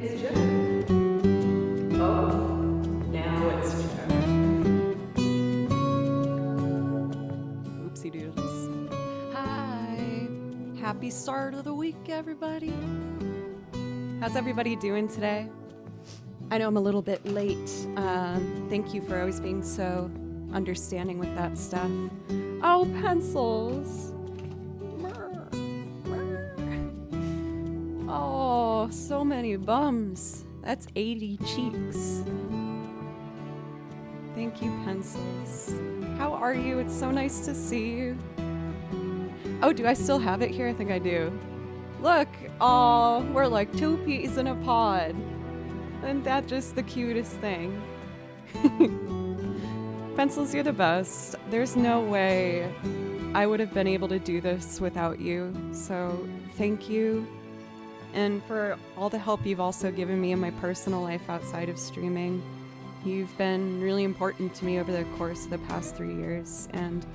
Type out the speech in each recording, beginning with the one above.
it's Joe. Oh, now it's Joe. Oopsie doodles. Hi. Happy start of the week, everybody. How's everybody doing today? I know I'm a little bit late. Thank you for always being so understanding with that stuff. Oh, pencils. Oh, so many bums. That's 80 cheeks. Thank you, pencils. How are you? It's so nice to see you. Oh, do I still have it here? I think I do. Look, oh, we're like two peas in a pod. Isn't that just the cutest thing? Pencils, you're the best. There's no way I would have been able to do this without you. So thank you. And for all the help you've also given me in my personal life outside of streaming. You've been really important to me over the course of the past 3 years, and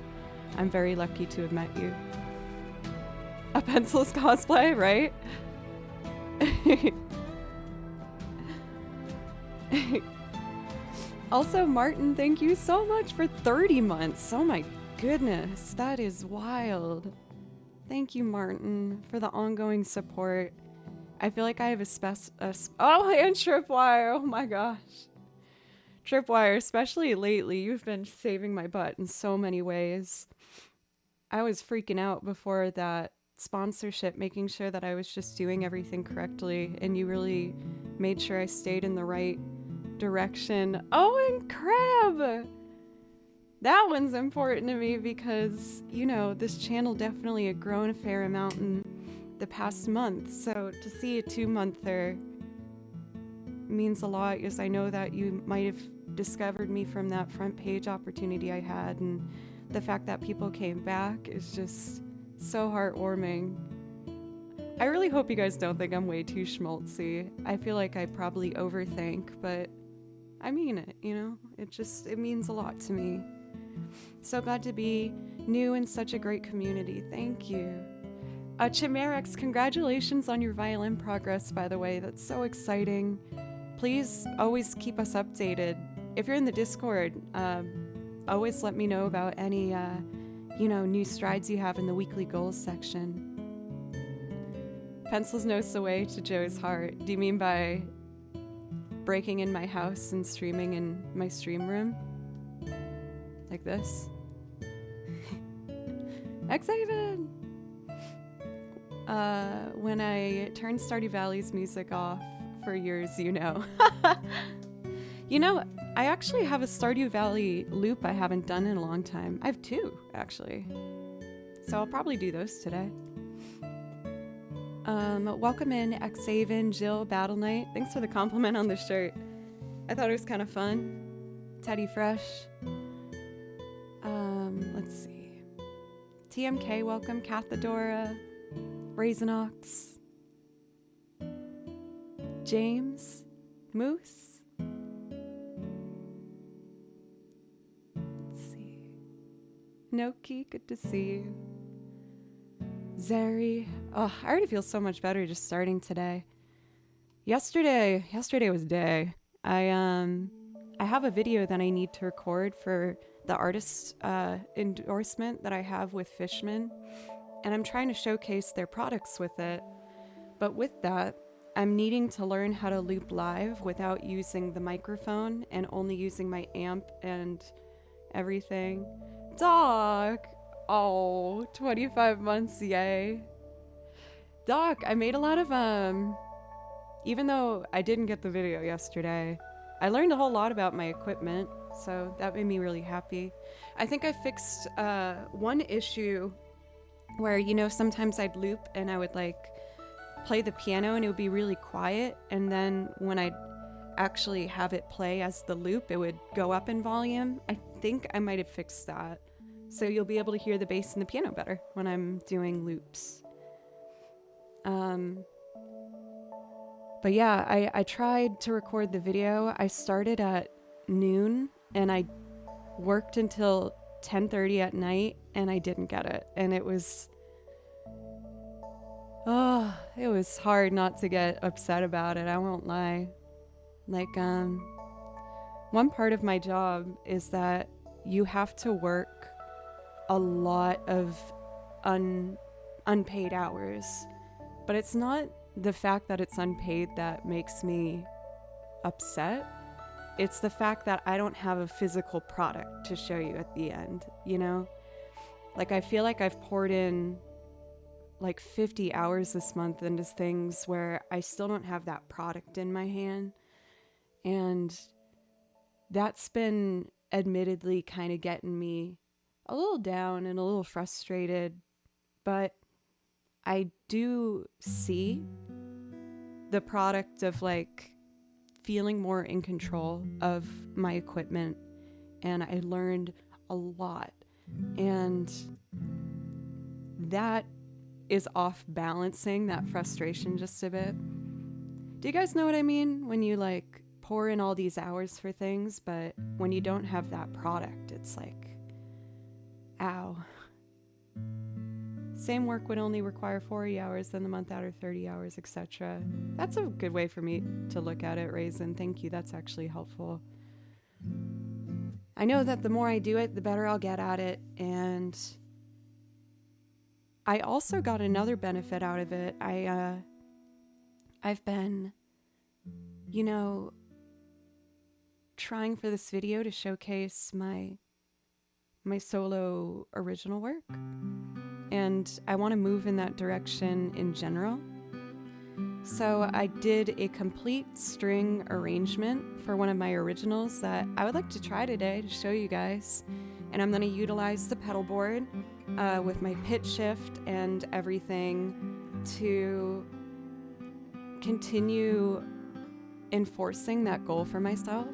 I'm very lucky to have met you. A pencils cosplay, right? Also, Martin, thank you so much for 30 months. Oh my goodness, that is wild. Thank you, Martin, for the ongoing support. I feel like I have oh, and Tripwire, oh my gosh. Tripwire, especially lately, you've been saving my butt in so many ways. I was freaking out before that sponsorship, making sure that I was just doing everything correctly, and you really made sure I stayed in the right direction. Oh, and Crab! That one's important to me because, you know, this channel definitely had grown a fair amount in the past month, so to see a 2-monther means a lot, because I know that you might have discovered me from that front page opportunity I had, and the fact that people came back is just so heartwarming. I really hope you guys don't think I'm way too schmaltzy. I feel like I probably overthink, but I mean it, you know? It means a lot to me. So glad to be new in such a great community. Thank you. Chimerex, congratulations on your violin progress, by the way. That's so exciting. Please always keep us updated. If you're in the Discord, always let me know about any, new strides you have in the weekly goals section. Pencils knows the way to Joe's heart. Do you mean by breaking in my house and streaming in my stream room? Like this? X-Haven! When I turned Stardew Valley's music off for years, you know. You know, I actually have a Stardew Valley loop I haven't done in a long time. I have 2, actually. So I'll probably do those today. Welcome in, X-Haven, Jill, Battle Knight. Thanks for the compliment on the shirt. I thought it was kind of fun. Teddy Fresh. Let's see. TMK, welcome. Cathedora. Raisinox. James. Moose. Let's see. Noki, good to see you. Zeri. Oh, I already feel so much better just starting today. Yesterday was day. I have a video that I need to record for the artist endorsement that I have with Fishman, and I'm trying to showcase their products with it. But with that, I'm needing to learn how to loop live without using the microphone and only using my amp and everything. Doc! Oh, 25 months, yay. Doc, I made a lot of, even though I didn't get the video yesterday, I learned a whole lot about my equipment, so that made me really happy. I think I fixed one issue where, you know, sometimes I'd loop and I would like play the piano and it would be really quiet, and then when I'd actually have it play as the loop, it would go up in volume. I think I might have fixed that. So you'll be able to hear the bass and the piano better when I'm doing loops. But yeah, I tried to record the video. I started at noon and I worked until 10:30 at night and I didn't get it. And it was, oh, it was hard not to get upset about it, I won't lie. Like, one part of my job is that you have to work a lot of unpaid hours. But it's not the fact that it's unpaid that makes me upset. It's the fact that I don't have a physical product to show you at the end, you know? Like, I feel like I've poured in like 50 hours this month into things where I still don't have that product in my hand. And that's been admittedly kind of getting me a little down and a little frustrated. But I do see the product of like feeling more in control of my equipment, and I learned a lot, and that is off balancing that frustration just a bit. Do you guys know what I mean when you like pour in all these hours for things, but when you don't have that product, it's like, ow. Same work would only require 40 hours, then the month out or 30 hours, etc. That's a good way for me to look at it, Raisin. Thank you. That's actually helpful. I know that the more I do it, the better I'll get at it. And I also got another benefit out of it. I've been, you know, trying for this video to showcase my solo original work. And I want to move in that direction in general. So I did a complete string arrangement for one of my originals that I would like to try today to show you guys. And I'm going to utilize the pedal board with my pitch shift and everything to continue enforcing that goal for myself.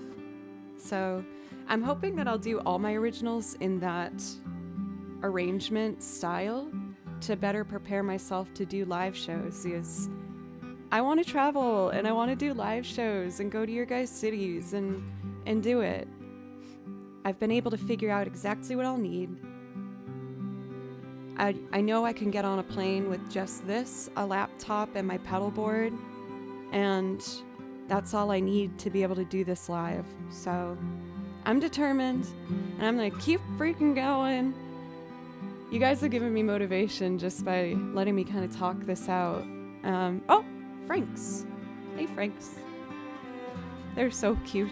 So I'm hoping that I'll do all my originals in that arrangement style to better prepare myself to do live shows, because I want to travel and I want to do live shows and go to your guys' cities and do it. I've been able to figure out exactly what I'll need. I know I can get on a plane with just this, a laptop and my pedal board, and that's all I need to be able to do this live. So I'm determined and I'm gonna keep freaking going. You guys are giving me motivation just by letting me kind of talk this out. Oh, Franks. Hey, Franks. They're so cute.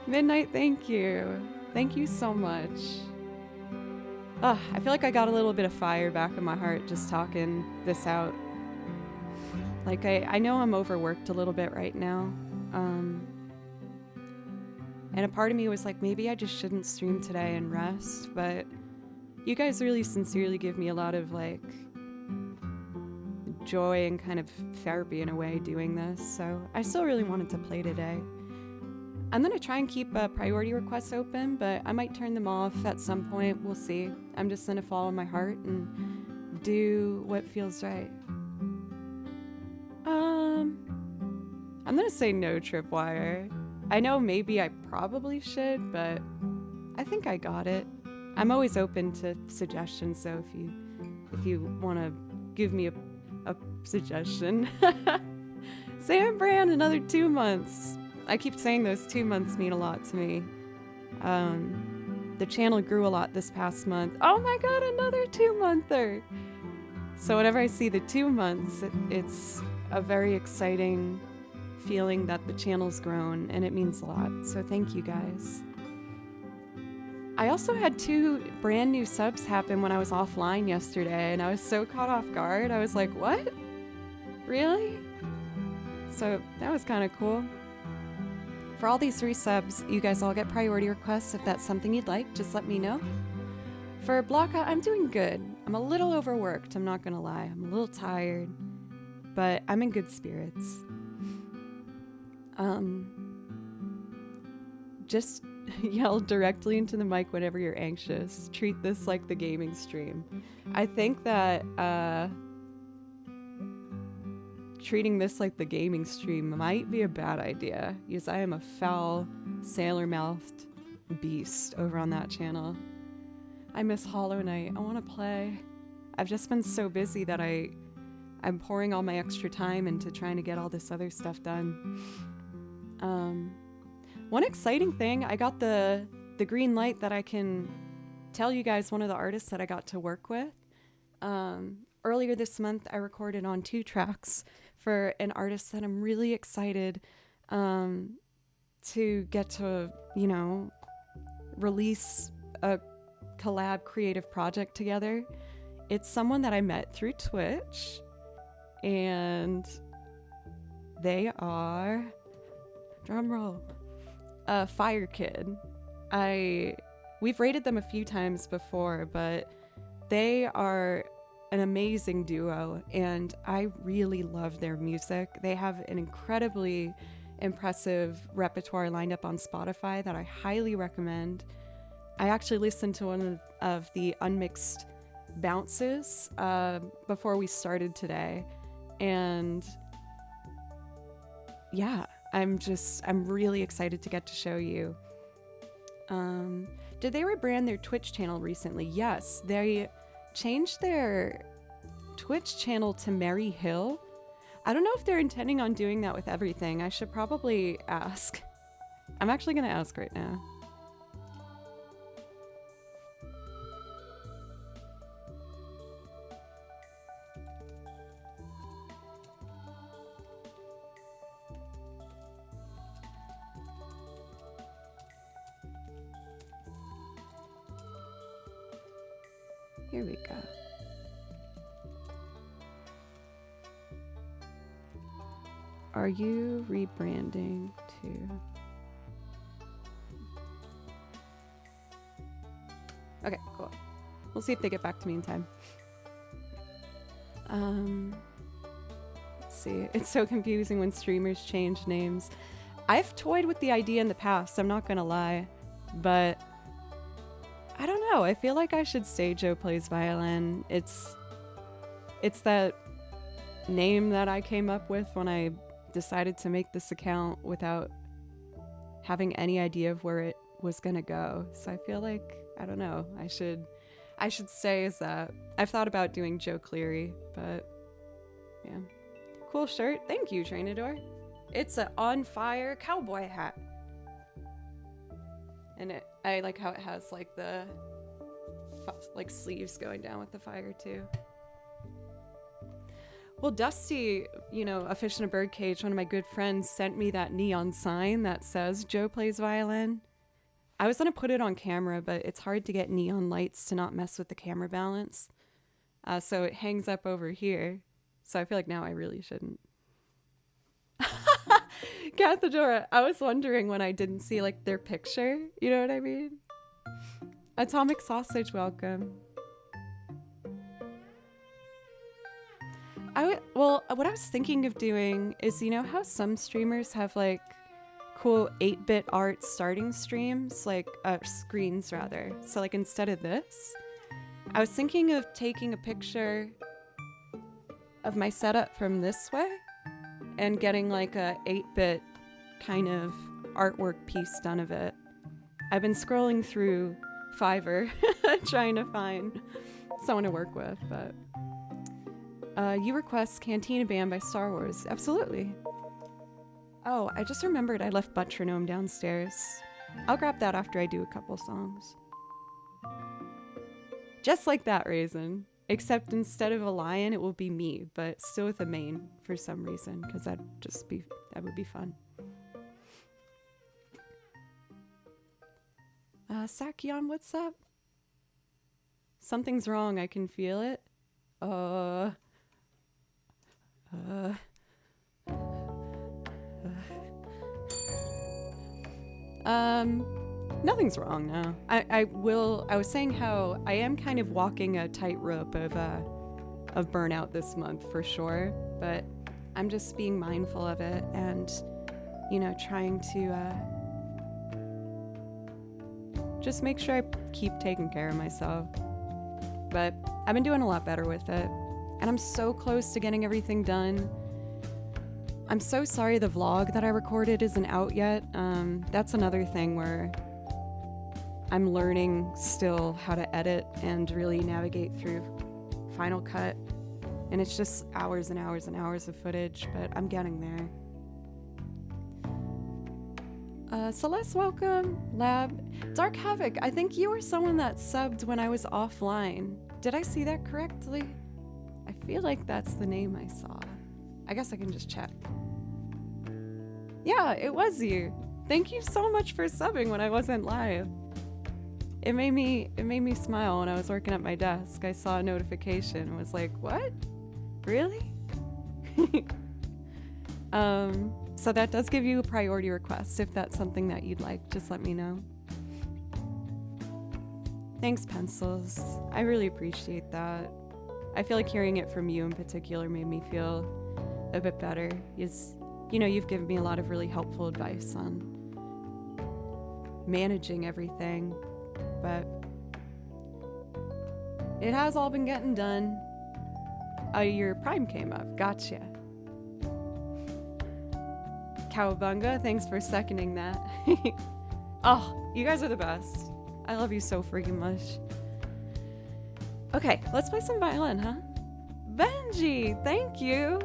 Midnight, thank you. Thank you so much. I feel like I got a little bit of fire back in my heart just talking this out. Like, I know I'm overworked a little bit right now. And a part of me was like, maybe I just shouldn't stream today and rest, but you guys really sincerely give me a lot of like joy and kind of therapy in a way doing this, so I still really wanted to play today. I'm gonna try and keep priority requests open, but I might turn them off at some point. We'll see. I'm just gonna follow my heart and do what feels right. I'm gonna say no, Tripwire. I know maybe I probably should, but I think I got it. I'm always open to suggestions, so if you want to give me a suggestion. Sam Brand, another 2 months. I keep saying those 2 months mean a lot to me. The channel grew a lot this past month. Oh my god, another 2-monther! So whenever I see the 2 months, it's a very exciting feeling that the channel's grown, and it means a lot. So thank you guys. I also had 2 brand new subs happen when I was offline yesterday, and I was so caught off guard. I was like, what? Really? So that was kind of cool. For all these resubs, you guys all get priority requests. If that's something you'd like, just let me know. For Blocka, I'm doing good. I'm a little overworked, I'm not gonna lie. I'm a little tired, but I'm in good spirits. Just yell directly into the mic whenever you're anxious. Treat this like the gaming stream. I think that treating this like the gaming stream might be a bad idea, because I am a foul, sailor-mouthed beast over on that channel. I miss Hollow Knight. I want to play. I've just been so busy that I'm pouring all my extra time into trying to get all this other stuff done. One exciting thing, I got the green light that I can tell you guys one of the artists that I got to work with. Earlier this month, I recorded on 2 tracks for an artist that I'm really excited to get to, release a collab creative project together. It's someone that I met through Twitch, and they are, drum roll, Fire Kid. We've rated them a few times before, but they are an amazing duo, and I really love their music. They have an incredibly impressive repertoire lined up on Spotify that I highly recommend. I actually listened to one of the unmixed bounces before we started today, and yeah, I'm really excited to get to show you. Did they rebrand their Twitch channel recently? Yes, they changed their Twitch channel to Mary Hill. I don't know if they're intending on doing that with everything. I should probably ask. I'm actually going to ask right now. Here we go. Are you rebranding to... Okay, cool. We'll see if they get back to me in time. Let's see. It's so confusing when streamers change names. I've toyed with the idea in the past, I'm not gonna lie, but I don't know. I feel like I should say Joe Plays Violin. It's that name that I came up with when I decided to make this account without having any idea of where it was gonna go. So I feel like, I don't know, I should stay as that. I've thought about doing Joe Cleary, but yeah. Cool shirt. Thank you, Trainador. It's a on fire cowboy hat. And I like how it has like the sleeves going down with the fire too. Well, Dusty, a fish in a birdcage, one of my good friends, sent me that neon sign that says Joe Plays Violin. I was going to put it on camera, but it's hard to get neon lights to not mess with the camera balance. So it hangs up over here. So I feel like now I really shouldn't. Cathedora, I was wondering when I didn't see like their picture. You know what I mean? Atomic Sausage, welcome. What I was thinking of doing is, how some streamers have like cool 8-bit art starting streams, like screens rather. So like instead of this, I was thinking of taking a picture of my setup from this way and getting like a 8-bit kind of artwork piece done of it. I've been scrolling through Fiverr trying to find someone to work with, but you request Cantina Band by Star Wars. Absolutely. Oh, I just remembered I left Butronome downstairs. I'll grab that after I do a couple songs. Just like that, Raisin. Except instead of a lion, it will be me, but still with a mane for some reason, because that would be fun. Sakyon, what's up? Something's wrong, I can feel it. Nothing's wrong now. I was saying how I am kind of walking a tightrope of burnout this month for sure, but I'm just being mindful of it and, trying to just make sure I keep taking care of myself. But I've been doing a lot better with it, and I'm so close to getting everything done. I'm so sorry the vlog that I recorded isn't out yet. That's another thing where I'm learning still how to edit and really navigate through Final Cut, and it's just hours and hours and hours of footage, but I'm getting there. Celeste, welcome. Lab. Dark Havoc, I think you were someone that subbed when I was offline. Did I see that correctly? I feel like that's the name I saw. I guess I can just check. Yeah, it was you. Thank you so much for subbing when I wasn't live. It made me smile when I was working at my desk. I saw a notification and was like, what? Really? So that does give you a priority request. If that's something that you'd like, just let me know. Thanks, Pencils. I really appreciate that. I feel like hearing it from you in particular made me feel a bit better. You've given me a lot of really helpful advice on managing everything, but it has all been getting done. Your Prime came up. Gotcha. Cowabunga, thanks for seconding that. Oh, you guys are the best. I love you so freaking much. Okay, let's play some violin, huh? Benji, thank you.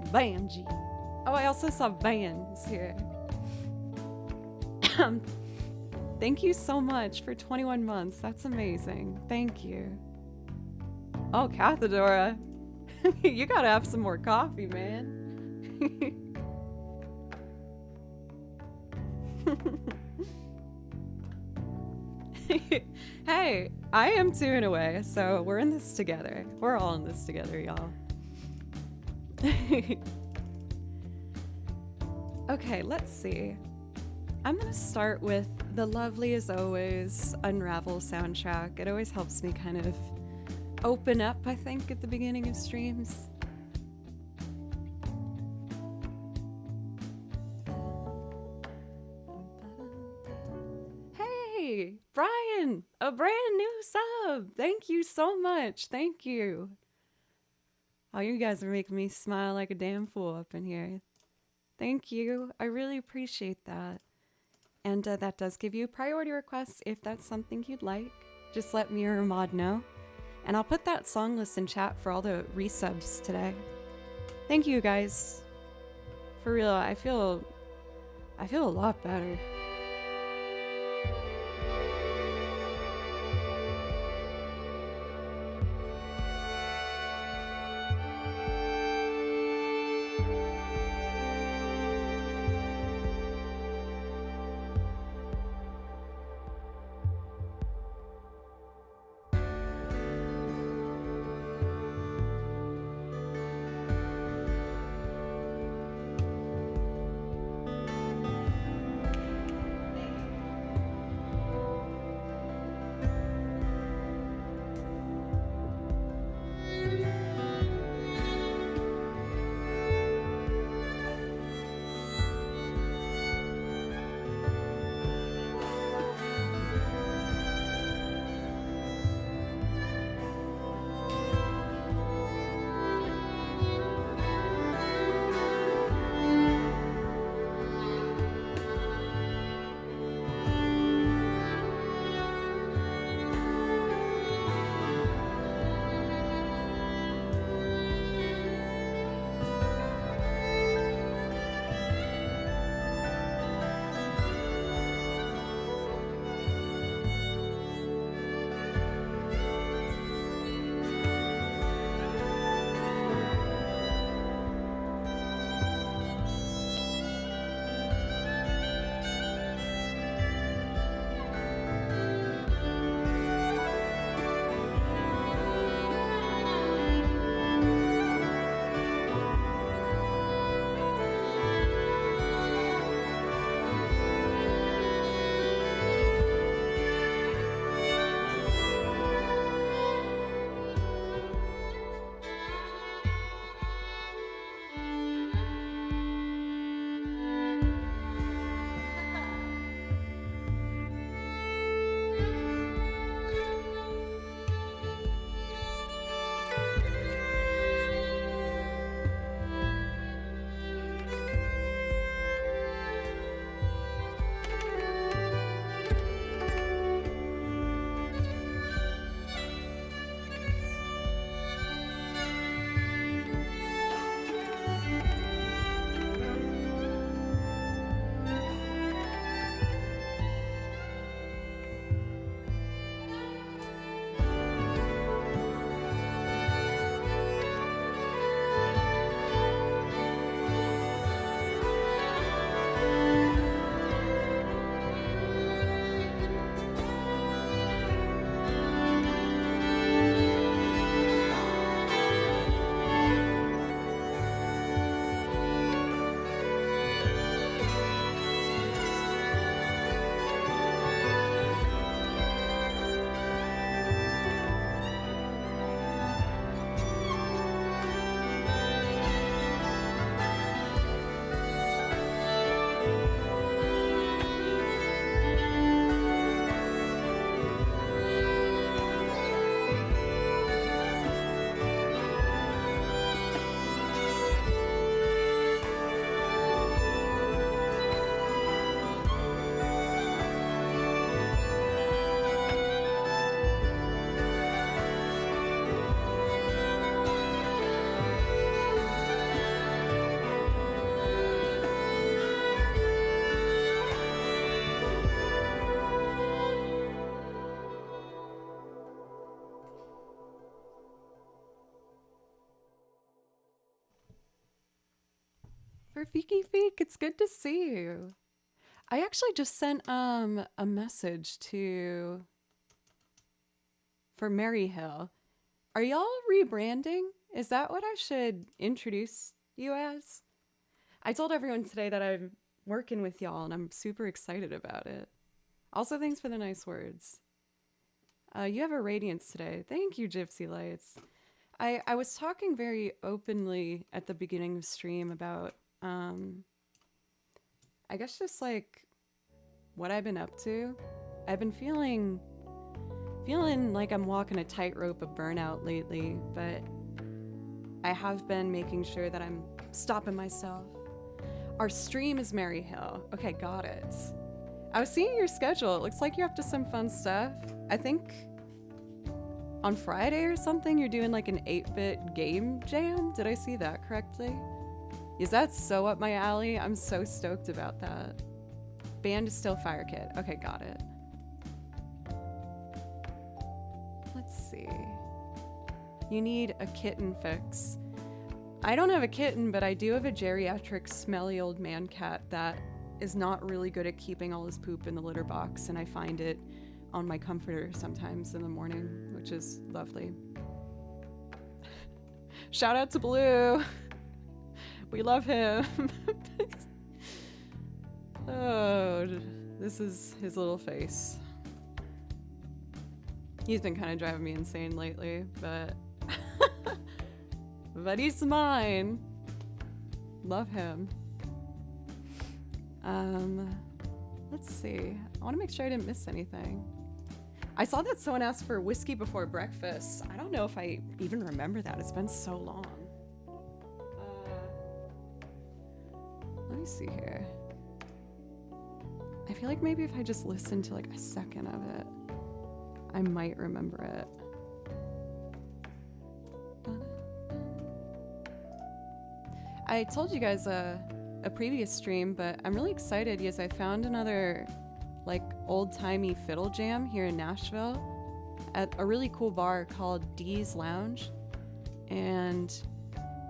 Benji. Oh, I also saw Vans here. Thank you so much for 21 months. That's amazing. Thank you. Oh, Cathedora. You gotta have some more coffee, man. Hey, I am 2 in a way, so we're in this together. We're all in this together, y'all. Okay, let's see. I'm gonna start with the lovely as always Unravel soundtrack. It always helps me kind of open up, I think, at the beginning of streams. Hey, Brian, a brand new sub. Thank you so much. Thank you. Oh, you guys are making me smile like a damn fool up in here. Thank you. I really appreciate that. And that does give you priority requests if that's something you'd like. Just let me or a mod know. And I'll put that song list in chat for all the resubs today. Thank you guys. For real, I feel a lot better. For Fiki Feek, it's good to see you. I actually just sent a message to for Mary Hill. Are y'all rebranding? Is that what I should introduce you as? I told everyone today that I'm working with y'all and I'm super excited about it. Also, thanks for the nice words. You have a radiance today. Thank you, Gypsy Lights. I was talking very openly at the beginning of stream about, I guess just like what I've been up to. I've been feeling like I'm walking a tightrope of burnout lately, but I have been making sure that I'm stopping myself. Our stream is Mary Hill. Okay, got it. I was seeing your schedule. It looks like you're up to some fun stuff. I think on Friday or something, you're doing like an 8-bit game jam. Did I see that correctly? Is that so up my alley? I'm so stoked about that. Band is still Fire Kid. Okay, got it. Let's see. You need a kitten fix. I don't have a kitten, but I do have a geriatric smelly old man cat that is not really good at keeping all his poop in the litter box, and I find it on my comforter sometimes in the morning, which is lovely. Shout out to Blue. We love him. Oh, this is his little face. He's been kind of driving me insane lately, but but he's mine. Love him. Let's see. I want to make sure I didn't miss anything. I saw that someone asked for whiskey before breakfast. I don't know if I even remember that. It's been so long. Let me see here. I feel like maybe if I just listened to like a second of it, I might remember it. I told you guys a previous stream, but I'm really excited because I found another like old-timey fiddle jam here in Nashville at a really cool bar called Dee's Lounge. And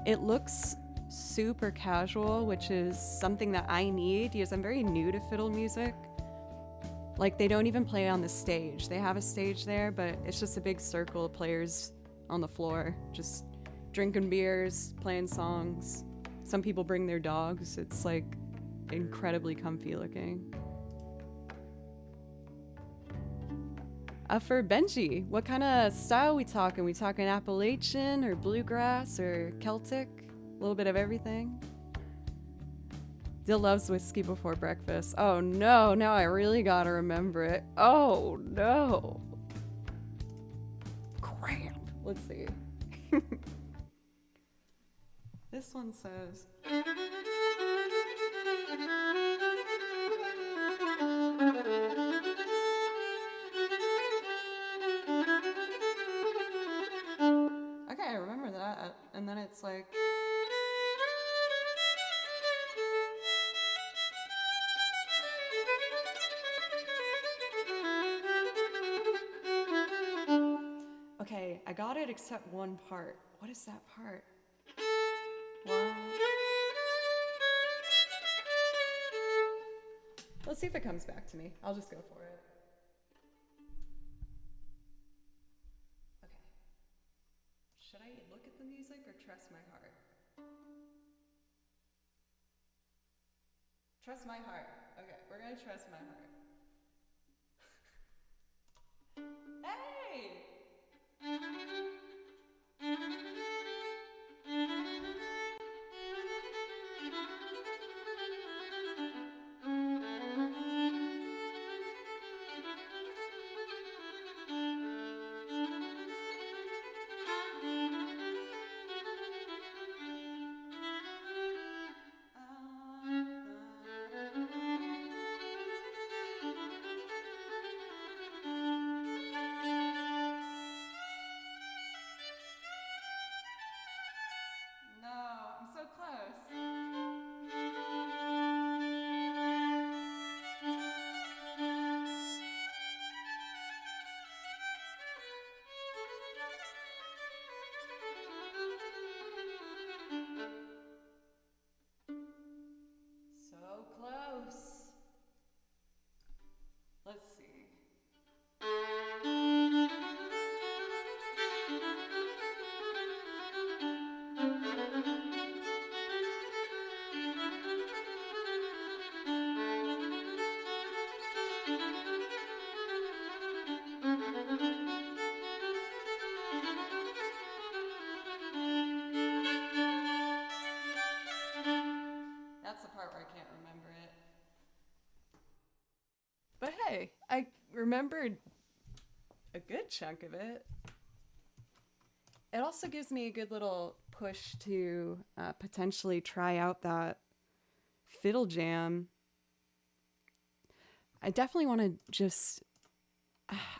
it looks super casual, which is something that I need because I'm very new to fiddle music. Like, they don't even play on the stage. They have a stage there, but it's just a big circle of players on the floor, just drinking beers, playing songs. Some people bring their dogs. It's like incredibly comfy looking. For Benji, what kind of style we talking? We talking Appalachian or bluegrass or Celtic? A little bit of everything. Dill loves whiskey before breakfast. Oh no, now I really gotta remember it. Oh no. Crap. Let's see. This one says... Okay, I remember that. And then it's like... Okay, I got it except one part. What is that part? Well... Let's see if it comes back to me. I'll just go for it. Okay. Should I look at the music or trust my heart? Trust my heart. Okay, we're gonna trust my heart. Hey! okay. I remembered a good chunk of it. It also gives me a good little push to potentially try out that fiddle jam. I definitely want to just...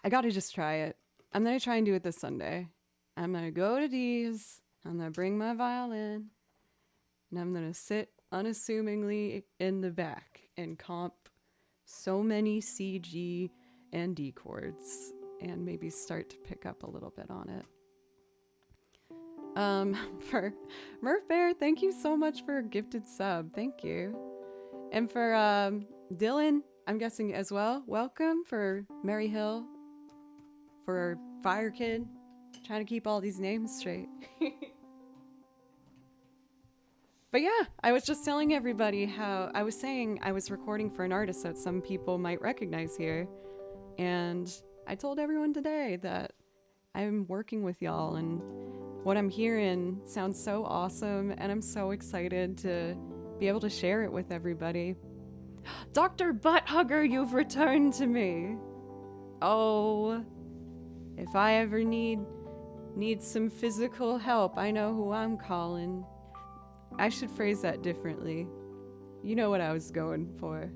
I gotta just try it. I'm gonna try and do it this Sunday. I'm gonna go to D's. I'm gonna bring my violin. And I'm gonna sit unassumingly in the back and comp so many C, G, and D chords. And maybe start to pick up a little bit on it. For Murph Bear, thank you so much for a gifted sub. Thank you. And for Dylan, I'm guessing as well, welcome. For Mary Hill, for Fire Kid, trying to keep all these names straight. But yeah, I was just telling everybody how I was saying I was recording for an artist that some people might recognize here. And I told everyone today that I'm working with y'all and what I'm hearing sounds so awesome, and I'm so excited to be able to share it with everybody. Dr. Butthugger, you've returned to me. Oh, if I ever need some physical help, I know who I'm calling. I should phrase that differently. You know what I was going for.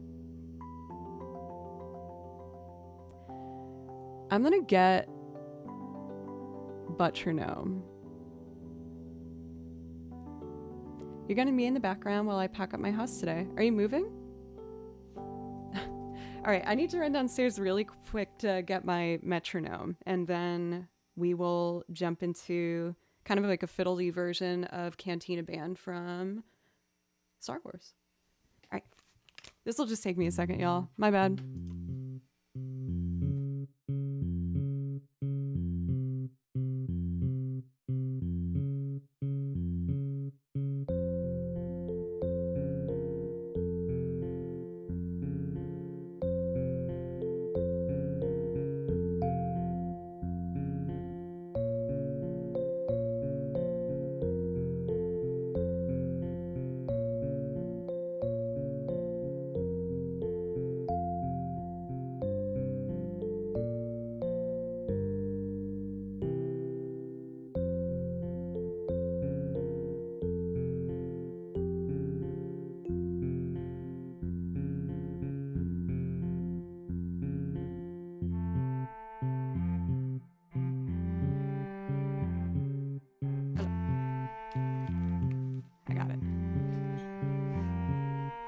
I'm gonna get Butronome. You're gonna be in the background while I pack up my house today. Are you moving? All right, I need to run downstairs really quick to get my metronome, and then we will jump into kind of like a fiddly version of Cantina Band from Star Wars. All right, this will just take me a second, y'all. My bad.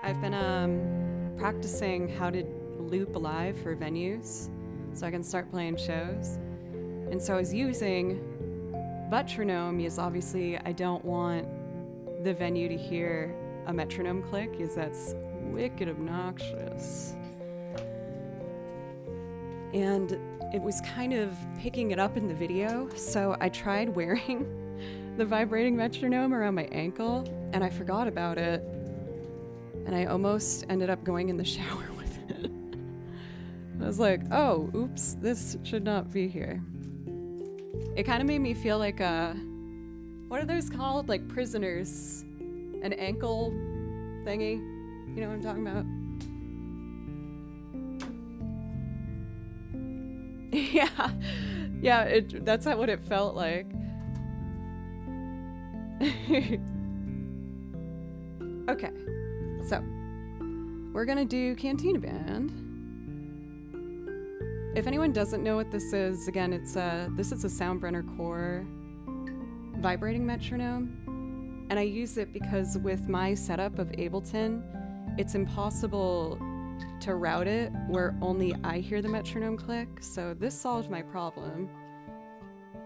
I've been practicing how to loop live for venues so I can start playing shows. And so I was using metronome because obviously I don't want the venue to hear a metronome click because that's wicked obnoxious. And it was kind of picking it up in the video, so I tried wearing the vibrating metronome around my ankle and I forgot about it. And I almost ended up going in the shower with it. I was like, oh, oops, this should not be here. It kind of made me feel like what are those called? Like prisoners. An ankle thingy. You know what I'm talking about? Yeah, that's what it felt like. Okay. So, we're gonna do Cantina Band. If anyone doesn't know what this is, again, this is a Soundbrenner Core vibrating metronome, and I use it because with my setup of Ableton, it's impossible to route it where only I hear the metronome click, so this solved my problem.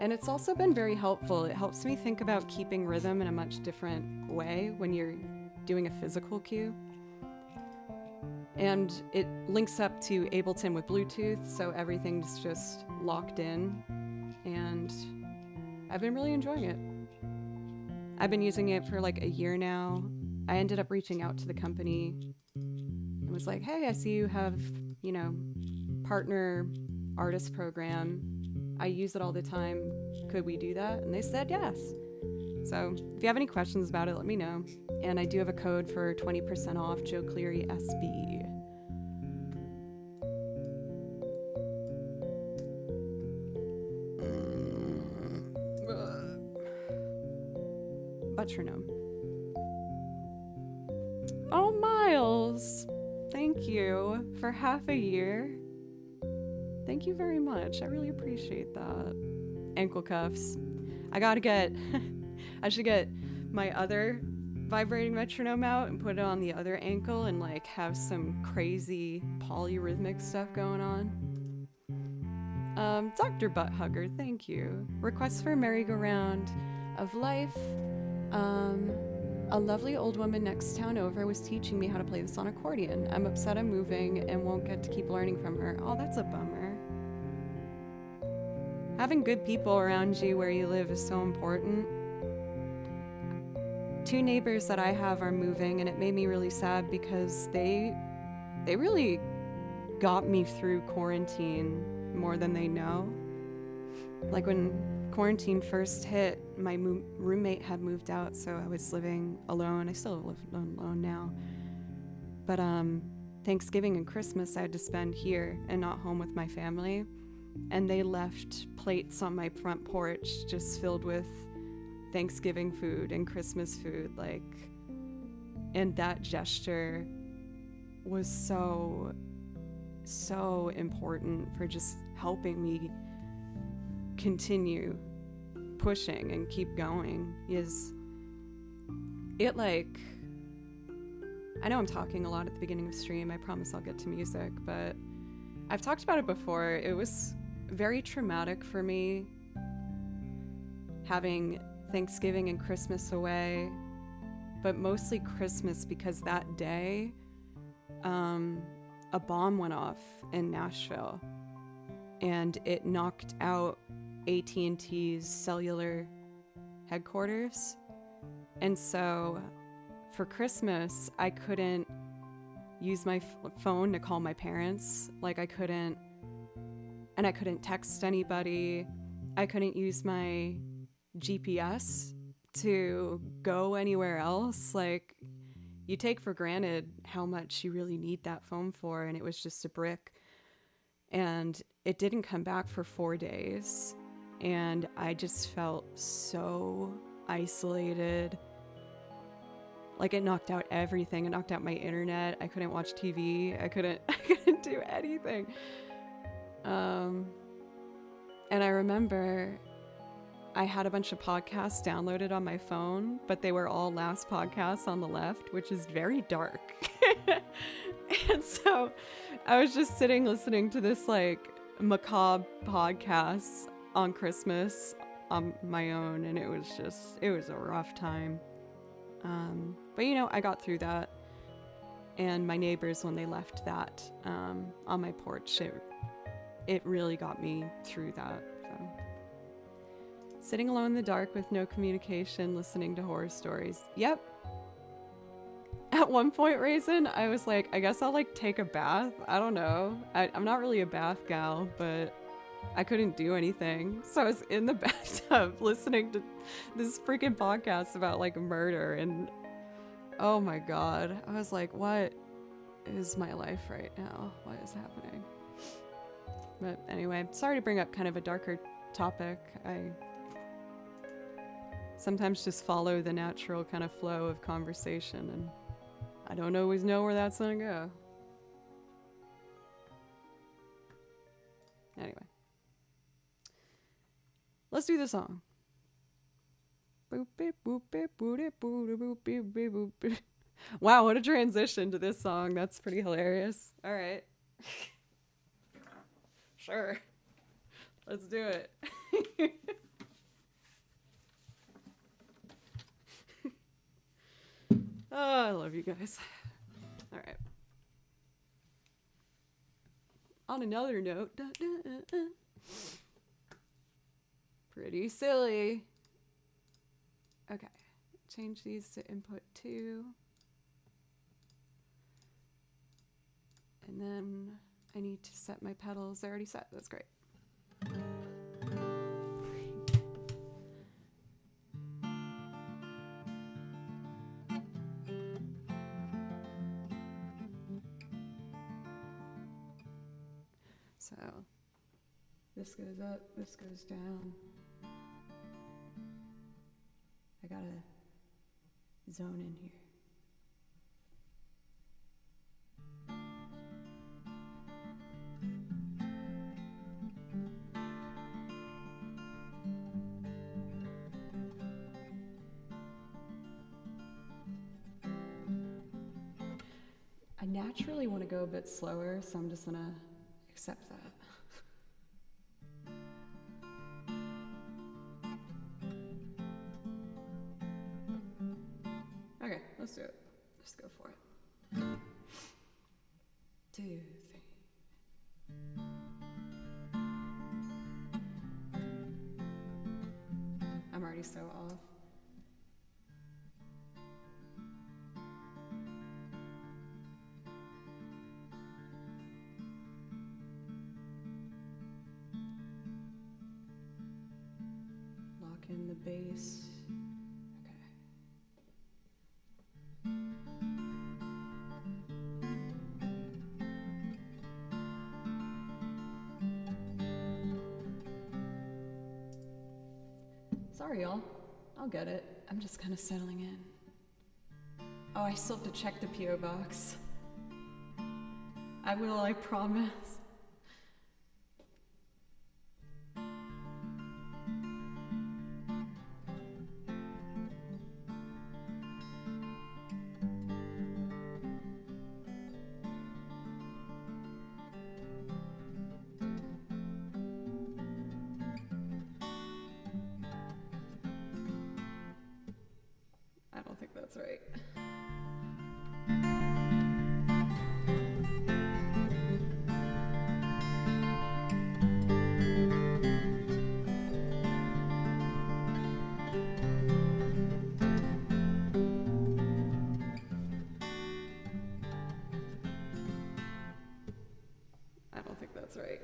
And it's also been very helpful. It helps me think about keeping rhythm in a much different way when you're doing a physical cue. And it links up to Ableton with Bluetooth, so everything's just locked in. And I've been really enjoying it. I've been using it for like a year now. I ended up reaching out to the company and was like, hey, I see you have, partner artist program. I use it all the time. Could we do that? And they said yes. So if you have any questions about it, let me know. And I do have a code for 20% off Joe Cleary SB. metronome. Oh, Miles! Thank you for half a year. Thank you very much. I really appreciate that. Ankle cuffs. I gotta get... I should get my other vibrating metronome out and put it on the other ankle and like have some crazy polyrhythmic stuff going on. Dr. Butthugger, thank you. Requests for merry-go-round of life. A lovely old woman next town over was teaching me how to play this on accordion. I'm upset I'm moving and won't get to keep learning from her. Oh, that's a bummer. Having good people around you where you live is so important. 2 neighbors that I have are moving, and it made me really sad because they really got me through quarantine more than they know. Like when quarantine first hit, my roommate had moved out, so I was living alone. I still live alone now. But Thanksgiving and Christmas I had to spend here and not home with my family. And they left plates on my front porch just filled with Thanksgiving food and Christmas food, like, and that gesture was so important for just helping me continue pushing and keep going. Is it like, I know I'm talking a lot at the beginning of stream, I promise I'll get to music, but I've talked about it before. It was very traumatic for me having Thanksgiving and Christmas away, but mostly Christmas because that day a bomb went off in Nashville and it knocked out AT&T's cellular headquarters. And so for Christmas, I couldn't use my phone to call my parents. Like I couldn't text anybody. I couldn't use my GPS to go anywhere else. Like, you take for granted how much you really need that phone for, and it was just a brick. And it didn't come back for 4 days, and I just felt so isolated. Like, it knocked out everything. It knocked out my internet. I couldn't watch TV. I couldn't do anything. And I remember I had a bunch of podcasts downloaded on my phone, but they were all last podcasts on the left, which is very dark. And so I was just sitting listening to this like macabre podcast on Christmas on my own, and it was a rough time. But you know, I got through that. And my neighbors, when they left that on my porch, it really got me through that. So. Sitting alone in the dark with no communication, listening to horror stories. Yep. At one point, Raisin, I was like, I guess I'll like take a bath. I don't know. I'm not really a bath gal, but I couldn't do anything. So I was in the bathtub listening to this freaking podcast about like murder, and oh my God. I was like, what is my life right now? What is happening? But anyway, sorry to bring up kind of a darker topic. I sometimes just follow the natural kind of flow of conversation, and I don't always know where that's gonna go. Anyway, let's do the song. Wow, what a transition to this song. That's pretty hilarious. All right. Sure. Let's do it. Oh, I love you guys. All right. On another note, pretty silly. Okay, change these to input 2. And then I need to set my pedals. They're already set. That's great. So this goes up, this goes down. I gotta zone in here. I naturally want to go a bit slower, so I'm just gonna accept that. Okay, let's do it. Let's go for it. 2, 3. I'm already so off. Lock in the bass. Sorry, y'all. I'll get it. I'm just kind of settling in. Oh, I still have to check the P.O. box. I will, I promise. I don't think that's right. I don't think that's right.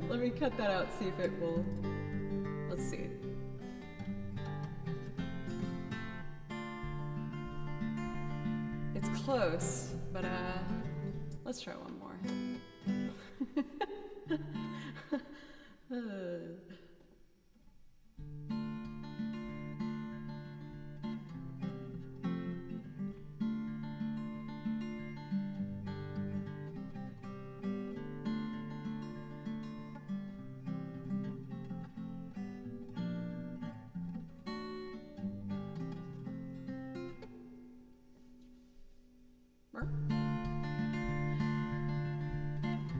Let me cut that out, see if it will. Let's see. It's close, but let's try one more.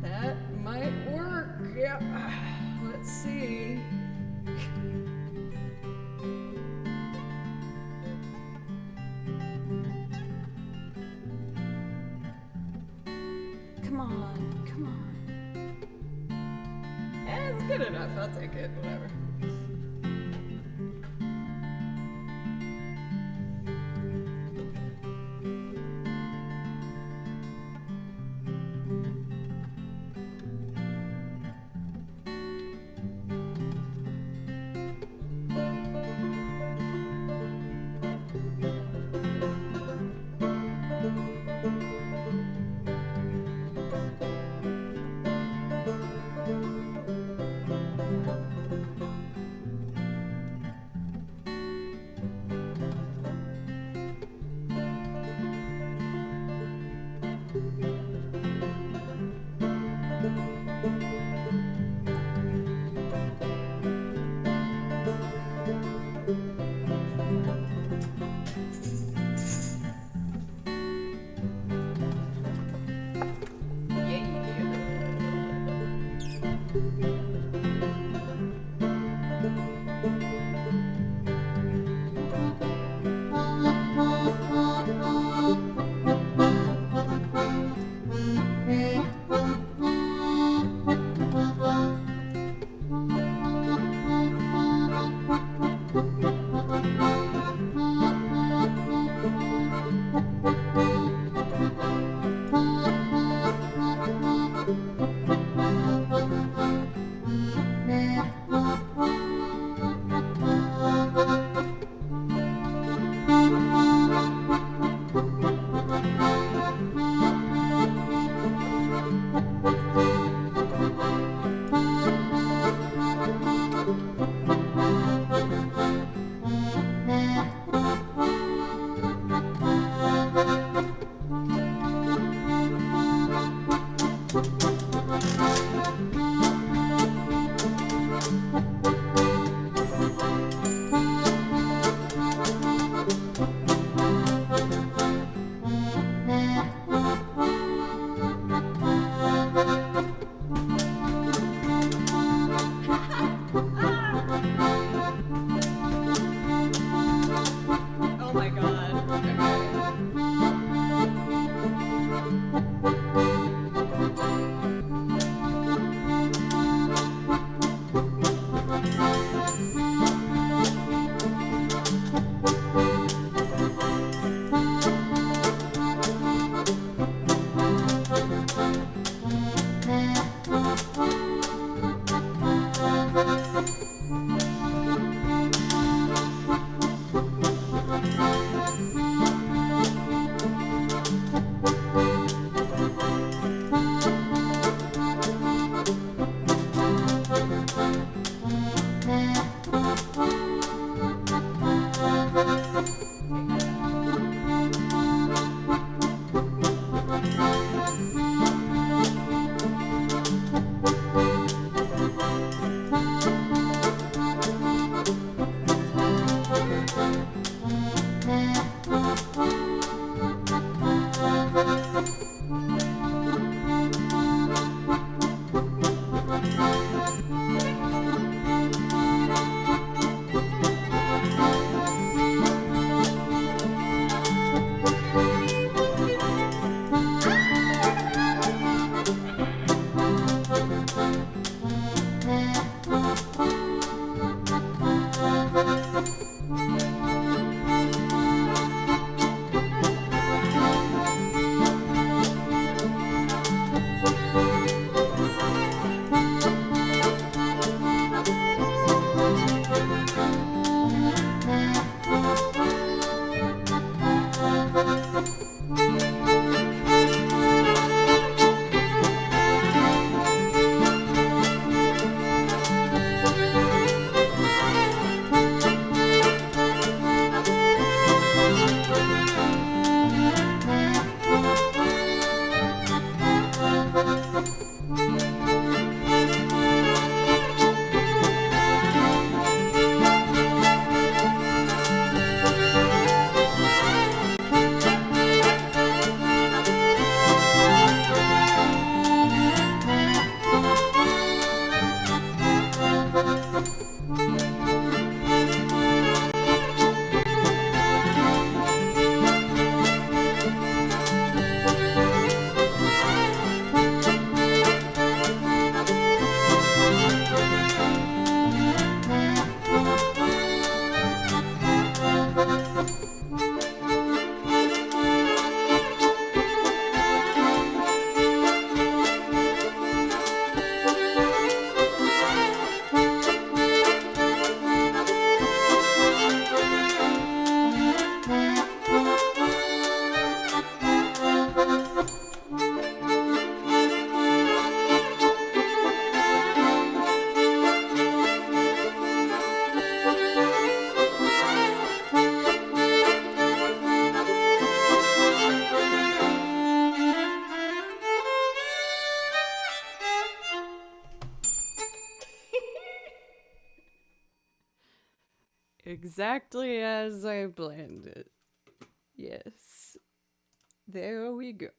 That might work. Yeah. Let's see. Come on, come on. It's good enough. I'll take it. Whatever. my god. Okay. Exactly as I planned it. Yes. There we go.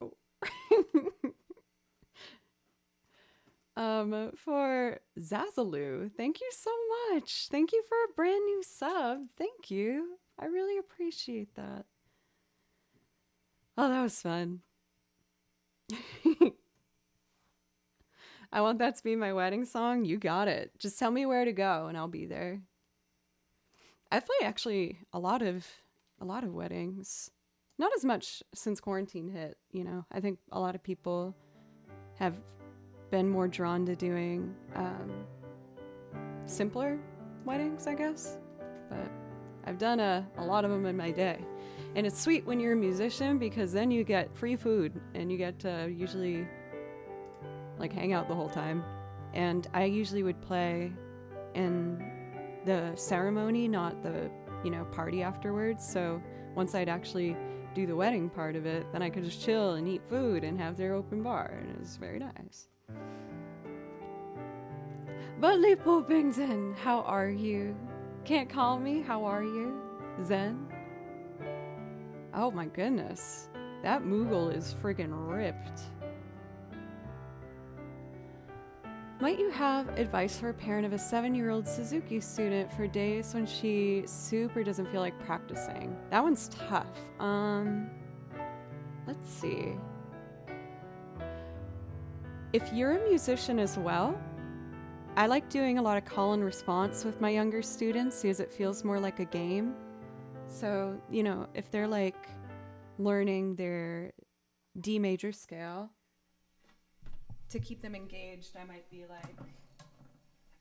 For Zazalu, thank you so much. Thank you for a brand new sub. Thank you. I really appreciate that. Oh, that was fun. I want that to be my wedding song. You got it. Just tell me where to go and I'll be there. I've played actually a lot of weddings. Not as much since quarantine hit, you know. I think a lot of people have been more drawn to doing simpler weddings, I guess. But I've done a lot of them in my day. And it's sweet when you're a musician because then you get free food and you get to usually like hang out the whole time. And I usually would play in the ceremony, not the, you know, party afterwards. So once I'd actually do the wedding part of it, then I could just chill and eat food and have their open bar. And it was very nice. Budley Poopington, how are you? Can't call me, how are you? Zen? Oh my goodness. That Moogle is friggin' ripped. Might you have advice for a parent of a 7-year-old Suzuki student for days when she super doesn't feel like practicing? That one's tough. Let's see. If you're a musician as well, I like doing a lot of call and response with my younger students because it feels more like a game. So, if they're like learning their D major scale, to keep them engaged, I might be like,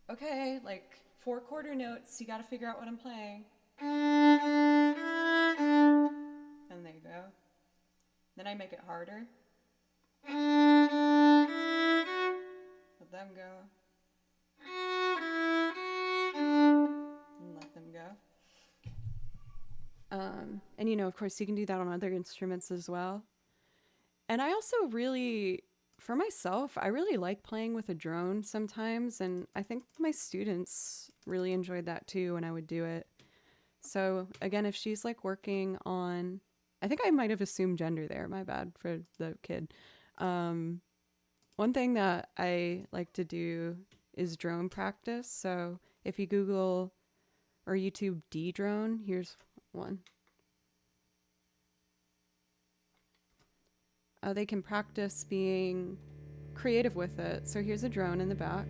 okay, like 4 quarter notes, you gotta figure out what I'm playing. And there you go. Then I make it harder. Let them go. And let them go. And of course, you can do that on other instruments as well. And I also really, for myself, I really like playing with a drone sometimes. And I think my students really enjoyed that too when I would do it. So again, if she's like working on, I think I might have assumed gender there, my bad for the kid. One thing that I like to do is drone practice. So if you Google or YouTube D-drone, here's one. They can practice being creative with it. So here's a drone in the back.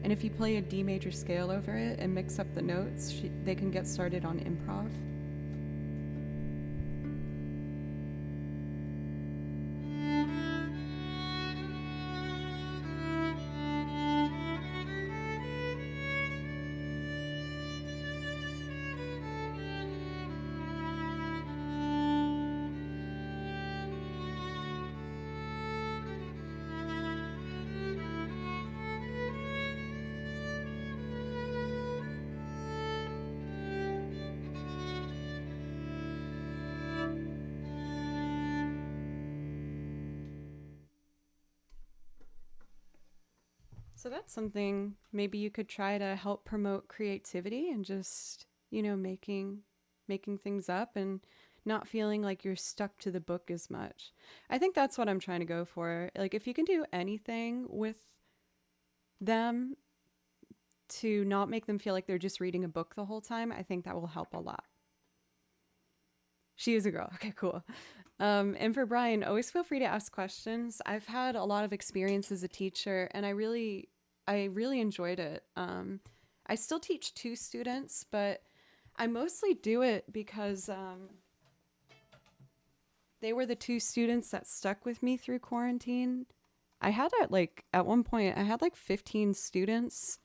And if you play a D major scale over it and mix up the notes, they can get started on improv. So that's something maybe you could try to help promote creativity and just, making things up and not feeling like you're stuck to the book as much. I think that's what I'm trying to go for. Like if you can do anything with them to not make them feel like they're just reading a book the whole time, I think that will help a lot. She is a girl. Okay, cool. And for Brian, always feel free to ask questions. I've had a lot of experience as a teacher, and I really enjoyed it. I still teach 2 students, but I mostly do it because they were the 2 students that stuck with me through quarantine. At one point, I had 15 students,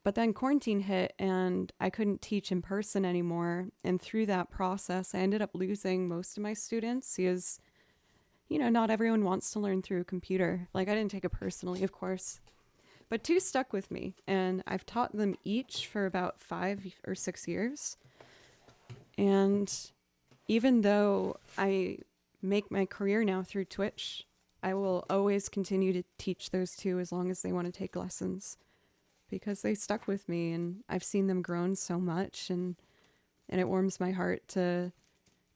but then quarantine hit and I couldn't teach in person anymore. And through that process, I ended up losing most of my students because, not everyone wants to learn through a computer. I didn't take it personally, of course. But 2 stuck with me, and I've taught them each for about 5 or 6 years. And even though I make my career now through Twitch, I will always continue to teach those 2 as long as they want to take lessons, because they stuck with me and I've seen them grown so much, and it warms my heart to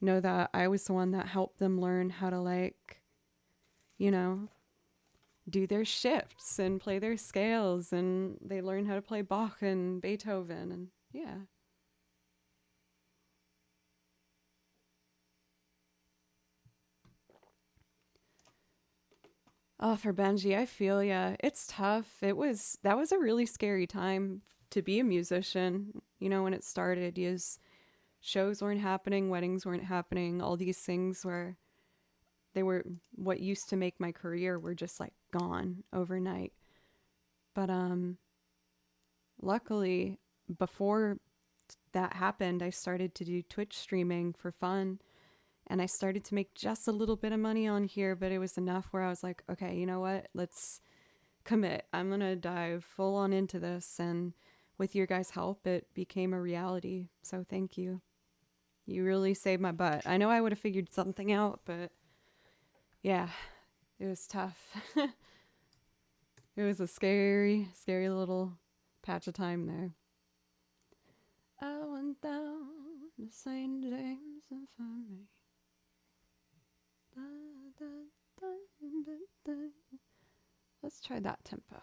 know that I was the one that helped them learn how to do their shifts and play their scales, and they learn how to play Bach and Beethoven, and yeah. Oh, for Benji, I feel ya. It's tough. That was a really scary time to be a musician. When it started, shows weren't happening, weddings weren't happening, all these things where they were what used to make my career were just gone overnight. But luckily, before that happened, I started to do Twitch streaming for fun, and I started to make just a little bit of money on here, but it was enough where I was like, okay, you know what? Let's commit. I'm going to dive full on into this, and with your guys' help, it became a reality. So thank you. You really saved my butt. I know I would have figured something out, but yeah, it was tough. It was a scary, scary little patch of time there. I went down to St. James Infirmary. Let's try that tempo.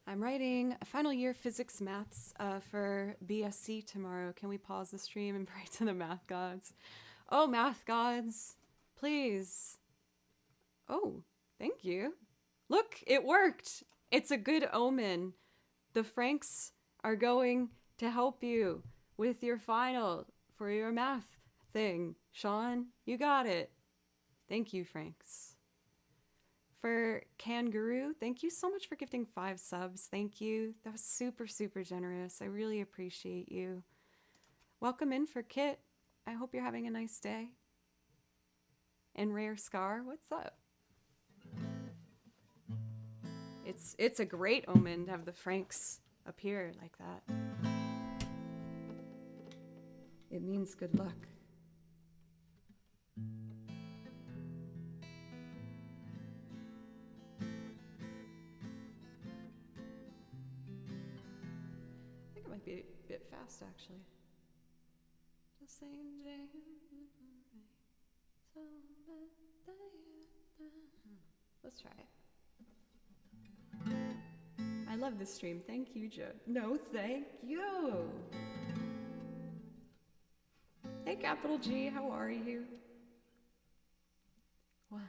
I'm writing a final year physics maths for BSc tomorrow. Can we pause the stream and pray to the math gods? Oh, math gods, please. Oh, thank you. Look, it worked. It's a good omen. The Franks are going to help you with your final for your math thing. Sean, you got it. Thank you, Franks. For Kangaroo, thank you so much for gifting 5 subs. Thank you. That was super, super generous. I really appreciate you. Welcome in for Kit. I hope you're having a nice day. And Rare Scar, what's up? It's a great omen to have the Franks appear like that. It means good luck. I think it might be a bit fast, actually. The same day. Let's try it. I love this stream. Thank you, Joe. No, thank you. Hey, Capital G, how are you? 1, 2.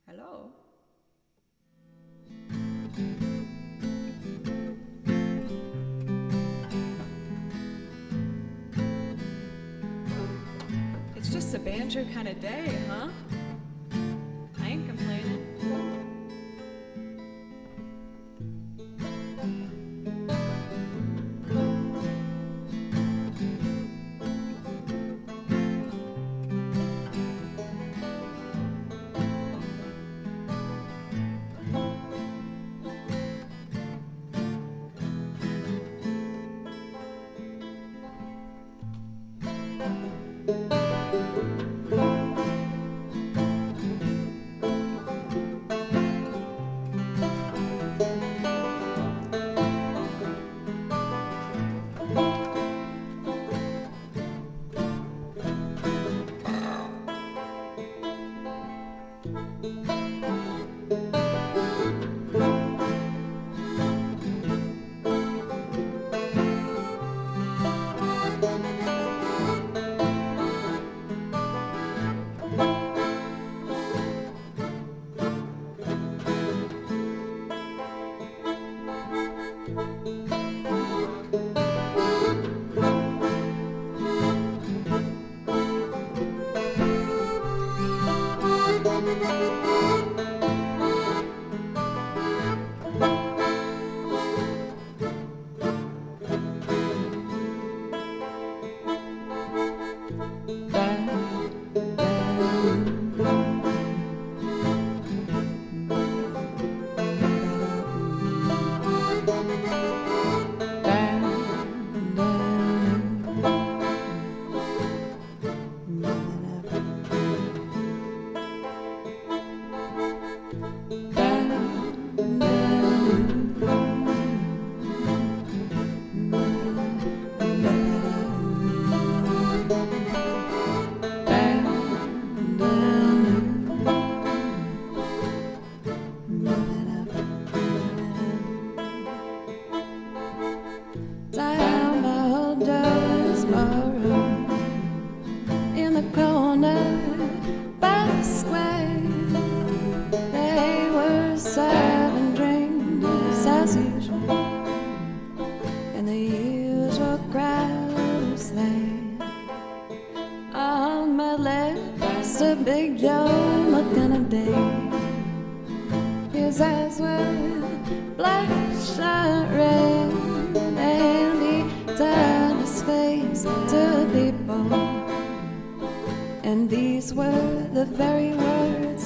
Hello? It's just a banjo kind of day, huh? I ain't complaining.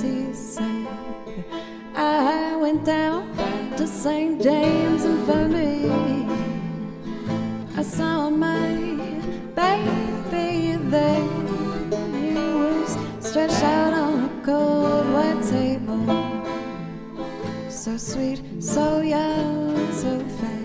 she said. I went down to St. James Infirmary. I saw my baby there. He was stretched out on a cold white table. So sweet, so young, so fair.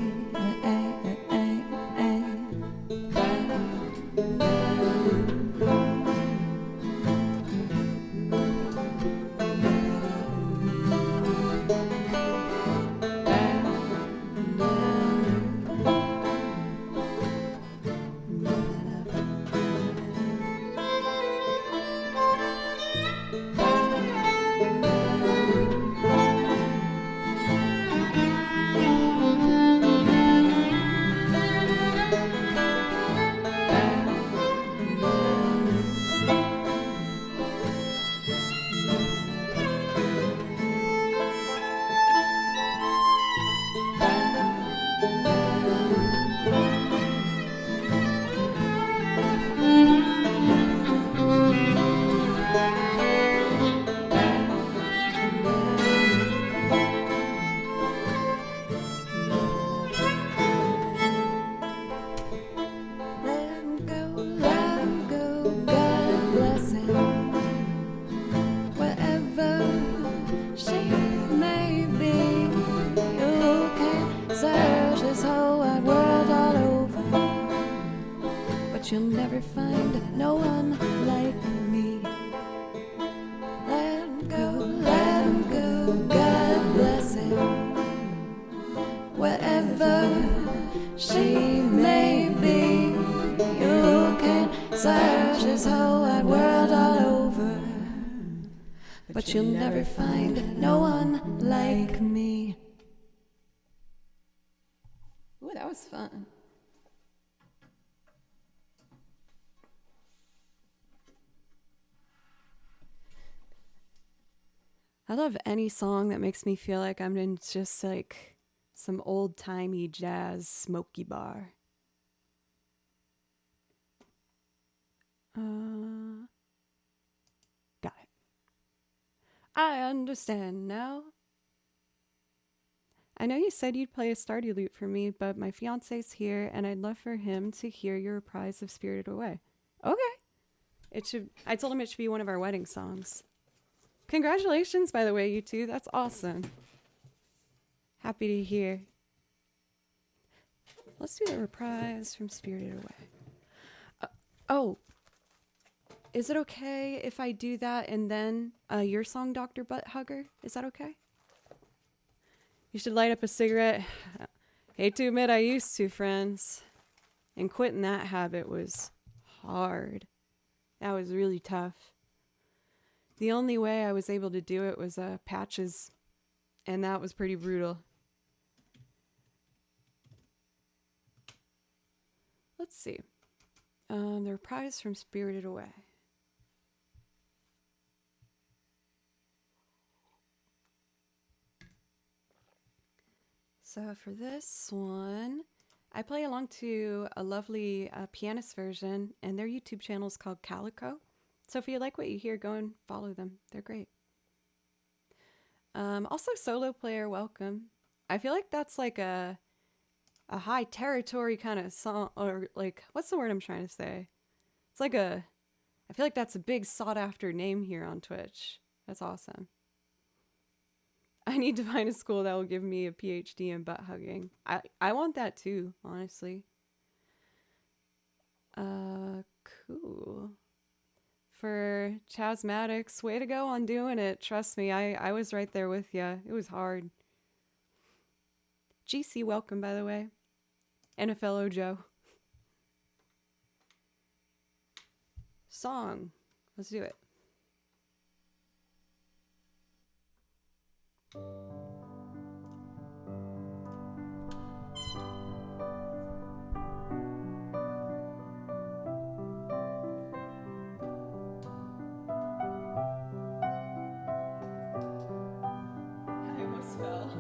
You'll never find no one like me. Let him go, God bless him. Wherever she may be, you can search this whole wide world all over, but you'll never find no one like me. Ooh, that was fun. I love any song that makes me feel like I'm in just like some old-timey jazz smoky bar. Got it. I understand now. I know you said you'd play a Stardew Lute for me, but my fiance's here and I'd love for him to hear your reprise of Spirited Away. Okay. I told him it should be one of our wedding songs. Congratulations, by the way, you two. That's awesome. Happy to hear. Let's do the reprise from Spirited Away. Is it okay if I do that and then your song, Dr. Butt Hugger? Is that okay? You should light up a cigarette. Hate to admit I used to, friends. And quitting that habit was hard. That was really tough. The only way I was able to do it was patches, and that was pretty brutal. Let's see. The reprise from Spirited Away. So for this one, I play along to a lovely pianist version, and their YouTube channel is called Calico. So if you like what you hear, go and follow them. They're great. Also, solo player, welcome. I feel like that's like a high territory kind of song, or like, what's the word I'm trying to say? It's like I feel like that's a big sought after name here on Twitch. That's awesome. I need to find a school that will give me a PhD in butt hugging. I want that too, honestly. Cool. For Chasmatics, way to go on doing it. Trust me, I was right there with you. It was hard. GC, welcome, by the way. And a fellow Joe. Song. Let's do it. I almost fell.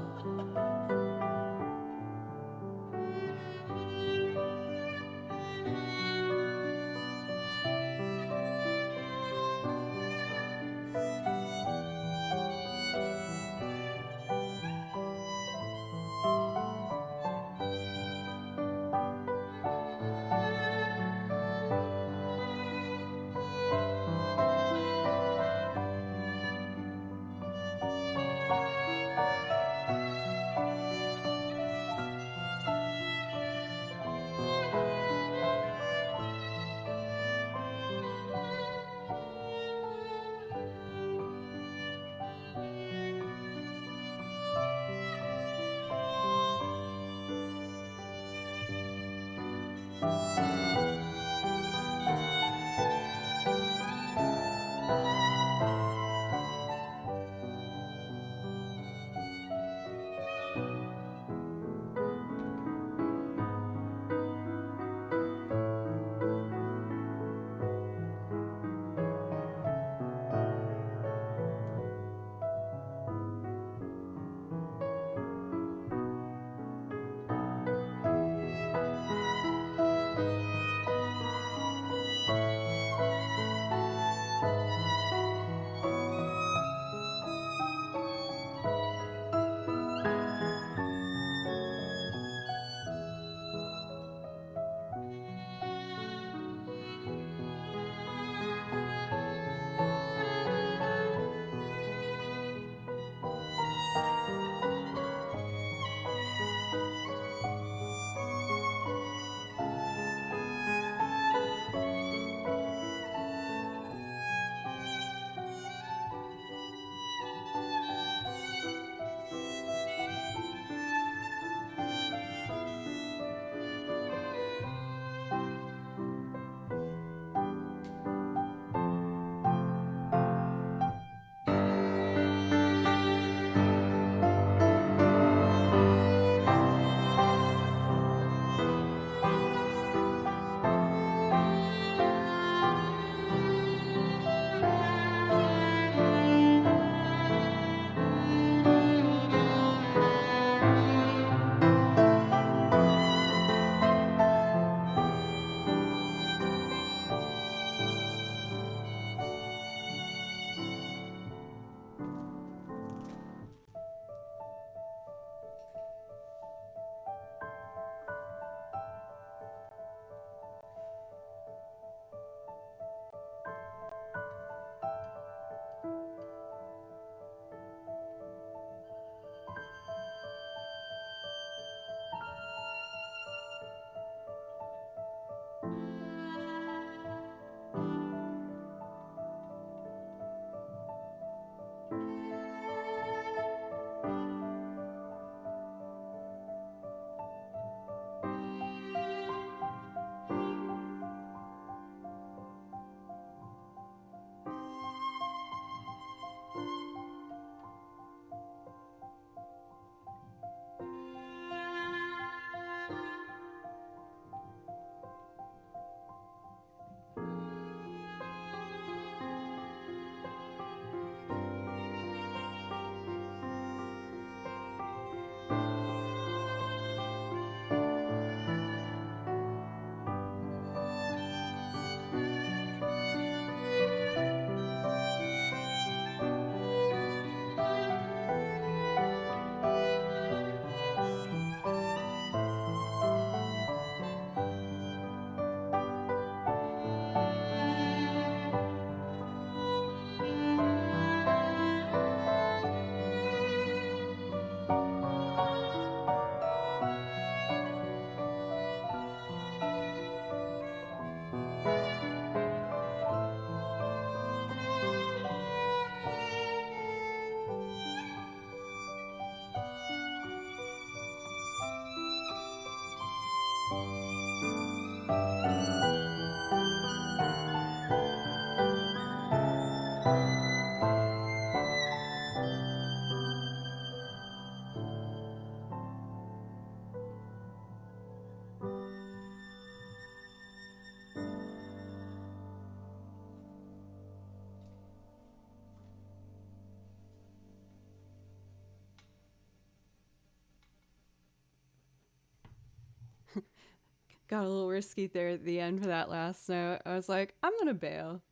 Got a little risky there at the end for that last note. I was like, I'm gonna bail.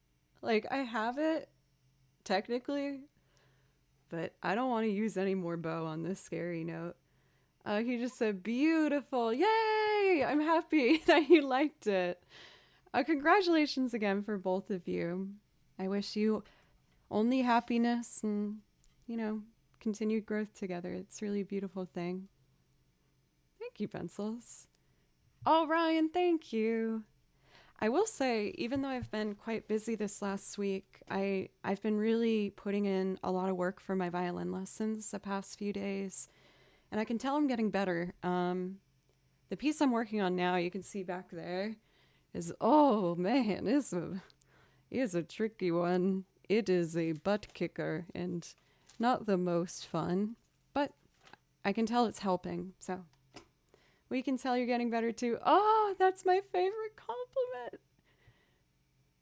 Like, I have it, technically, but I don't want to use any more bow on this scary note. He just said, beautiful. Yay! I'm happy that you liked it. Congratulations again for both of you. I wish you only happiness and, continued growth together. It's really a beautiful thing. Thank you, Pencils. Oh, Ryan, thank you. I will say, even though I've been quite busy this last week, I've been really putting in a lot of work for my violin lessons the past few days, and I can tell I'm getting better. The piece I'm working on now, you can see back there, is, oh man, is a tricky one. It is a butt kicker and not the most fun, but I can tell it's helping. So we can tell you're getting better too. Oh, that's my favorite compliment.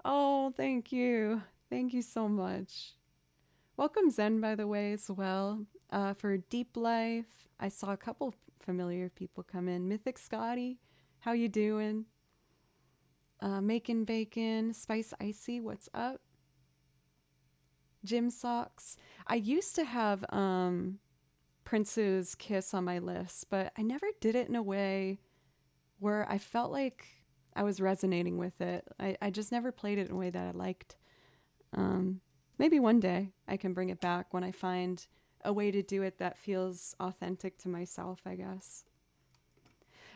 Oh, thank you. Thank you so much. Welcome Zen, by the way, as well. For Deep Life, I saw a couple familiar people come in. Mythic Scotty, how you doing? Making Bacon, Spice Icy, what's up? Gym Socks. I used to have Prince's Kiss on my list, but I never did it in a way where I felt like I was resonating with it. I just never played it in a way that I liked. Maybe one day I can bring it back when I find a way to do it that feels authentic to myself, I guess.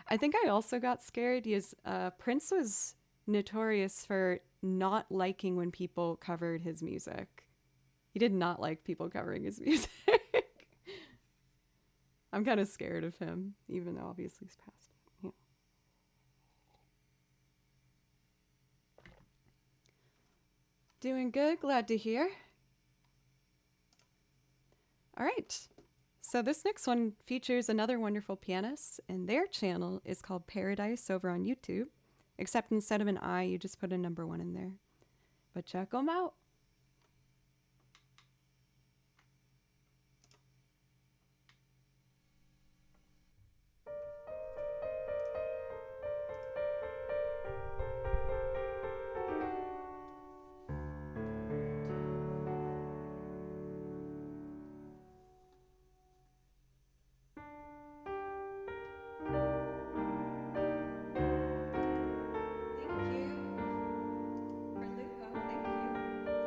I think I also got scared because Prince was notorious for not liking when people covered his music. He did not like people covering his music. I'm kind of scared of him, even though obviously he's passed. Yeah. Doing good, glad to hear. All right. So this next one features another wonderful pianist, and their channel is called Paradise over on YouTube. Except instead of an I, you just put a number 1 in there. But check them out. Thank you. For Lupo, thank you.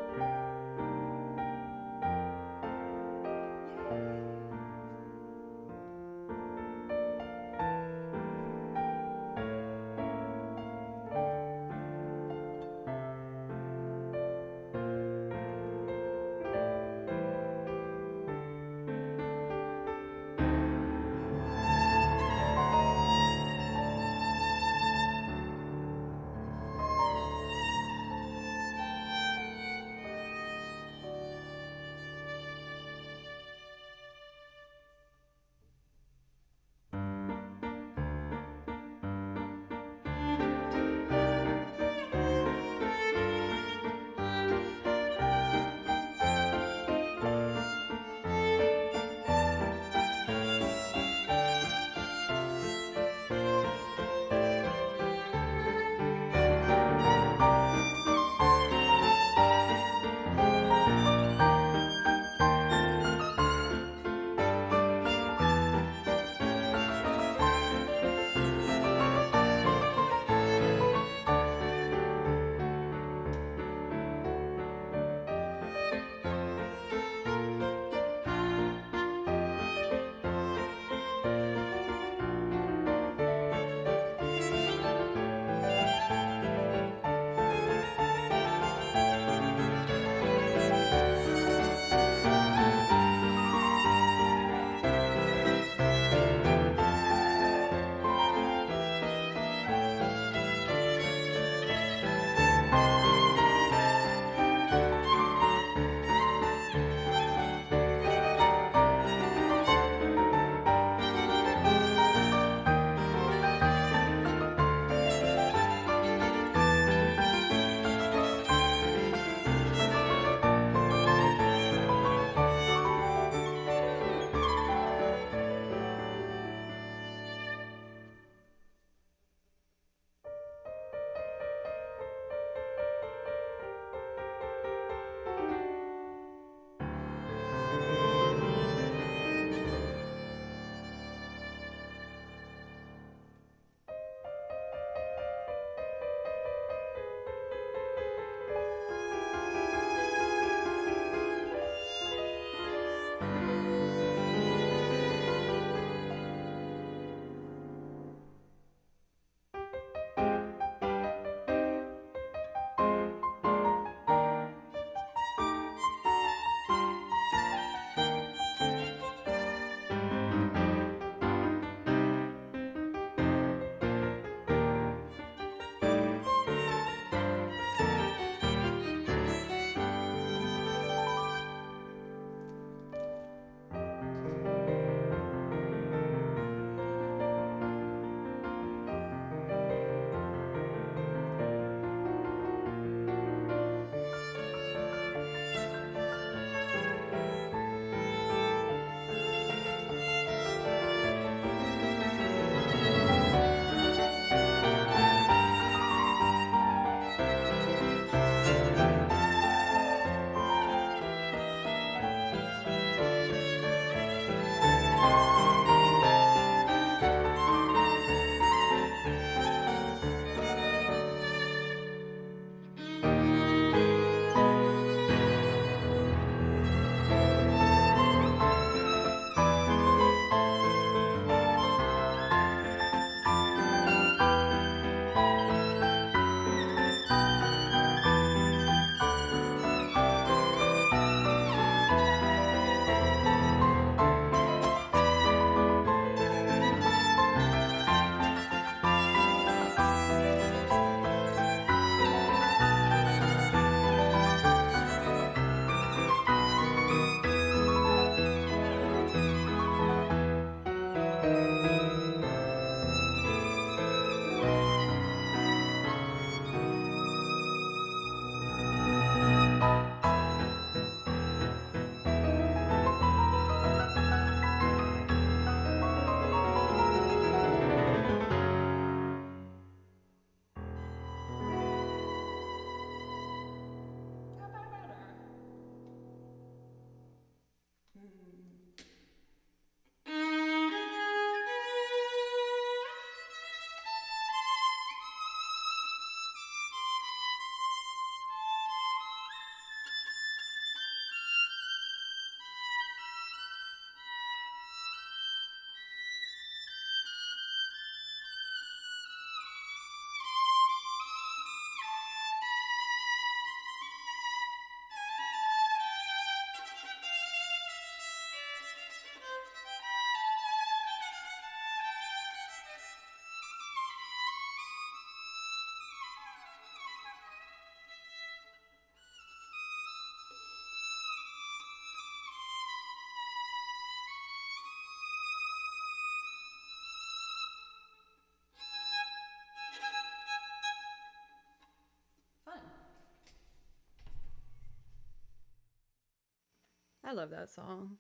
I love that song.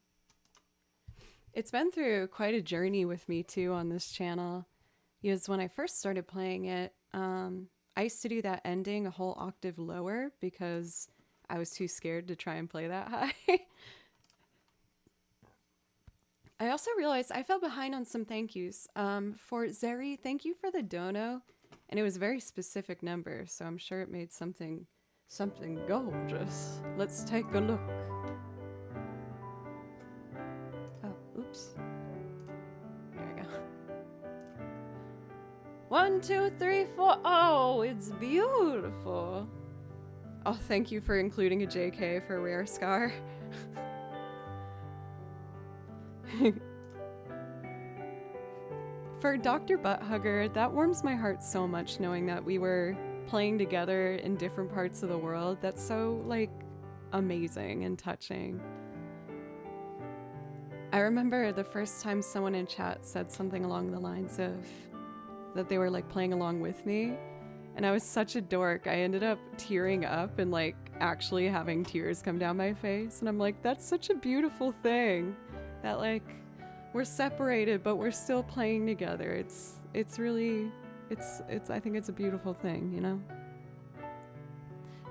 It's been through quite a journey with me too on this channel. Because when I first started playing it, I used to do that ending a whole octave lower because I was too scared to try and play that high. I also realized I fell behind on some thank yous. For Zeri, thank you for the dono. And it was a very specific number, so I'm sure it made something gorgeous. Let's take a look. Oh, oops. There we go. 1, 2, 3, 4. Oh, it's beautiful. Oh, thank you for including a JK for Rare Scar. For Dr. Butthugger, that warms my heart so much knowing that we were playing together in different parts of the world. That's so, like, amazing and touching. I remember the first time someone in chat said something along the lines of that they were, like, playing along with me. And I was such a dork. I ended up tearing up and, like, actually having tears come down my face. And I'm like, that's such a beautiful thing. That, like, we're separated, but we're still playing together. It's really, I think it's a beautiful thing, you know?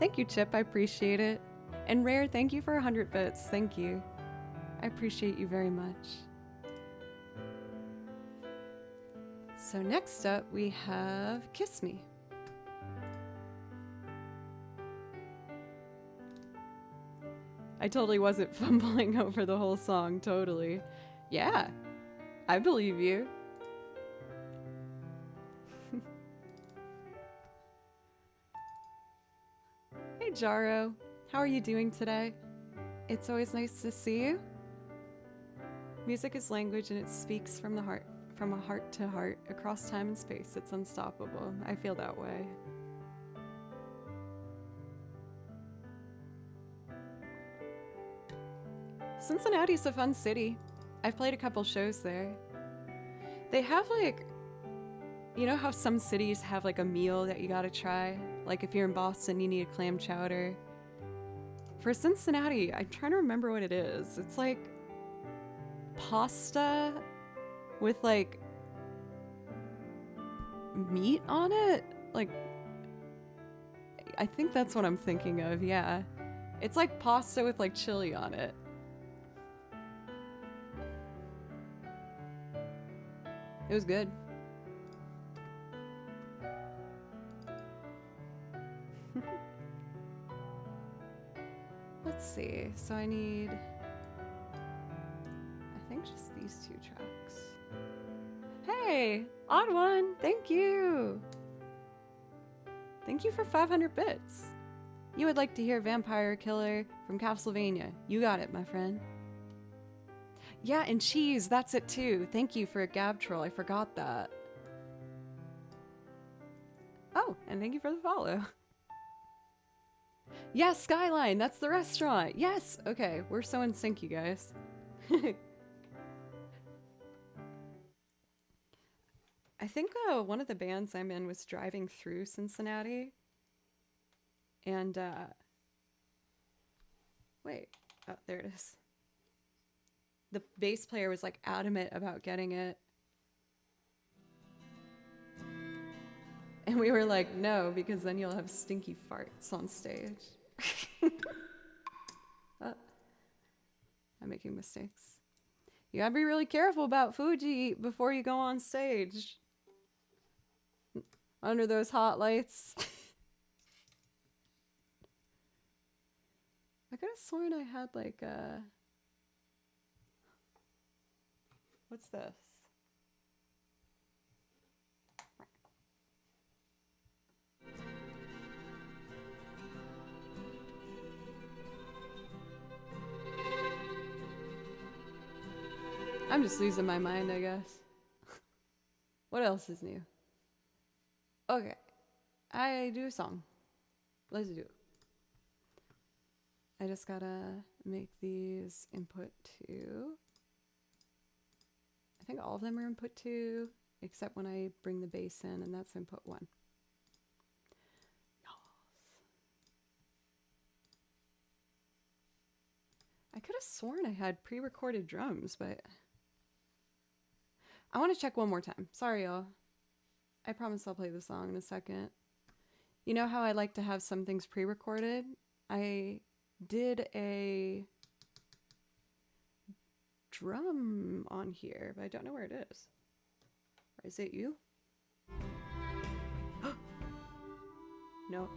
Thank you, Chip. I appreciate it. And Rare, thank you for 100 bits. Thank you. I appreciate you very much. So next up, we have Kiss Me. I totally wasn't fumbling over the whole song, totally. Yeah, I believe you. Hey Jaro, how are you doing today? It's always nice to see you. Music is language and it speaks from the heart, from a heart to heart, across time and space. It's unstoppable. I feel that way. Cincinnati's a fun city. I've played a couple shows there. They have like, you know how some cities have like a meal that you gotta try? Like if you're in Boston, you need a clam chowder. For Cincinnati, I'm trying to remember what it is. It's like pasta with like meat on it. Like, I think that's what I'm thinking of, yeah. It's like pasta with like chili on it. It was good. Let's see. So I need, I think just these 2 tracks. Hey, odd one. Thank you. Thank you for 500 bits. You would like to hear Vampire Killer from Castlevania. You got it, my friend. Yeah, and cheese, that's it too. Thank you for a Gab troll, I forgot that. Oh, and thank you for the follow. Yes, Skyline, that's the restaurant. Yes, okay, we're so in sync, you guys. I think one of the bands I'm in was driving through Cincinnati. And, wait, oh, there it is. The bass player was like adamant about getting it. And we were like, no, because then you'll have stinky farts on stage. Oh, I'm making mistakes. You gotta be really careful about food you eat before you go on stage. Under those hot lights. I could have sworn I had like a... What's this? I'm just losing my mind, I guess. What else is new? Okay. I do a song. Let's do it. I just gotta make these input 2. I think all of them are input 2, except when I bring the bass in, and that's input 1. Yes. I could have sworn I had pre-recorded drums, but I want to check one more time. Sorry, y'all. I promise I'll play the song in a second. You know how I like to have some things pre-recorded? I did a drum on here, but I don't know where it is. Or is it you? No.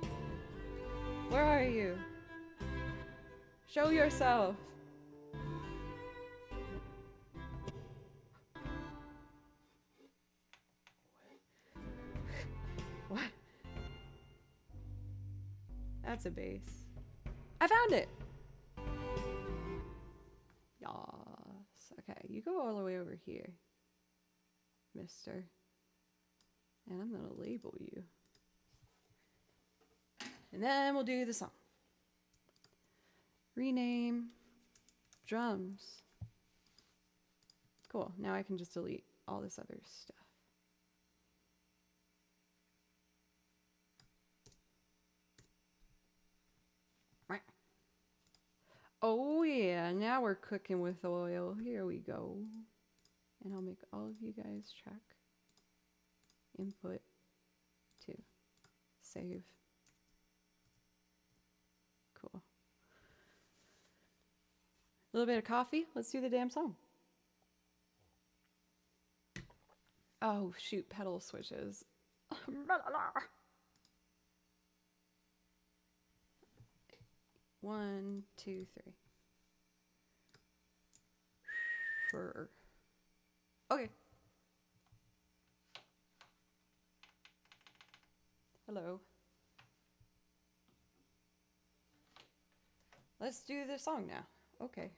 Where are you? Show yourself. What? That's a bass. I found it! Yas. Okay, you go all the way over here, mister. And I'm gonna label you. And then we'll do the song. Rename drums. Cool, now I can just delete all this other stuff. Oh yeah, now we're cooking with oil. Here we go. And I'll make all of you guys track. Input 2. Save. Cool. A little bit of coffee. Let's do the damn song. Oh shoot, pedal switches. 1, 2, 3. Sure. Okay. Hello. Let's do the song now. Okay.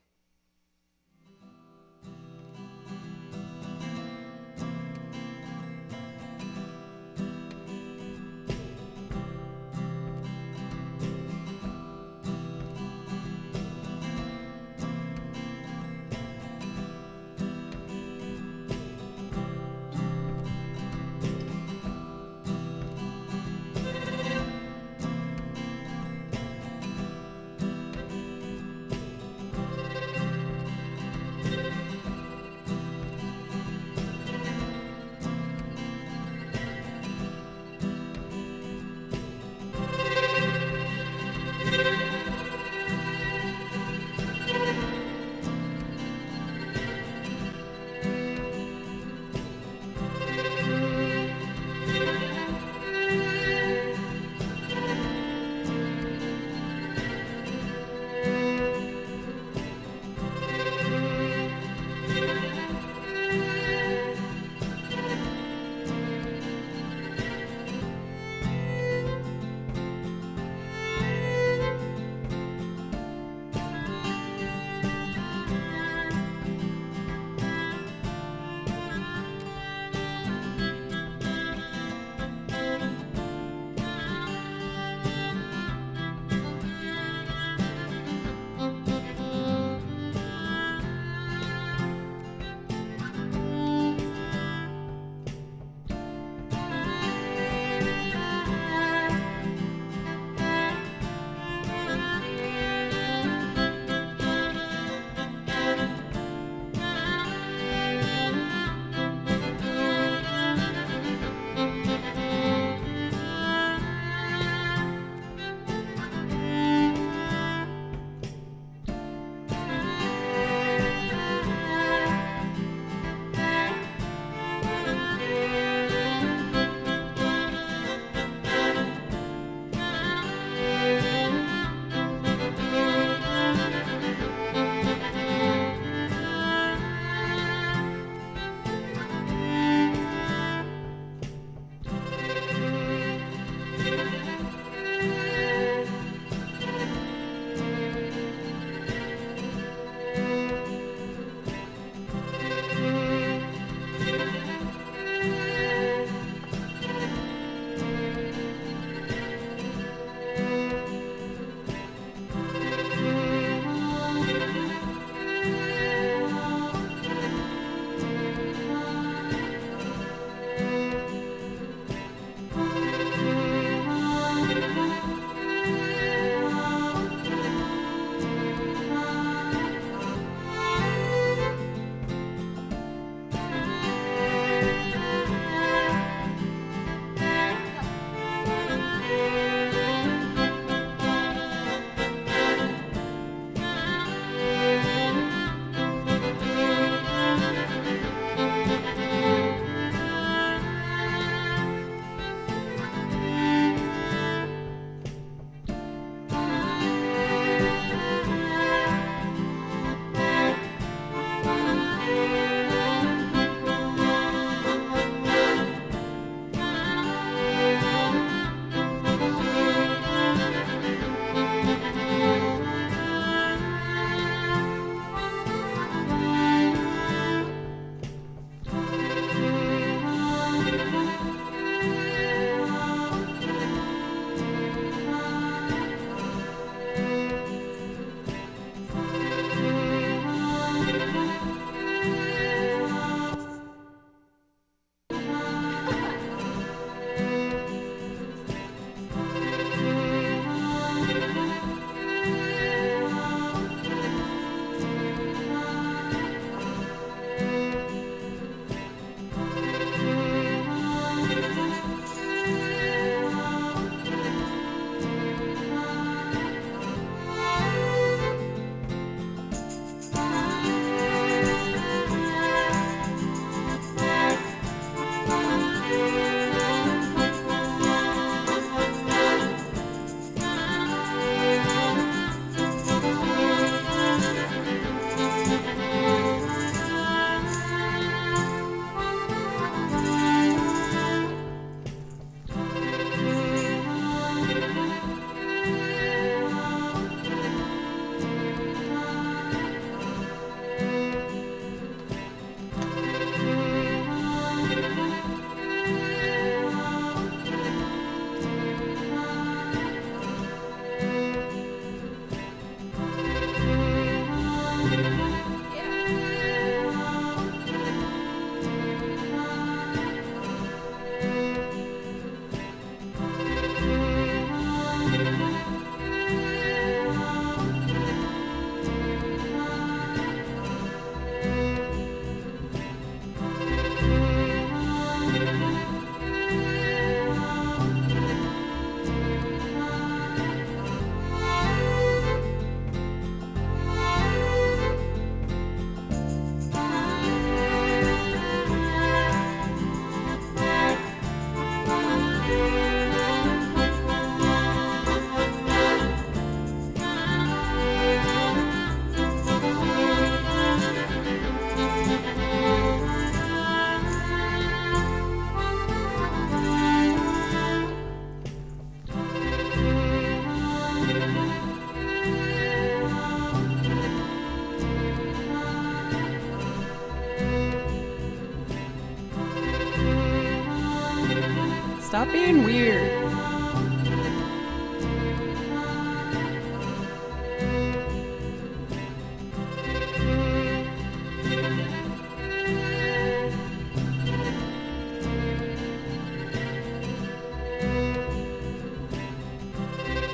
Stop being weird.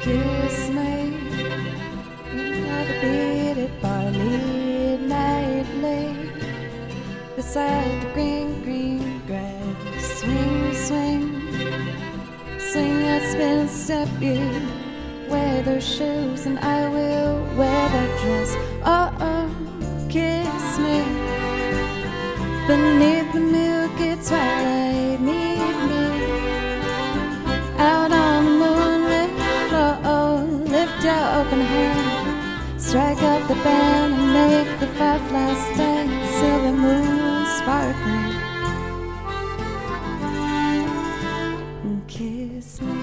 Kiss me, another beaded barley nightly, beside the green, green grass. Swing, swing, swing that spin step. You wear those shoes and I will wear that dress. Oh, oh, kiss me, beneath the milky twilight. Meet me out on the moonlit floor. Lift your open hand, strike up the band and make the fireflies dance. Silver moon sparkling, and kiss me.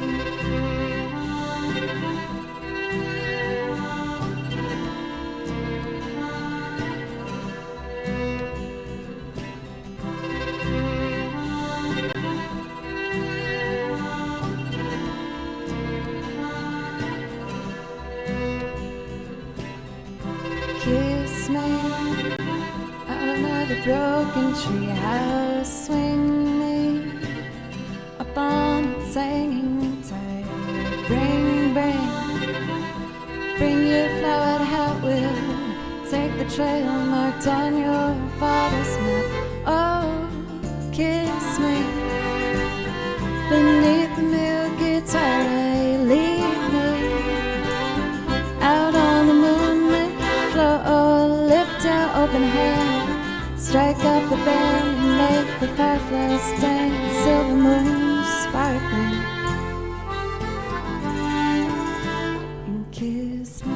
Kiss me out another broken treehouse. Swing me up on its hanging tide. Bring, bring your flowered hat. Will take the trail marked on your father's map. Oh, kiss me beneath the milky twilight. Lead me out on the moonlit floor. Lift your open hand, strike up the band and make the fireflies dance. Silver moon sparkling, and kiss me.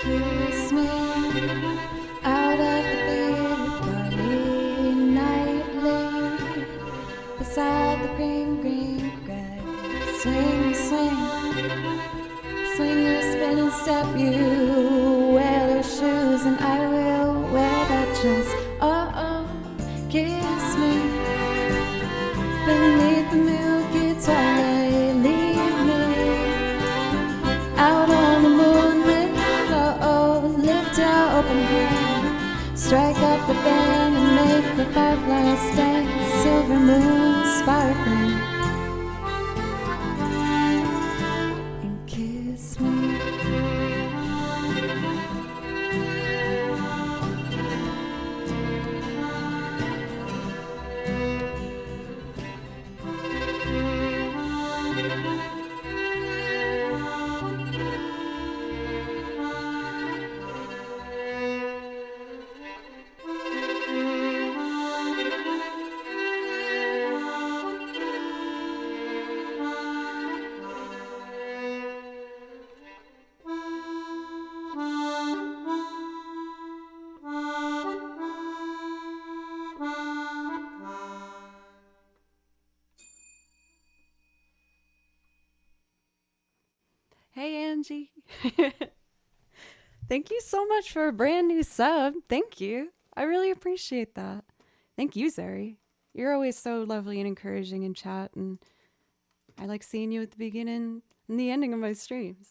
Kiss me out of the bearded barley nightly, beside the green, green grass. Swing, swing, swing your spinning step. You wear those shoes and I will wear that dress. Oh, oh, kiss me beneath the milky twilight. Lead me out on the moonlit floor. Lift your open hand, strike up the band and make the fireflies dance. Silver moon sparkling, and kiss me. Hey, Angie. Thank you so much for a brand new sub. Thank you. I really appreciate that. Thank you, Zeri. You're always so lovely and encouraging in chat, and I like seeing you at the beginning and the ending of my streams.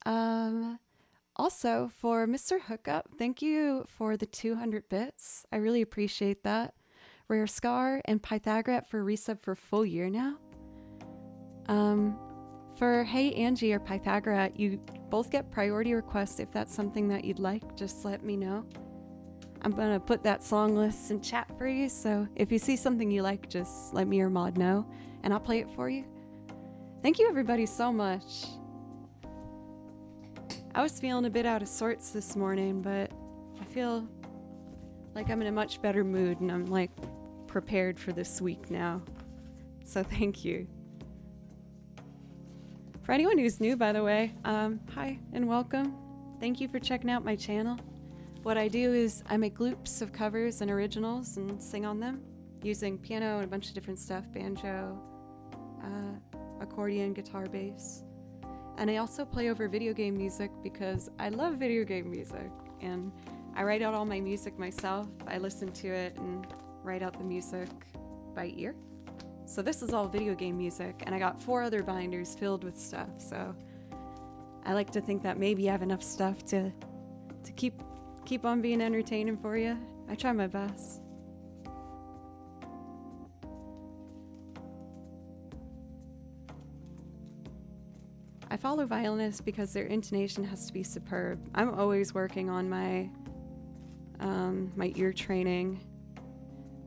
Also, for Mr. Hookup, thank you for the 200 bits. I really appreciate that. Rare Scar and Pythagorat for resub for a full year now. For Hey Angie or Pythagorat, you both get priority requests. If that's something that you'd like, just let me know. I'm gonna put that song list in chat for you, so if you see something you like, just let me or Maud know, and I'll play it for you. Thank you everybody so much. I was feeling a bit out of sorts this morning, but I feel like I'm in a much better mood and I'm like prepared for this week now. So thank you. For anyone who's new, by the way, hi and welcome. Thank you for checking out my channel. What I do is I make loops of covers and originals and sing on them using piano and a bunch of different stuff, banjo, accordion, guitar, bass. And I also play over video game music because I love video game music, and I write out all my music myself. I listen to it and write out the music by ear. So this is all video game music, and I got 4 other binders filled with stuff, so I like to think that maybe I have enough stuff to keep on being entertaining for you. I try my best. I follow violinists because their intonation has to be superb. I'm always working on my my ear training.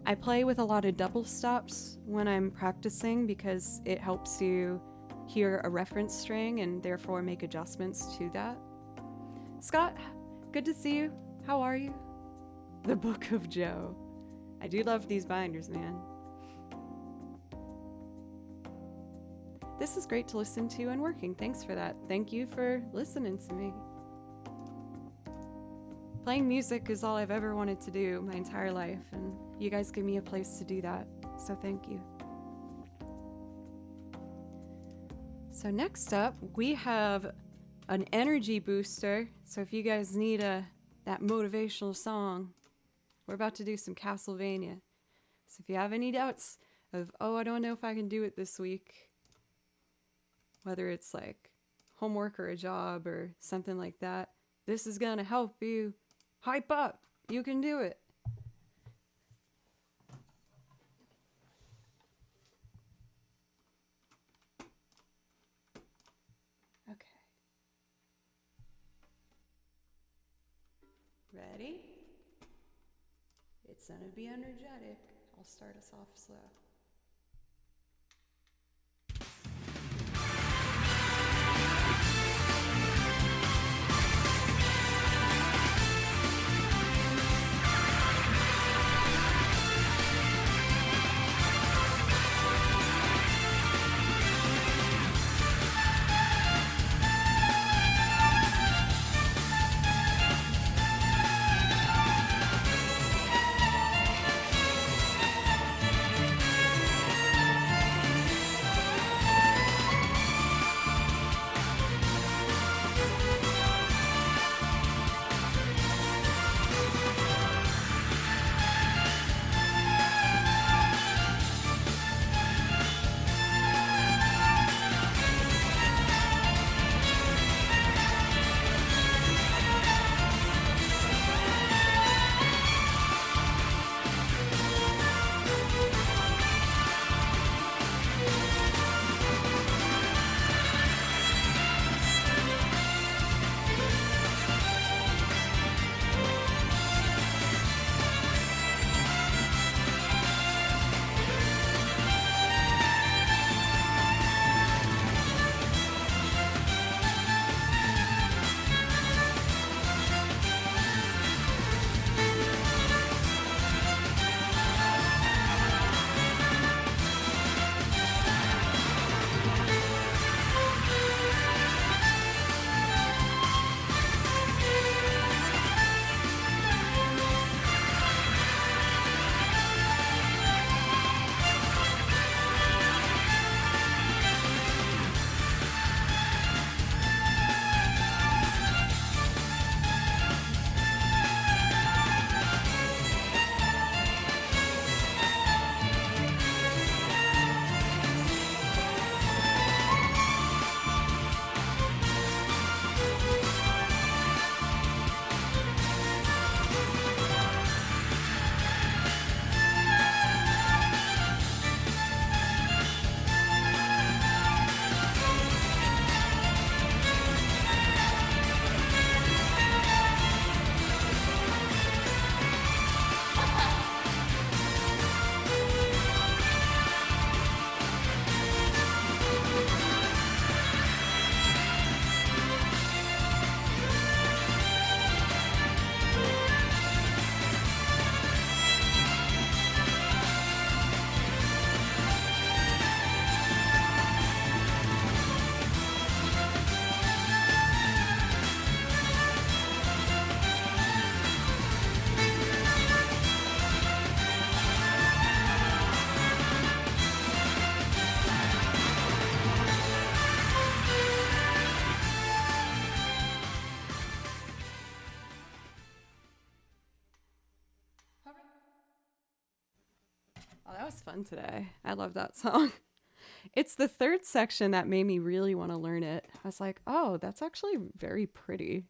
I play with a lot of double stops when I'm practicing because it helps you hear a reference string and therefore make adjustments to that. Scott, good to see you. How are you? The Book of Joe. I do love these binders, man. This is great to listen to and working. Thanks for that. Thank you for listening to me. Playing music is all I've ever wanted to do my entire life, and you guys give me a place to do that, so thank you. So next up, we have an energy booster. So if you guys need that motivational song, we're about to do some Castlevania. So if you have any doubts of, oh, I don't know if I can do it this week, whether it's like homework or a job or something like that, this is gonna help you hype up. You can do it. Okay. Ready? It's gonna be energetic. I'll start us off slow. was fun today. I love that song. It's the third section that made me really want to learn it. I was like, oh, that's actually very pretty.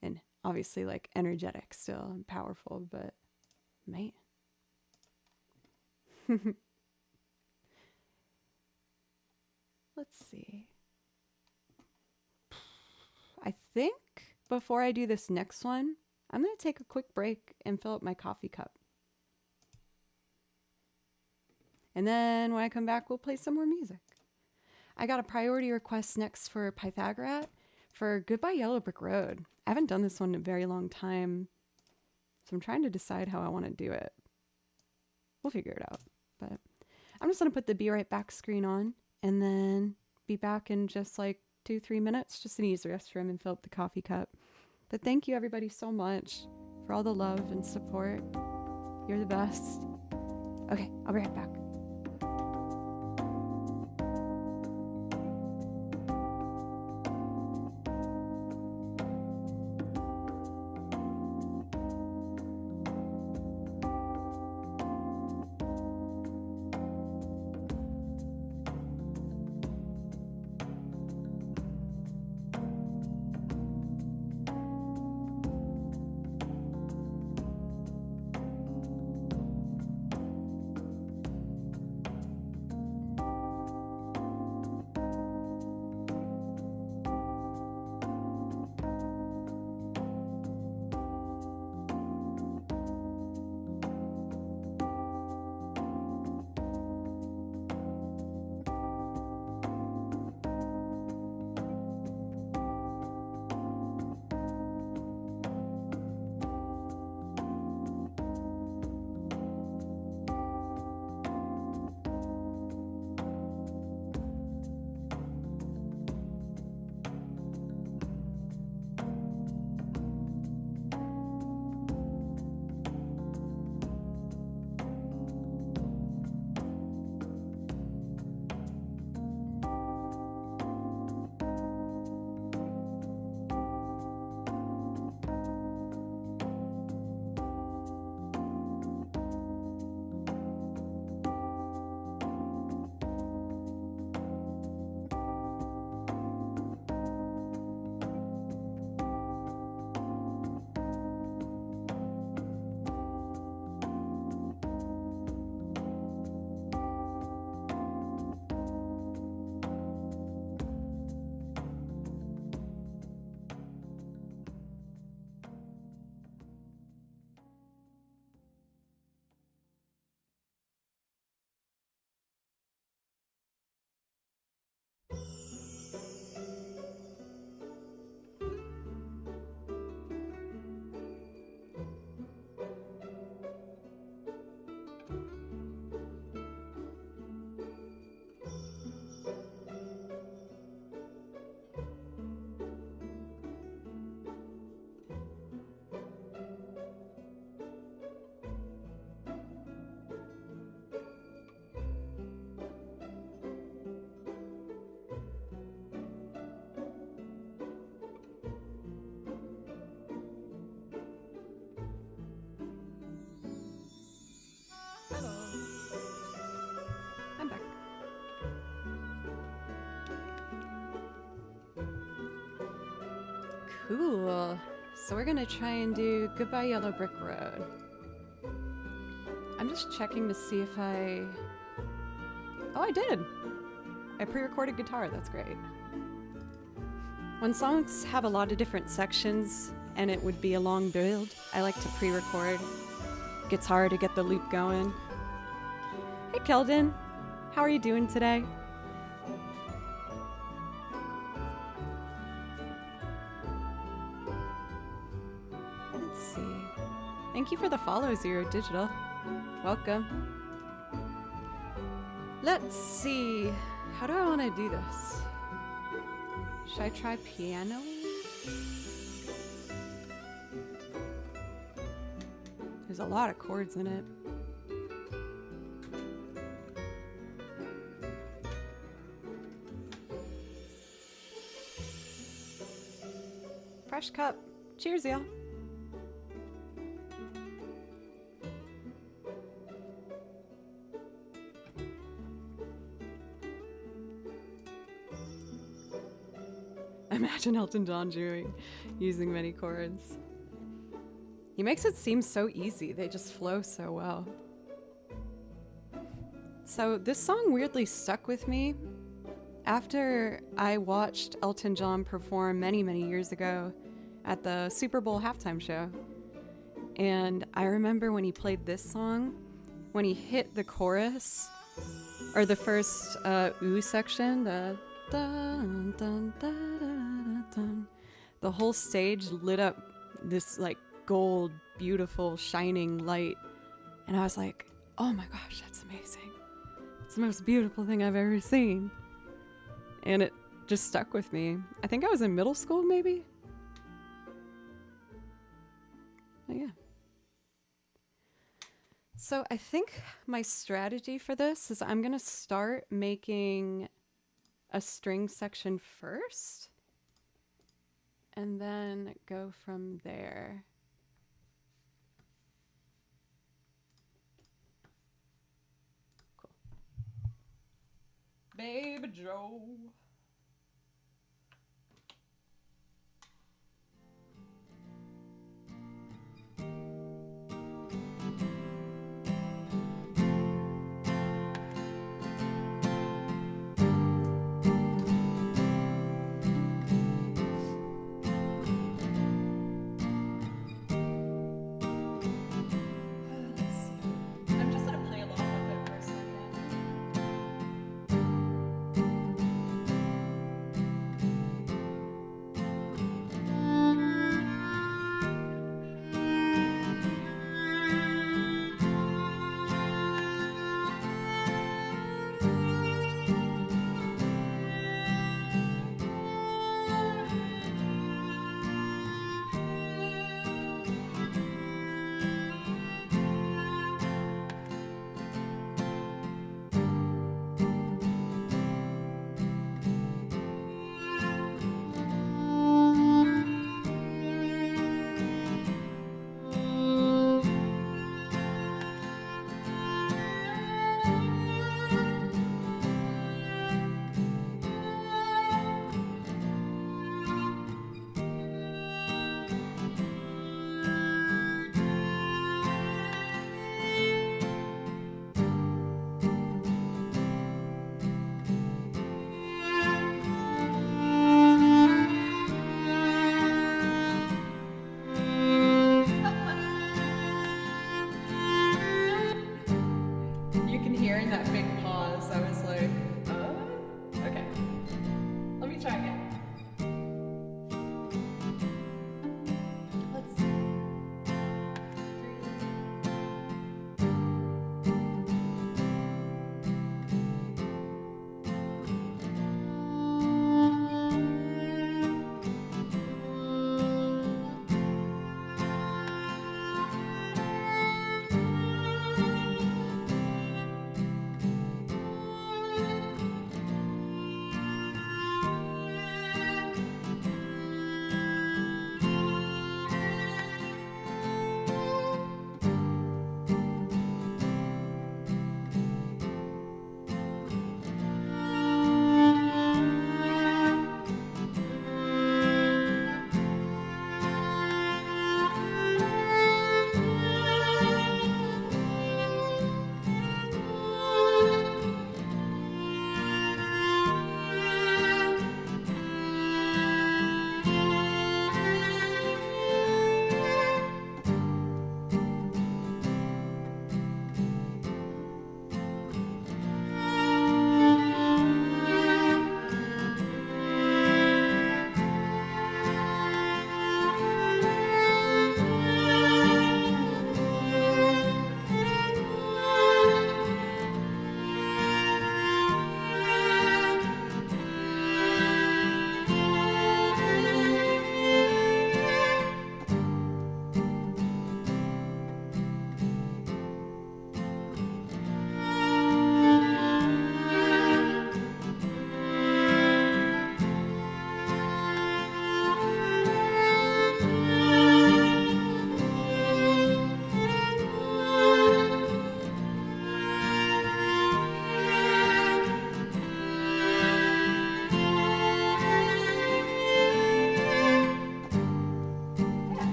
And obviously, like, energetic still and powerful, but man. Let's see. I think before I do this next one, I'm going to take a quick break and fill up my coffee cup. And then when I come back, we'll play some more music. I got a priority request next for Pythagorat for Goodbye Yellow Brick Road. I haven't done this one in a very long time, so I'm trying to decide how I want to do it. We'll figure it out. But I'm just going to put the Be Right Back screen on and then be back in just like 2-3 minutes just to use the restroom and fill up the coffee cup. But thank you everybody so much for all the love and support. You're the best. Okay, I'll be right back. I'm back. Cool. So we're gonna try and do Goodbye Yellow Brick Road. I'm just checking to see if I... Oh, I did! I pre-recorded guitar, that's great. When songs have a lot of different sections and it would be a long build, I like to pre-record guitar to get the loop going. Hey Keldon, how are you doing today? Let's see. Thank you for the follow, Zero Digital. Welcome. Let's see. How do I want to do this? Should I try piano? There's a lot of chords in it. Fresh cup. Cheers, y'all. imagine Elton John doing using many chords. He makes it seem so easy. They just flow so well. So this song weirdly stuck with me after I watched Elton John perform many, many years ago at the Super Bowl halftime show. And I remember when he played this song, when he hit the chorus, or the first ooh section, the dun, dun, dun, dun, dun, the whole stage lit up this like gold, beautiful, shining light. And I was like, oh my gosh, that's amazing. It's the most beautiful thing I've ever seen. And it just stuck with me. I think I was in middle school, maybe? But yeah. So I think my strategy for this is I'm going to start making a string section first and then go from there. Cool. Baby Joe.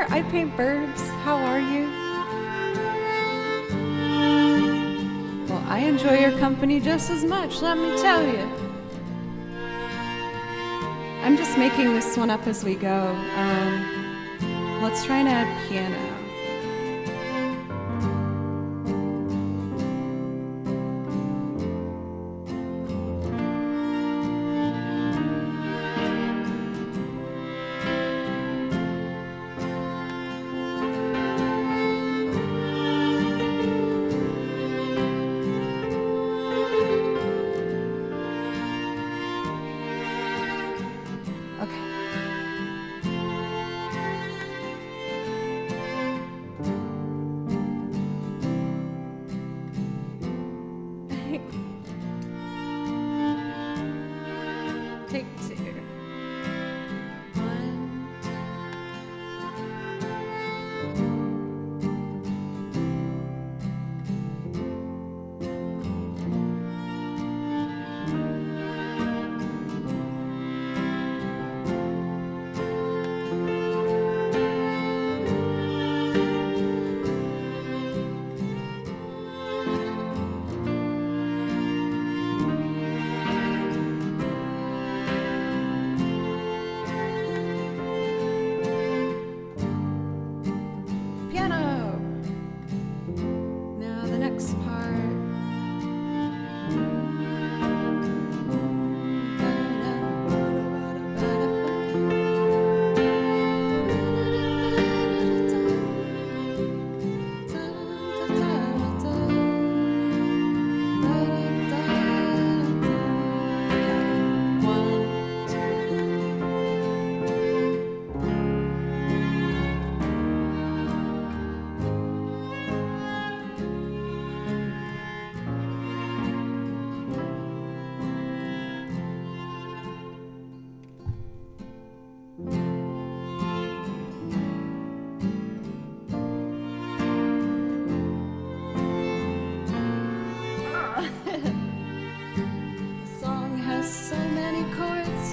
I Paint Burbs. How are you? Well, I enjoy your company just as much, let me tell you. I'm just making this one up as we go. Let's try and add piano. Take two. One, piano. Now the next part. The song has so many chords.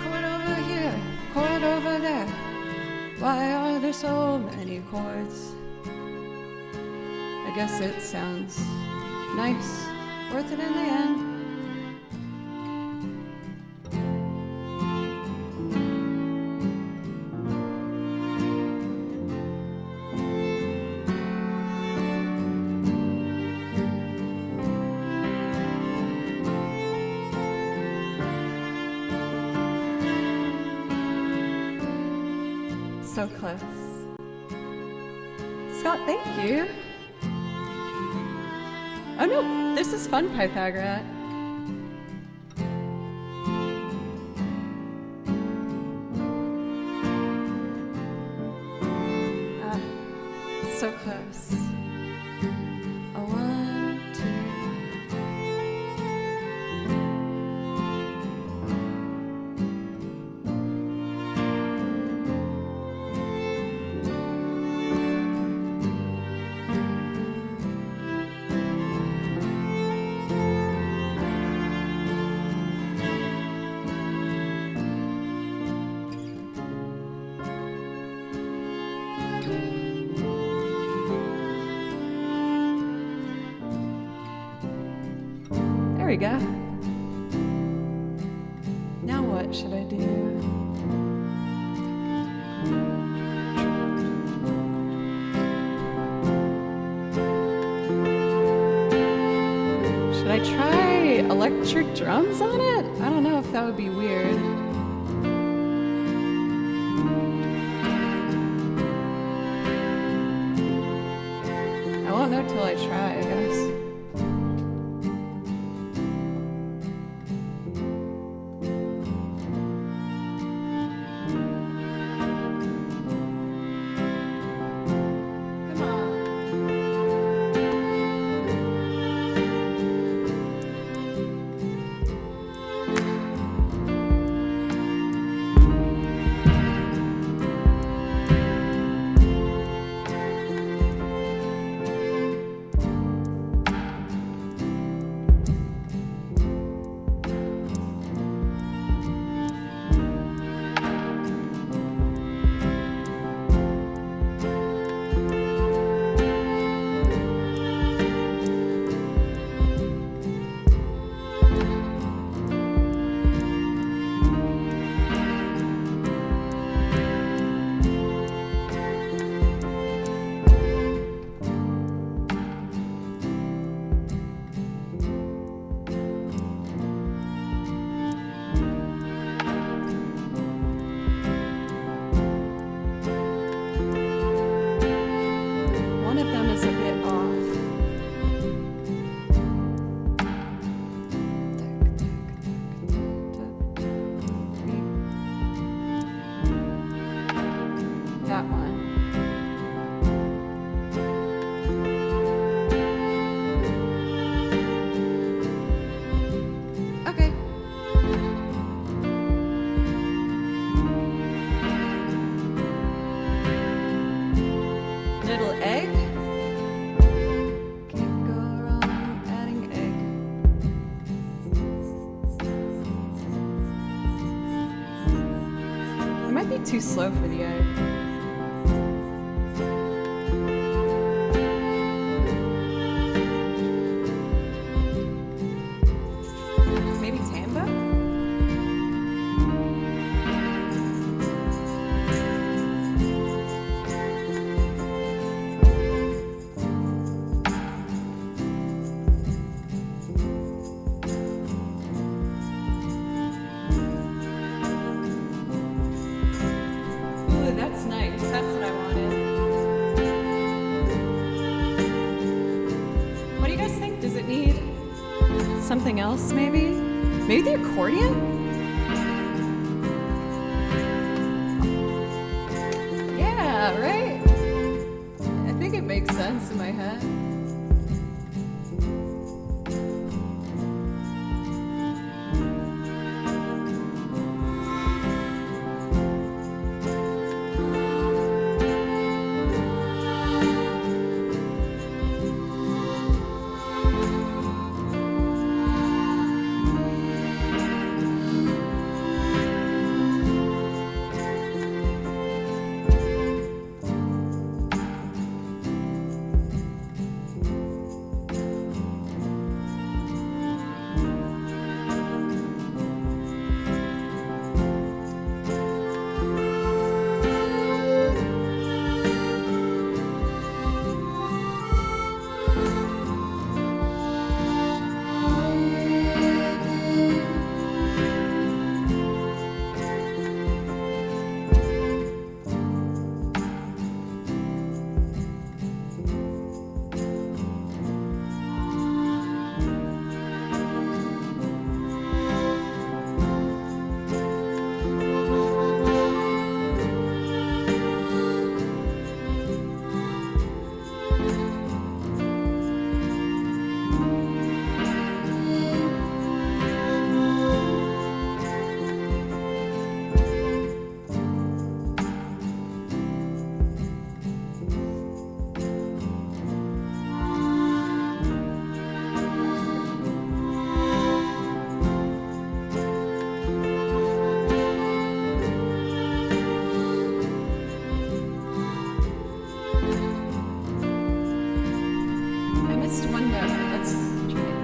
Chord over here, chord over there. Why are there so many chords? I guess it sounds nice, worth it in the end. So close. Scott, thank you. Oh no, this is fun, Pythagoras. So close. A one, two. There we go. Now what should I do? Should I try electric drums on it? I don't know if that would be weird. I won't know till I try, I guess. be too slow for the eye. Maybe Tamba? Ooh, that's nice. That's what I wanted. What do you guys think? Does it need something else, maybe? Maybe the accordion? Yeah, right? I think it makes sense in my head. I missed one note. Let's try it.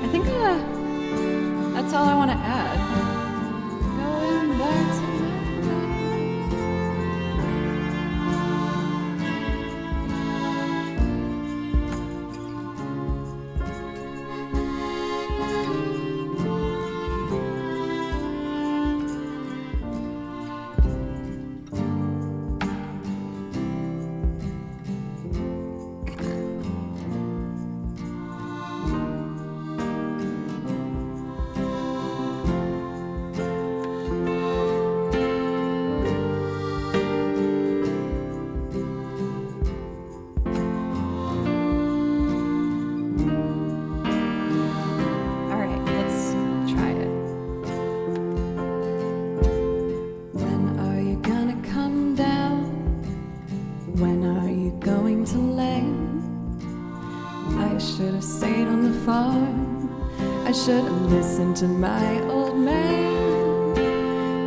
I think that's all I want to add. Going back to I should have stayed on the farm. I should have listened to my old man.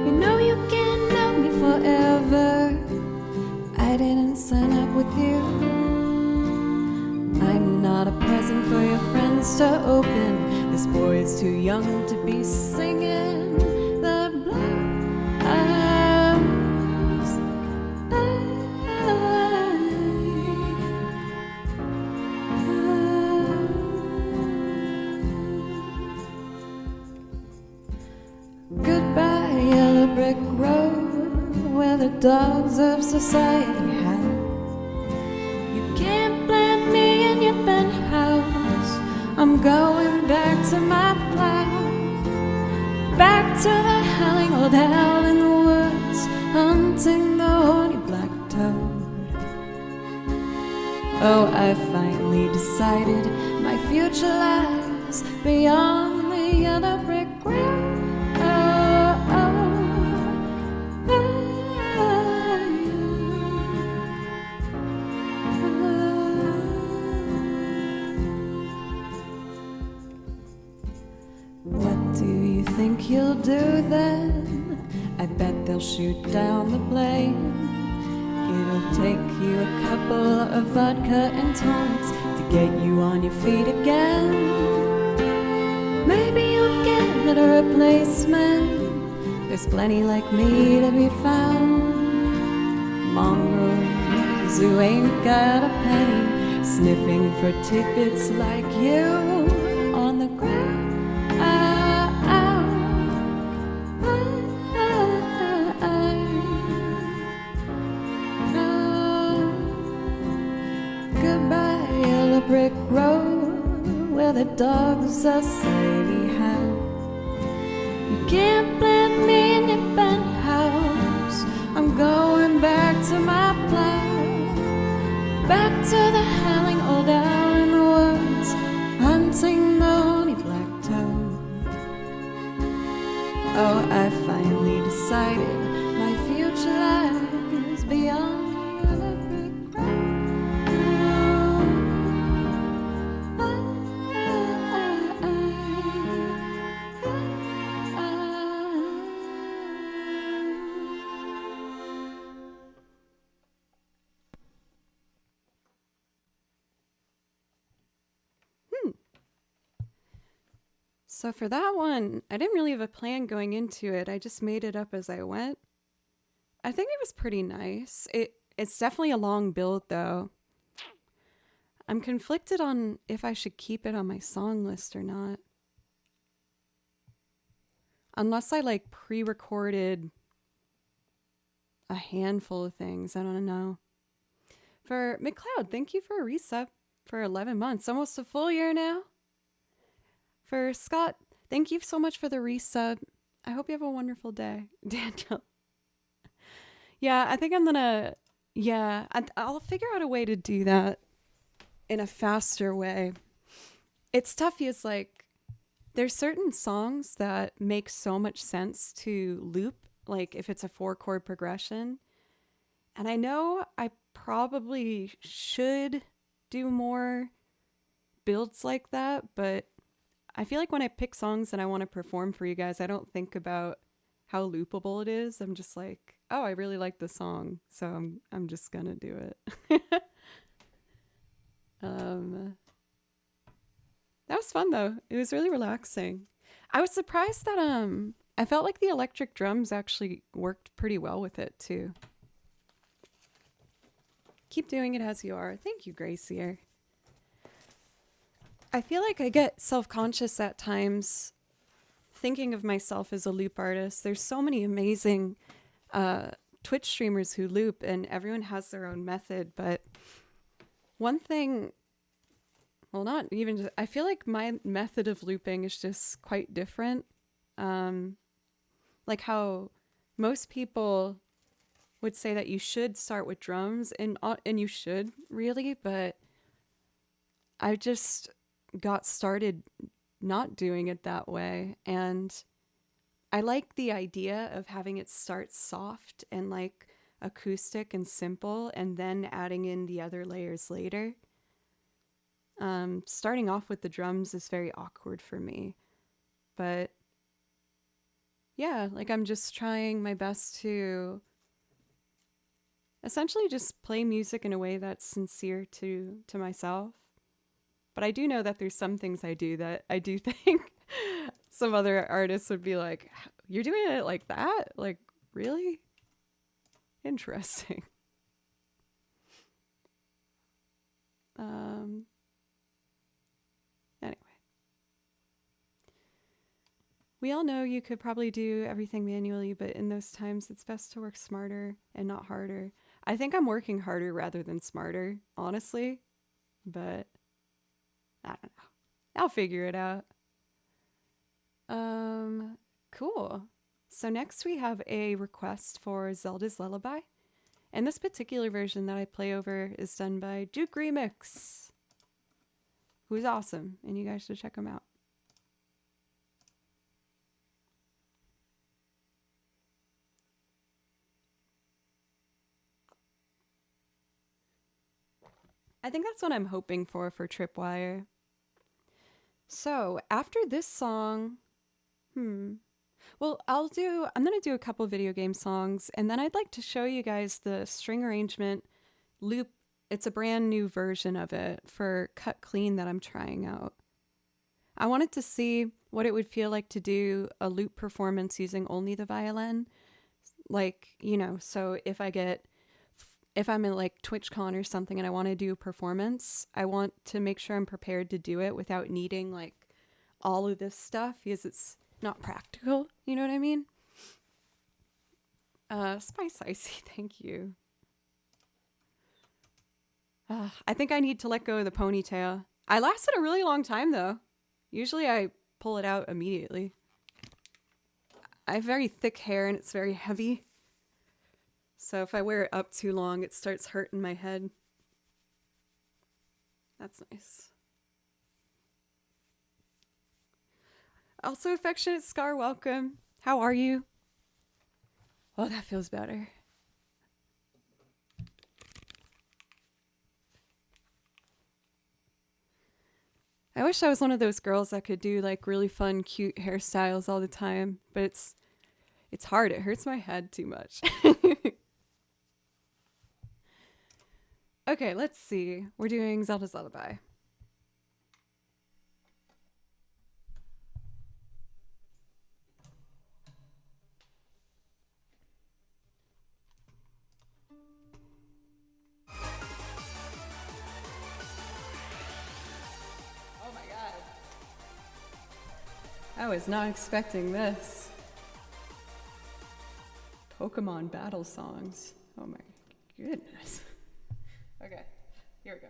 You know you can't know me forever. I didn't sign up with you. I'm not a present for your friends to open. This boy is too young to be singing the blues. Goodbye, yellow brick road, where the dogs of society howl. You can't plant me in your penthouse. I'm going back to my plow, back to the howling old owl in the woods, hunting the horny black toad. Oh, I finally decided my future lies beyond the yellow brick road. Think you'll do then? I bet they'll shoot down the plane. It'll take you a couple of vodka and tonics to get you on your feet again. Maybe you'll get a replacement. There's plenty like me to be found. Mongrels who ain't got a penny, sniffing for tidbits like you on the ground. Brick road where the dogs of society howl. You can't plant me in your penthouse. I'm going back to my plow, back to the howling old owl in the woods, hunting the horny black toad. Oh, I finally decided my future life is beyond the yellow brick road. So for that one, I didn't really have a plan going into it. I just made it up as I went. I think it was pretty nice. It's definitely a long build though. I'm conflicted on if I should keep it on my song list or not. Unless I like pre-recorded a handful of things. I don't know. For McLeod, thank you for a resub for 11 months. Almost a full year now. For Scott, thank you so much for the resub. I hope you have a wonderful day. Daniel. Yeah, I think I'm gonna... Yeah, I'll figure out a way to do that in a faster way. It's tough because, like, there's certain songs that make so much sense to loop, like if it's a 4-chord progression. And I know I probably should do more builds like that, but I feel like when I pick songs and I want to perform for you guys, I don't think about how loopable it is. I'm just like, oh, I really like the song, so I'm just gonna do it. That was fun though. It was really relaxing. I was surprised that I felt like the electric drums actually worked pretty well with it too. Keep doing it as you are. Thank you, Gracier. I feel like I get self-conscious at times thinking of myself as a loop artist. There's so many amazing Twitch streamers who loop and everyone has their own method. But one thing, well, not even just, I feel like my method of looping is just quite different. Like how most people would say that you should start with drums and you should really, but I just got started not doing it that way. And I like the idea of having it start soft and like acoustic and simple and then adding in the other layers later. Starting off with the drums is very awkward for me. But yeah, like I'm just trying my best to essentially just play music in a way that's sincere to myself. But I do know that there's some things I do that I do think some other artists would be like, "You're doing it like that? Like, really? Interesting." Anyway. We all know you could probably do everything manually, but in those times it's best to work smarter and not harder. I think I'm working harder rather than smarter, honestly. But I don't know. I'll figure it out. Cool. So next we have a request for Zelda's Lullaby. And this particular version that I play over is done by Duke Remix, who's awesome, and you guys should check him out. I think that's what I'm hoping for Tripwire. So after this song, well, I'm gonna do a couple video game songs, and then I'd like to show you guys the string arrangement loop. It's a brand new version of it for Cut Clean that I'm trying out. I wanted to see what it would feel like to do a loop performance using only the violin. Like, you know, so if I'm in like TwitchCon or something and I want to do a performance, I want to make sure I'm prepared to do it without needing like all of this stuff because it's not practical. You know what I mean? Spice Icy, thank you. I think I need to let go of the ponytail. I lasted a really long time though. Usually I pull it out immediately. I have very thick hair and it's very heavy. So if I wear it up too long, it starts hurting my head. That's nice. Also, Affectionate Scar, welcome. How are you? Oh, that feels better. I wish I was one of those girls that could do like really fun, cute hairstyles all the time, but it's hard. It hurts my head too much. Okay, let's see. We're doing Zelda's Lullaby. Oh my god. I was not expecting this. Pokemon battle songs. Oh my goodness. Okay, here we go.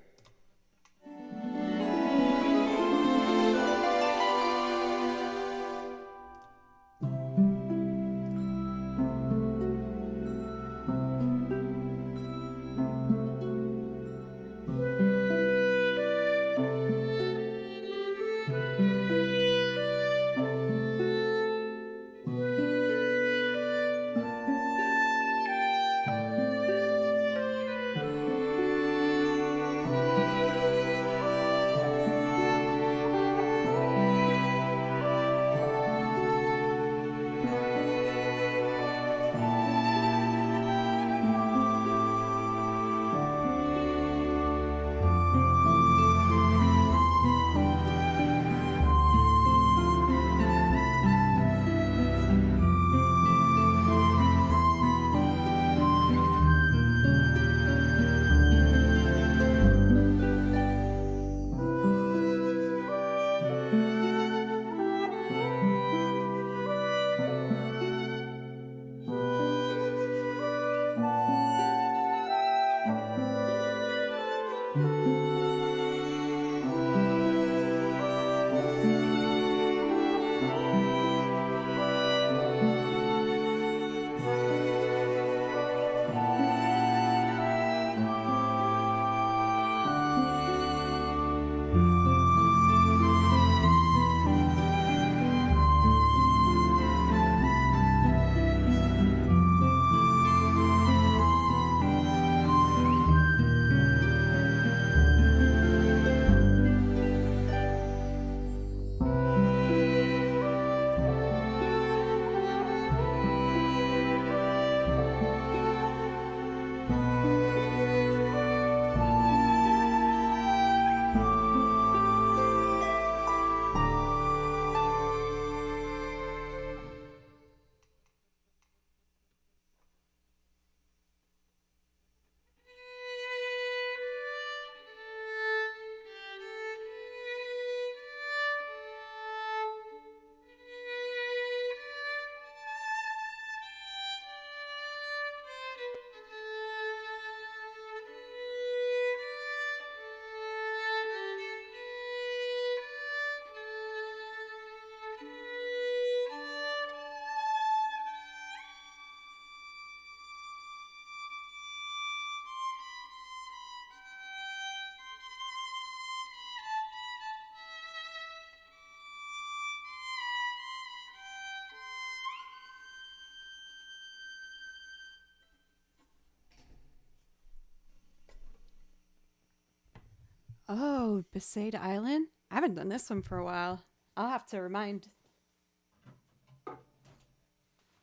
Oh, Besaid Island? I haven't done this one for a while. I'll have to remind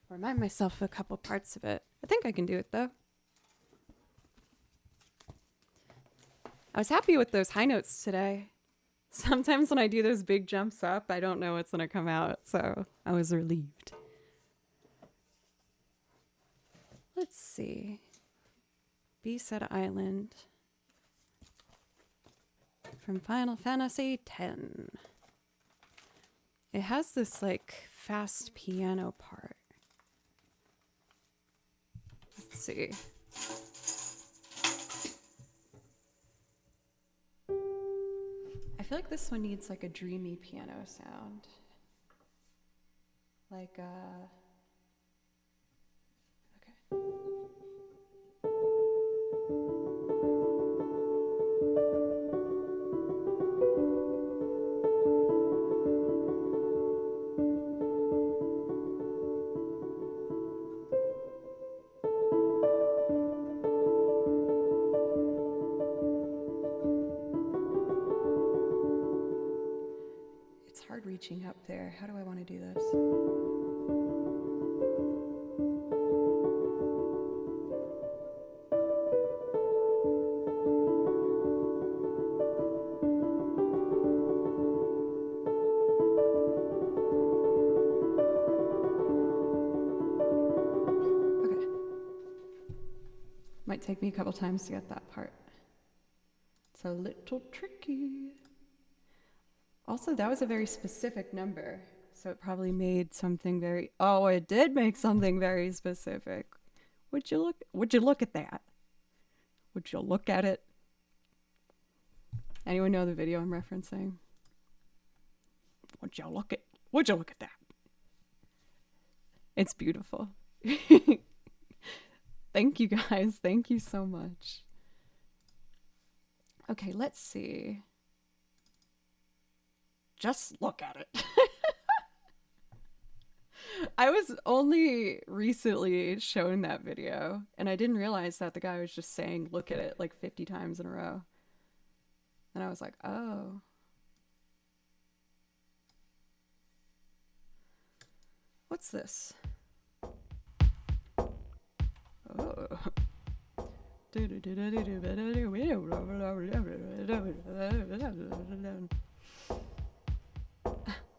myself a couple parts of it. I think I can do it though. I was happy with those high notes today. Sometimes when I do those big jumps up, I don't know what's gonna come out, so I was relieved. Let's see. Besaid Island from Final Fantasy X. It has this like fast piano part. Let's see. I feel like this one needs like a dreamy piano sound. Like okay. It's hard reaching up there. How do I want to do this? Okay. Might take me a couple times to get that part. It's a little tricky. Also, that was a very specific number, so it probably made something very... Oh, it did make something very specific. Would you look at that? Would you look at it? Anyone know the video I'm referencing? Would you look at that? It's beautiful. Thank you guys. Thank you so much. Okay, let's see. Just look at it. I was only recently shown that video, and I didn't realize that the guy was just saying look at it like 50 times in a row. And I was like, oh. What's this? Oh.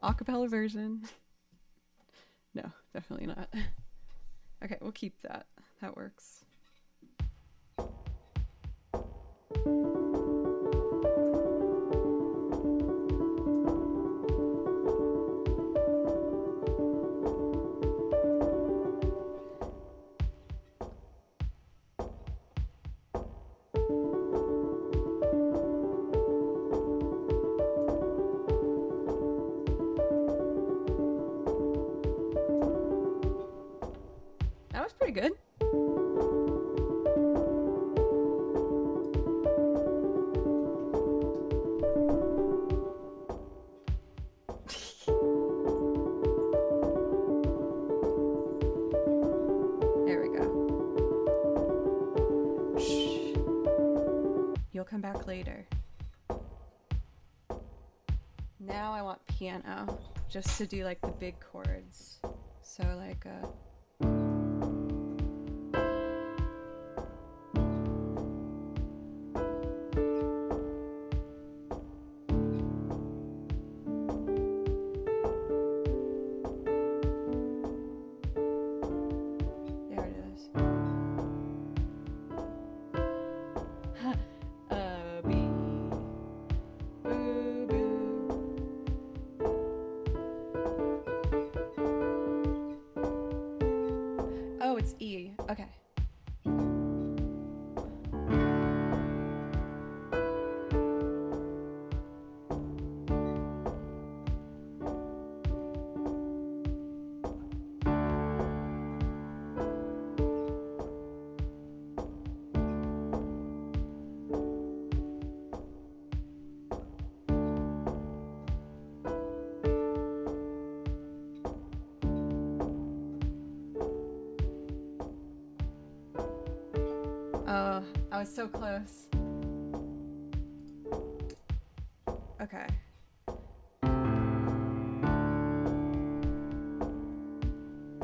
Acapella version. No, definitely not. Okay, we'll keep that. That works. That was pretty good. There we go. Shh. You'll come back later. Now I want piano, just to do like the big chords. So like there it is. B. Boo boo. Oh, it's E. Okay. Oh, I was so close. Okay.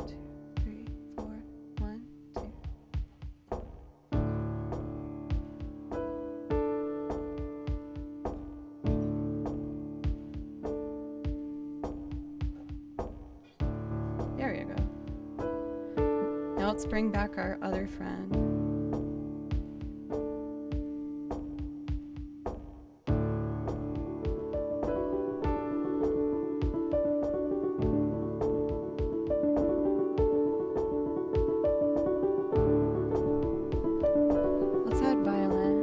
Two, three, four, one, two. There you go. Now let's bring back our other friend. Let's add Violet.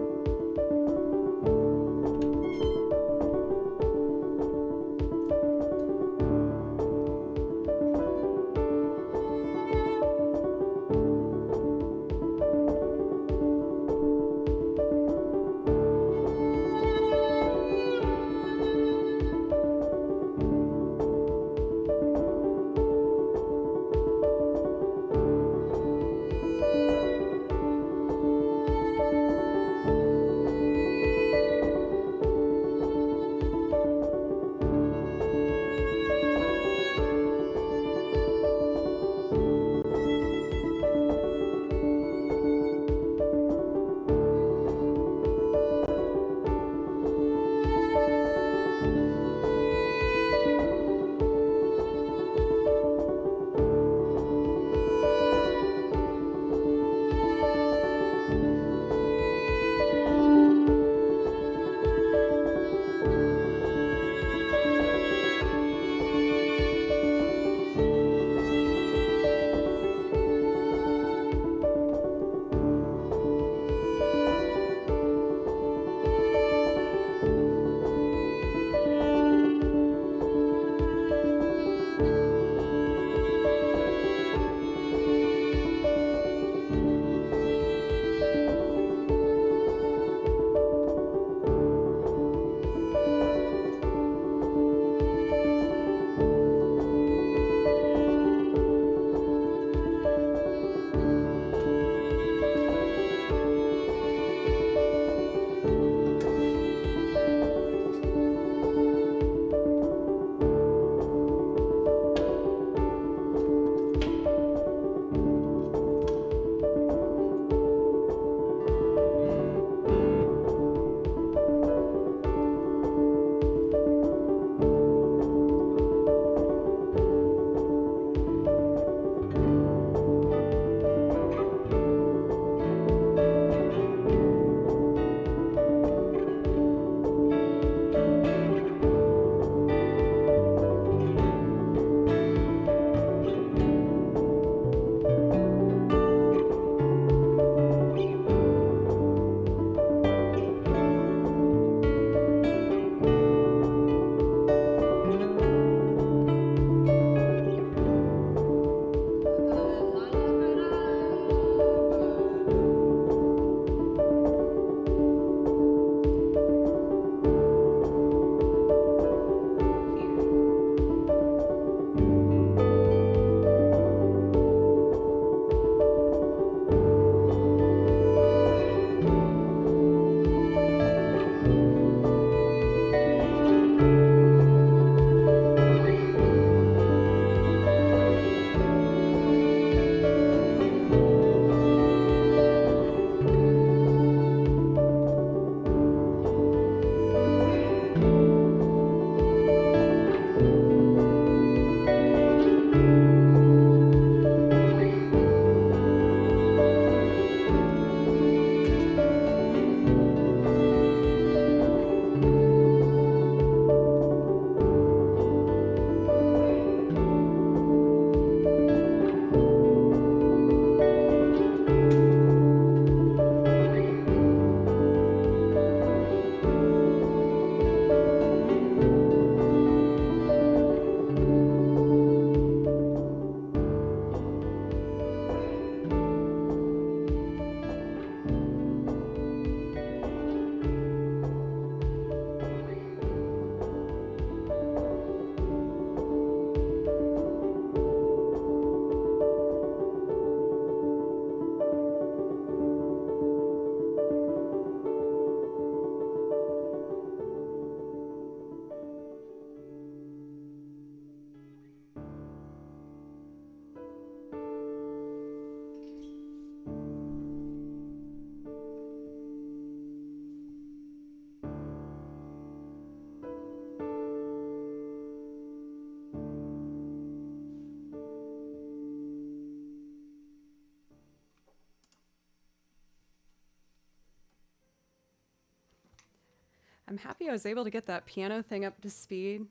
I'm happy I was able to get that piano thing up to speed.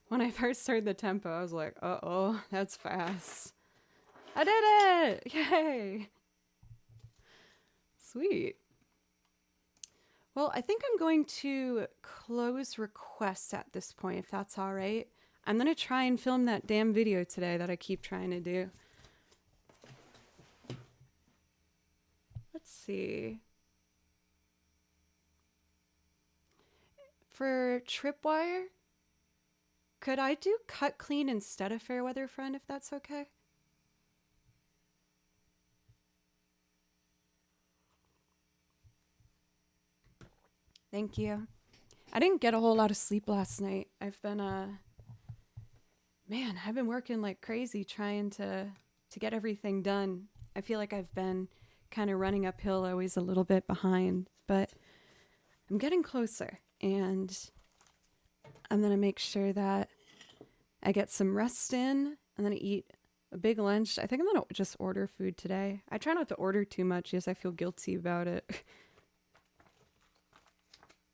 When I first heard the tempo, I was like, uh-oh, that's fast. I did it! Yay! Sweet. Well, I think I'm going to close requests at this point, if that's all right. I'm going to try and film that damn video today that I keep trying to do. Let's see. For Tripwire, could I do Cut Clean instead of Fairweather Friend, if that's okay? Thank you. I didn't get a whole lot of sleep last night. I've been man, I've been working like crazy trying to get everything done. I feel like I've been kind of running uphill, always a little bit behind, but I'm getting closer, and I'm going to make sure that I get some rest in. I'm going to eat a big lunch. I think I'm going to just order food today. I try not to order too much because I feel guilty about it.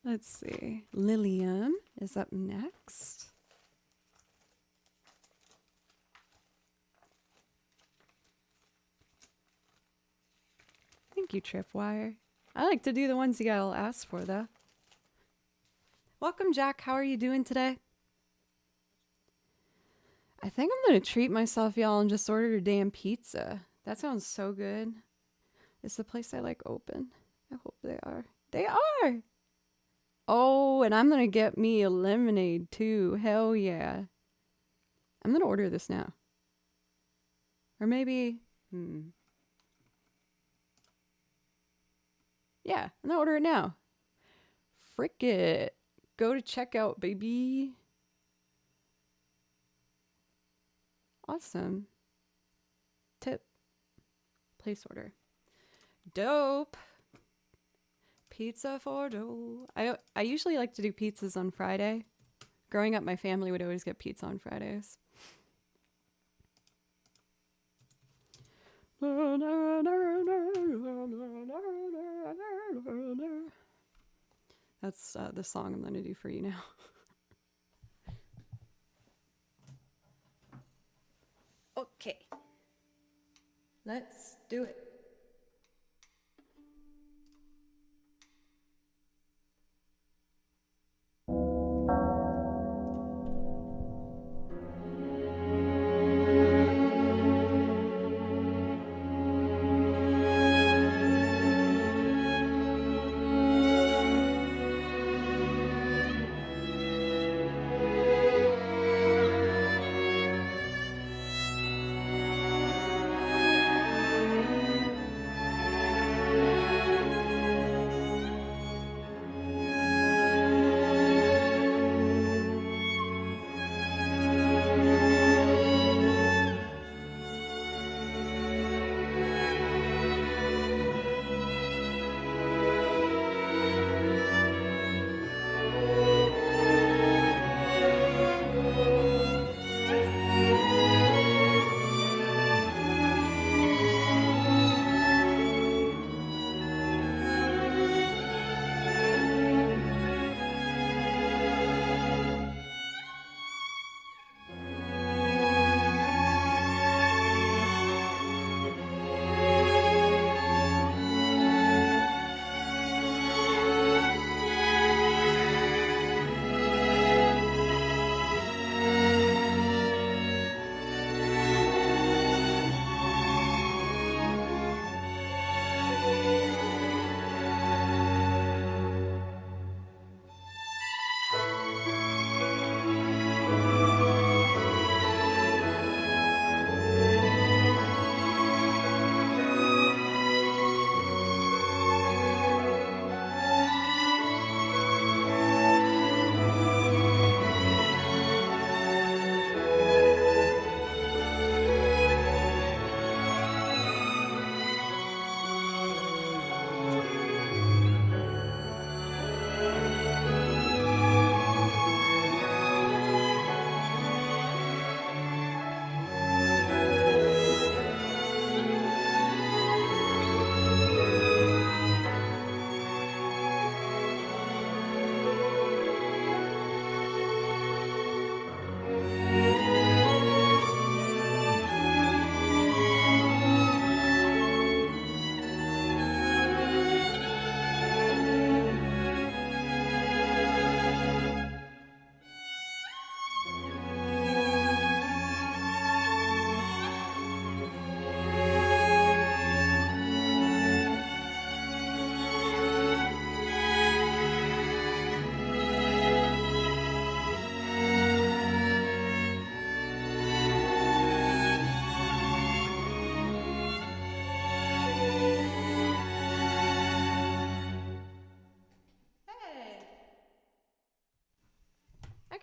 Let's see. Lilium is up next. Thank you, Tripwire. I like to do the ones you all ask for, though. Welcome, Jack. How are you doing today? I think I'm going to treat myself, y'all, and just order a damn pizza. That sounds so good. Is the place I like open? I hope they are. They are! Oh, and I'm going to get me a lemonade, too. Hell yeah. I'm going to order this now. Or maybe... Yeah, I'm going to order it now. Frick it. Go to checkout, baby. Awesome. Tip. Place order. Dope. Pizza for dough. I usually like to do pizzas on Friday. Growing up, my family would always get pizza on Fridays. That's the song I'm going to do for you now. Okay. Let's do it.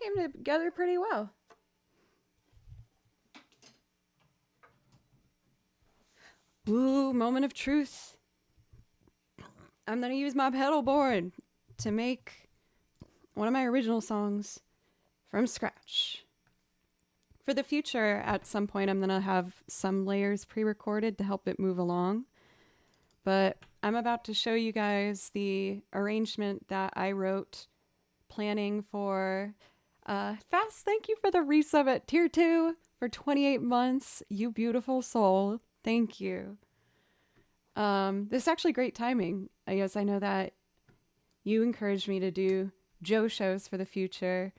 came together pretty well. Ooh, moment of truth. I'm gonna use my pedal board to make one of my original songs from scratch. For the future, at some point, I'm gonna have some layers pre-recorded to help it move along. But I'm about to show you guys the arrangement that I wrote, planning for Fast. Thank you for the resub at tier 2 for 28 months. You beautiful soul. Thank you. This is actually great timing. I guess I know that you encouraged me to do Joe shows for the future,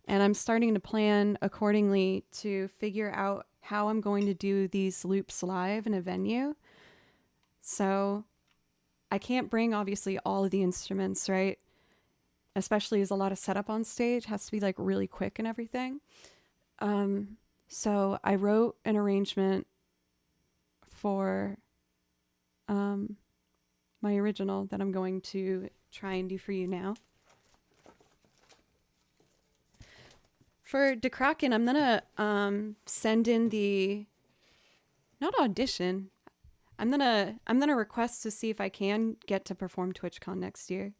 and I'm starting to plan accordingly to figure out how I'm going to do these loops live in a venue. So I can't bring obviously all of the instruments, right? Especially as a lot of setup on stage has to be like really quick and everything. So I wrote an arrangement for my original that I'm going to try and do for you now. For DeKraken, I'm gonna send in the not audition. I'm gonna request to see if I can get to perform TwitchCon next year.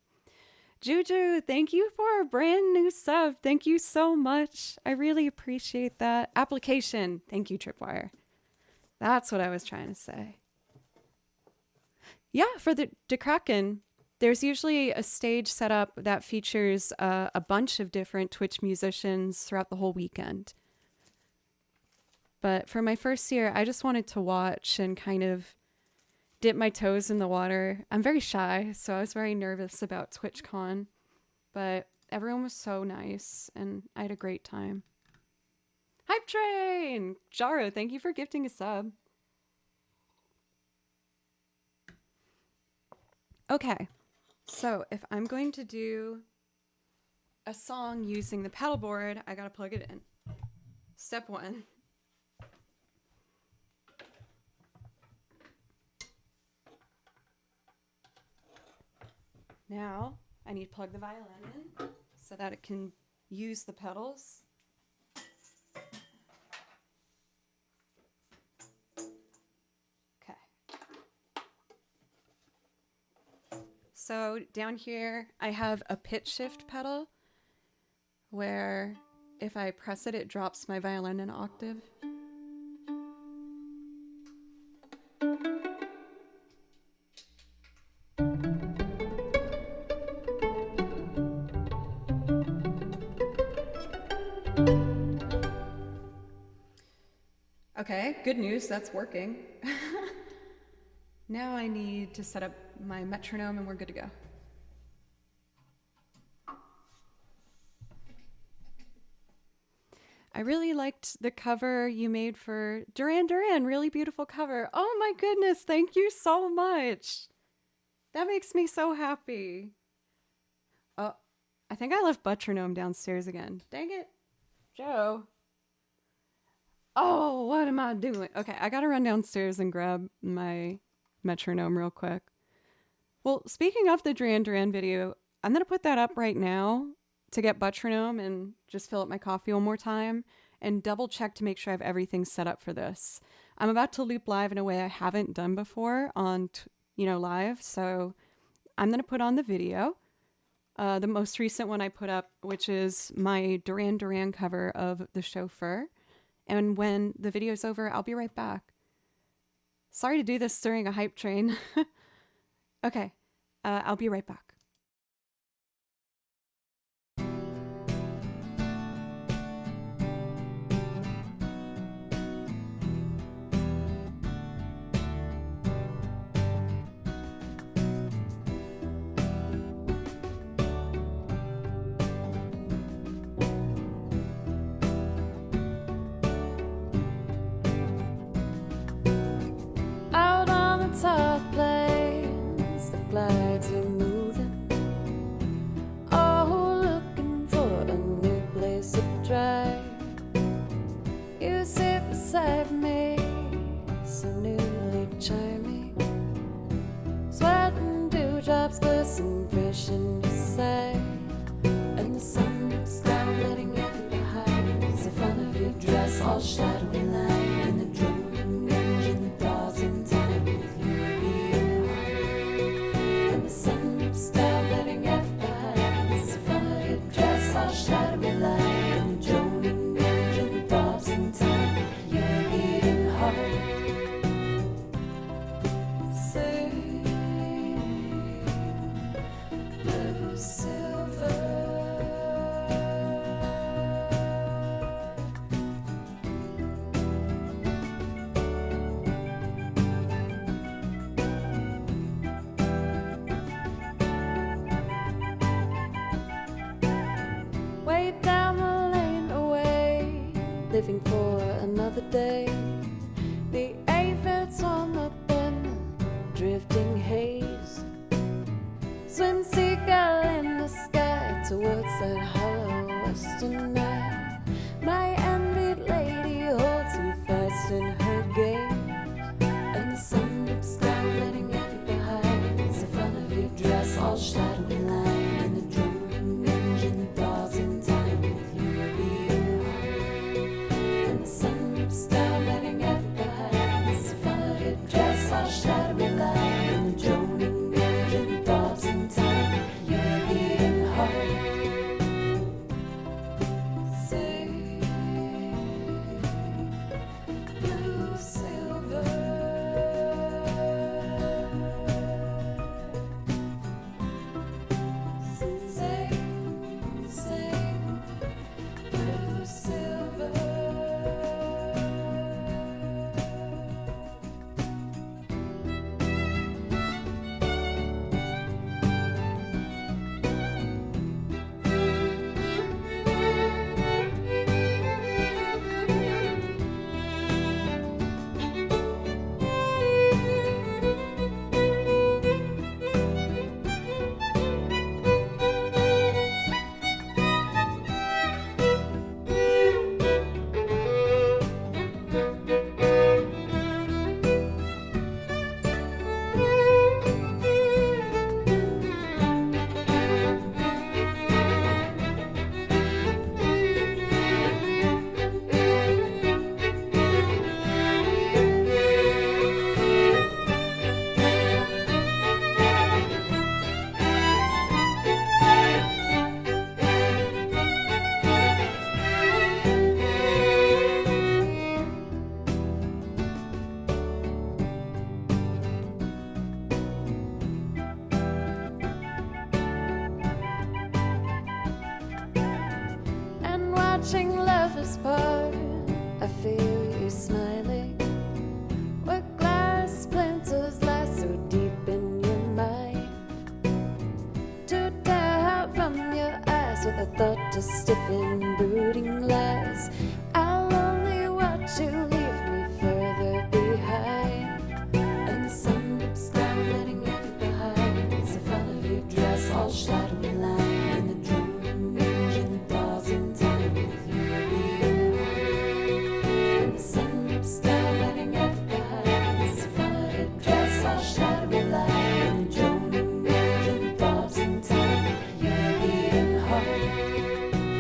Juju, thank you for a brand new sub. Thank you so much. I really appreciate that. Application. Thank you, Tripwire. That's what I was trying to say. Yeah, for the DeKraken, there's usually a stage set up that features a bunch of different Twitch musicians throughout the whole weekend. But for my first year, I just wanted to watch and kind of dip my toes in the water. I'm very shy, so I was very nervous about TwitchCon. But everyone was so nice, and I had a great time. Hype Train! Jaro, thank you for gifting a sub. Okay, so if I'm going to do a song using the pedal board, I gotta plug it in. Step 1. Now, I need to plug the violin in so that it can use the pedals. So down here, I have a pitch shift pedal where if I press it, it drops my violin an octave. Okay, good news, that's working. Now I need to set up my metronome and we're good to go. I really liked the cover you made for Duran Duran. Really beautiful cover. Oh my goodness, thank you so much. That makes me so happy. Oh, I think I left Butronome downstairs again. Dang it. Joe. Oh, what am I doing? Okay, I gotta run downstairs and grab my metronome real quick. Well, speaking of the Duran Duran video, I'm gonna put that up right now to get Butronome and just fill up my coffee one more time and double check to make sure I have everything set up for this. I'm about to loop live in a way I haven't done before on, live. So I'm gonna put on the video, the most recent one I put up, which is my Duran Duran cover of The Chauffeur. And when the video's over, I'll be right back. Sorry to do this during a hype train. Okay, I'll be right back. Out on the top plains, the flags are moving. living for another day. The aphids on up in the drifting haze. Swim seagull in the sky towards that hollow western night. My envied lady holds you fast in her gaze, and the sun dips down, letting every behind. It's the front of your dress, all shadowy line, and the droning engine thaws in time with your beating heart. And the sun dips down, letting every behind. It's the front of your dress, all shadowy line, and the droning engine thaws in time with your beating heart. Say, blue silver. Say, blue silver. And watching lovers part, I feel you smiling. What glass splinters lie so deep in your mind, to tear out from your eyes with a thought to stiffen brooding lies. I'll only watch you leave me further behind. And the sun dips down, letting every behind. It's the front of your dress, all shadowy line, and the droning engine thaws in time with your beating heart. And the sun dips down, letting every behind. It's the front of your dress, all shadowy line, and the droning engine thaws in time with your beating heart.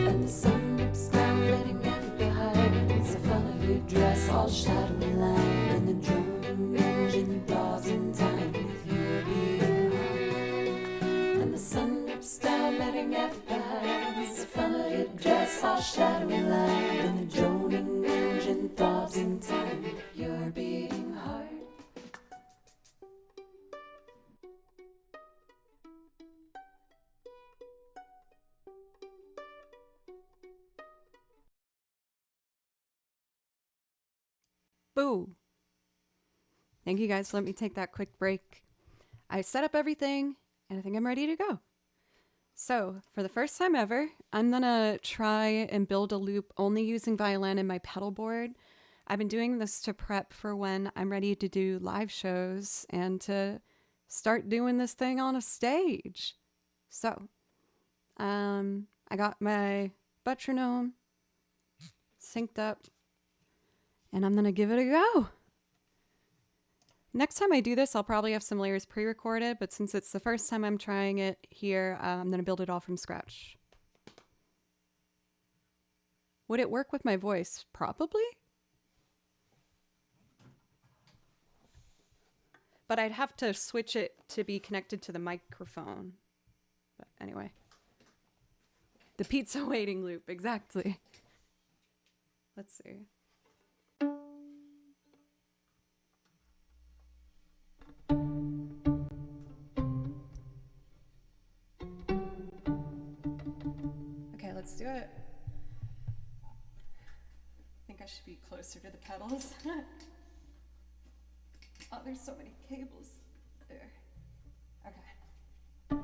And the sun dips down, letting every behind. It's the front of your dress, all shadowy line, and the droning engine thaws in time with your beating heart. And the sun dips down, letting every behind. It's the front of your dress, all shadowy line, and the droning engine thaws in time with your beating heart. Boo! Thank you guys for letting me take that quick break. I set up everything, and I think I'm ready to go. So, for the first time ever, I'm gonna try and build a loop only using violin and my pedal board. I've been doing this to prep for when I'm ready to do live shows and to start doing this thing on a stage. So, I got my metronome synced up, and I'm gonna give it a go. Next time I do this, I'll probably have some layers pre-recorded, but since it's the first time I'm trying it here, I'm gonna build it all from scratch. Would it work with my voice? Probably. But I'd have to switch it to be connected to the microphone. But anyway. The pizza waiting loop, exactly. Let's see. Okay, let's do it. I think I should be closer to the pedals. Oh, there's so many cables. There. Okay.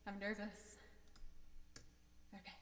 I'm nervous. Okay.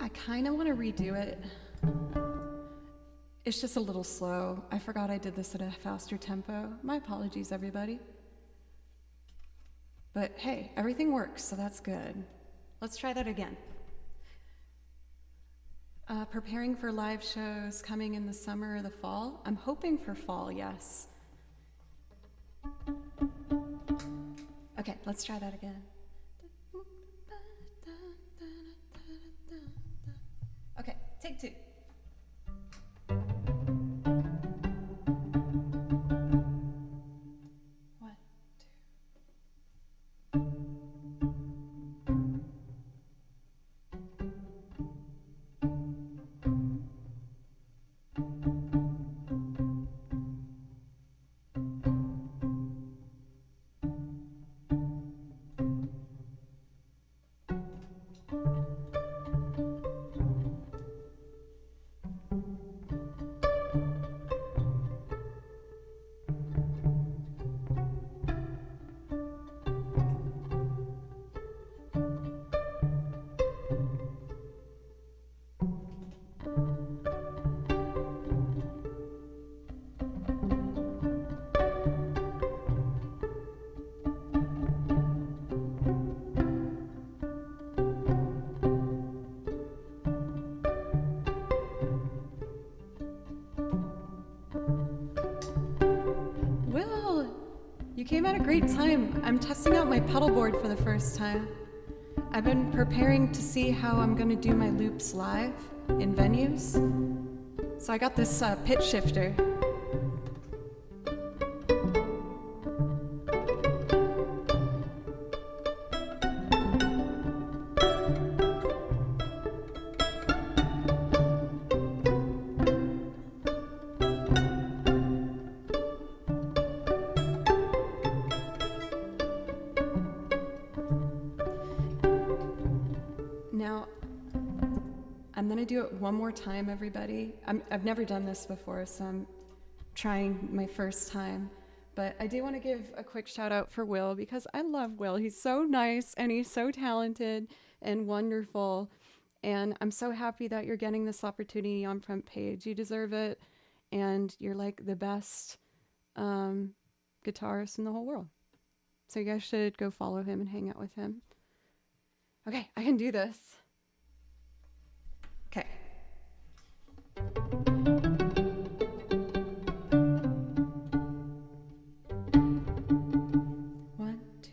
I kind of want to redo it. It's just a little slow. I forgot I did this at a faster tempo. My apologies, everybody. But hey, everything works, so that's good. Let's try that again. Preparing for live shows coming in the summer or the fall. I'm hoping for fall, yes. Okay, let's try that again. Okay, take two. One, two. Will, you came at a great time. I'm testing out my pedal board for the first time. I've been preparing to see how I'm going to do my loops live in venues. So I got this pitch shifter. Now, I'm gonna do it one more time, everybody. I've never done this before, so I'm trying my first time. But I do want to give a quick shout out for Will, because I love Will. He's so nice and he's so talented and wonderful. And I'm so happy that you're getting this opportunity on Front Page. You deserve it. And you're like the best guitarist in the whole world. So you guys should go follow him and hang out with him. Okay, I can do this. Okay. One, two,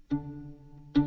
three.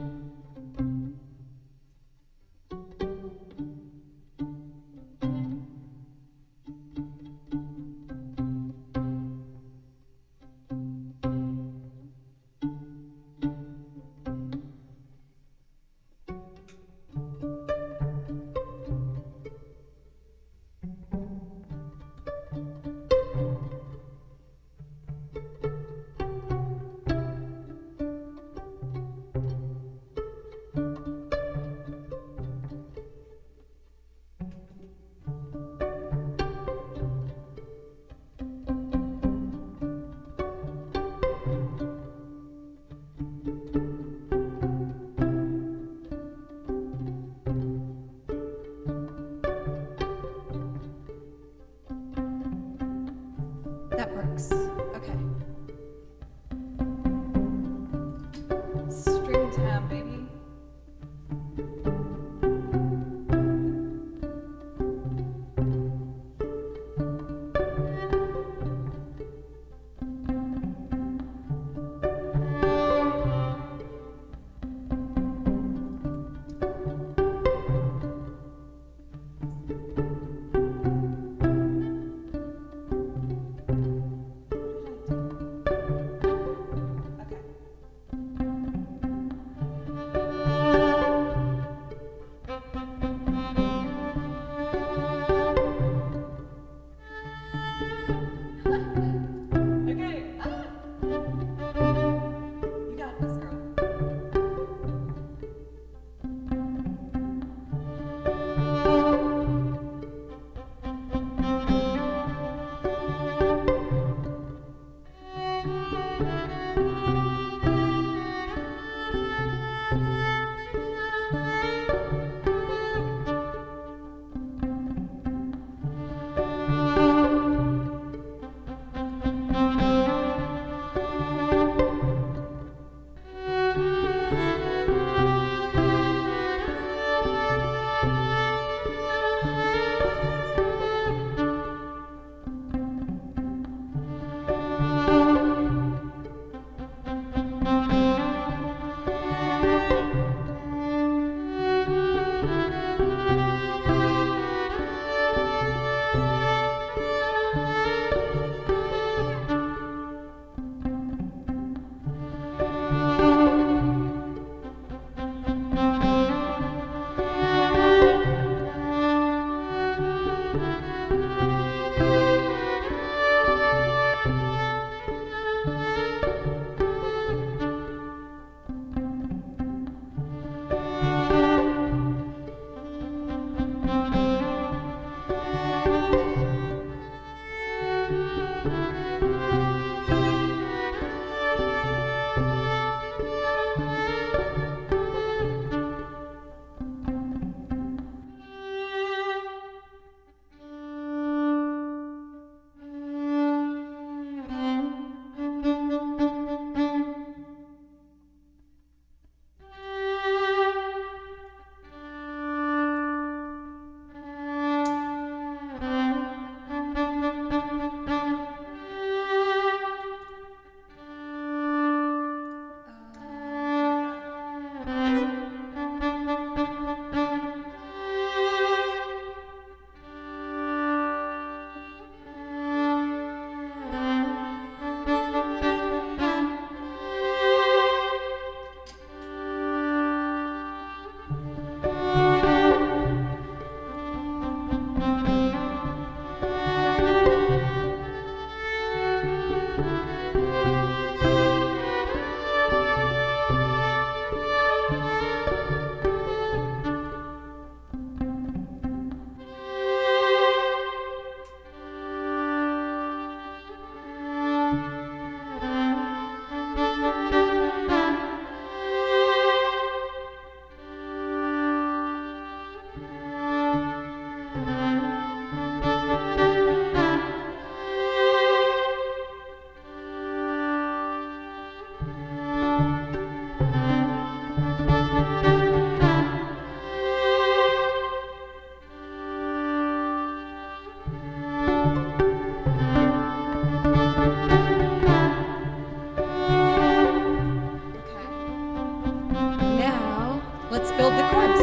Let's build the corpse.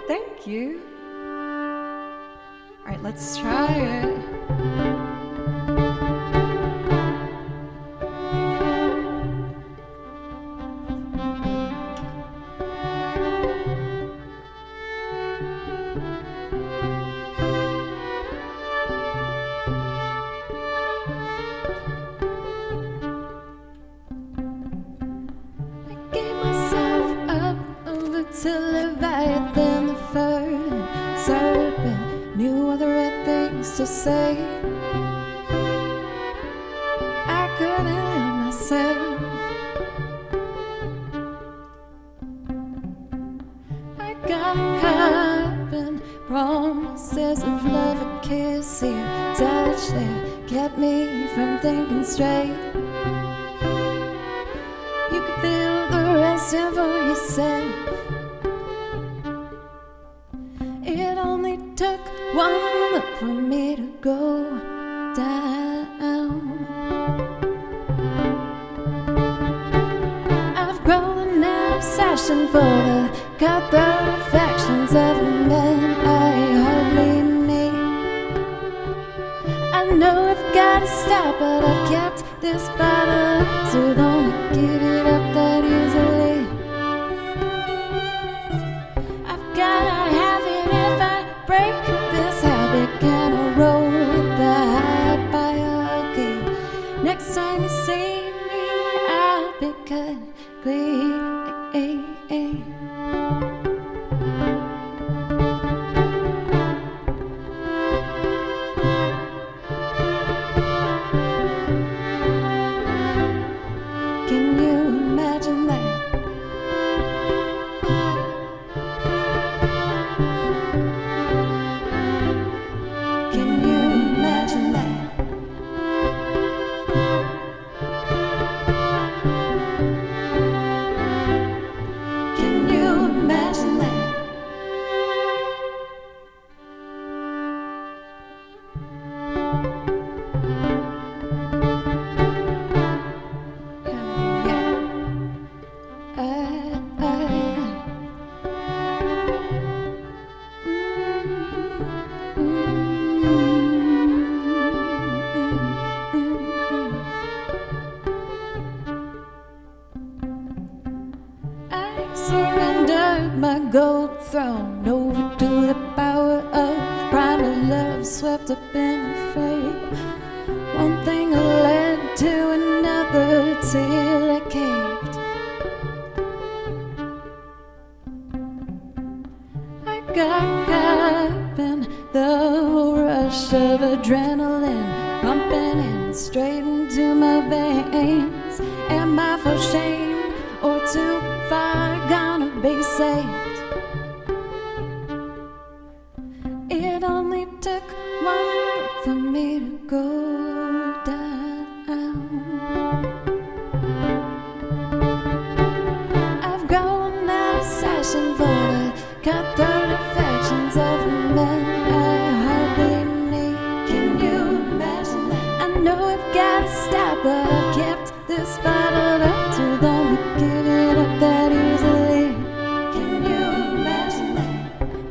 Thank you. All right, let's try it. I gave myself up over to Leviathan the fur serpent knew all the right things to say. I couldn't help myself. I got caught up in promises of love, a kiss here, touch there, kept me from thinking straight. You could feel the rest in for yourself. It only took one look for me to go down. I've grown an obsession for the cutthroat affections of a man I hardly need. I know I've gotta stop, but I've kept this bottle too long to give it up that easily. I've gotta have it if I break this habit. Can I roll with the hierarchy? Next time you see me, I'll be cut clean. gold throne over to the power of primal love swept up in the fray. One thing led to another till I caved. I got caught up in the rush of adrenaline pumping in straight into my veins. Am I for shame or too far gonna be saved? It only took one for me to go down. I've grown out of session for the cutthroat affections of men I hardly need. Can you imagine that? I know I've gotta stop, but I've kept this bottled up too long to give it up that easily. Can you imagine that?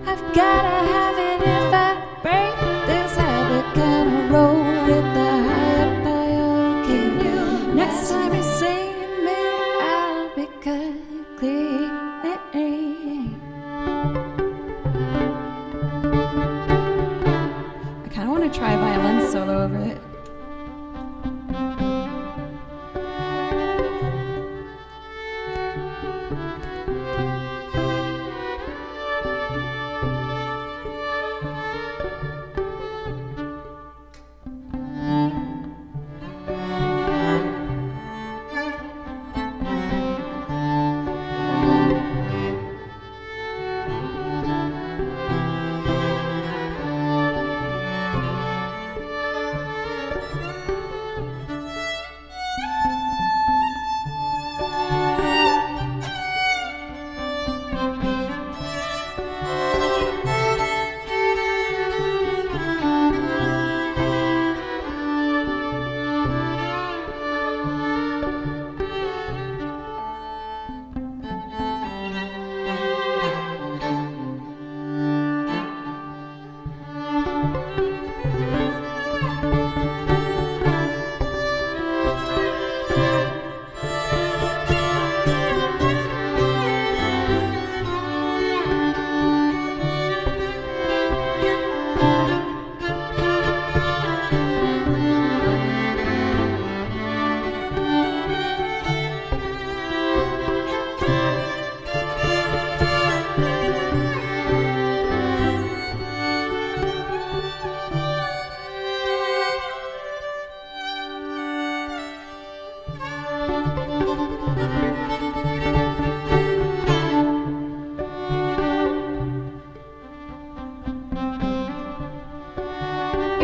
I've gotta have it if I break this habit. Can I roll with the higher bio? Can you? Next time you see me, I'll be cut clean. I kind of want to try a violin solo over it.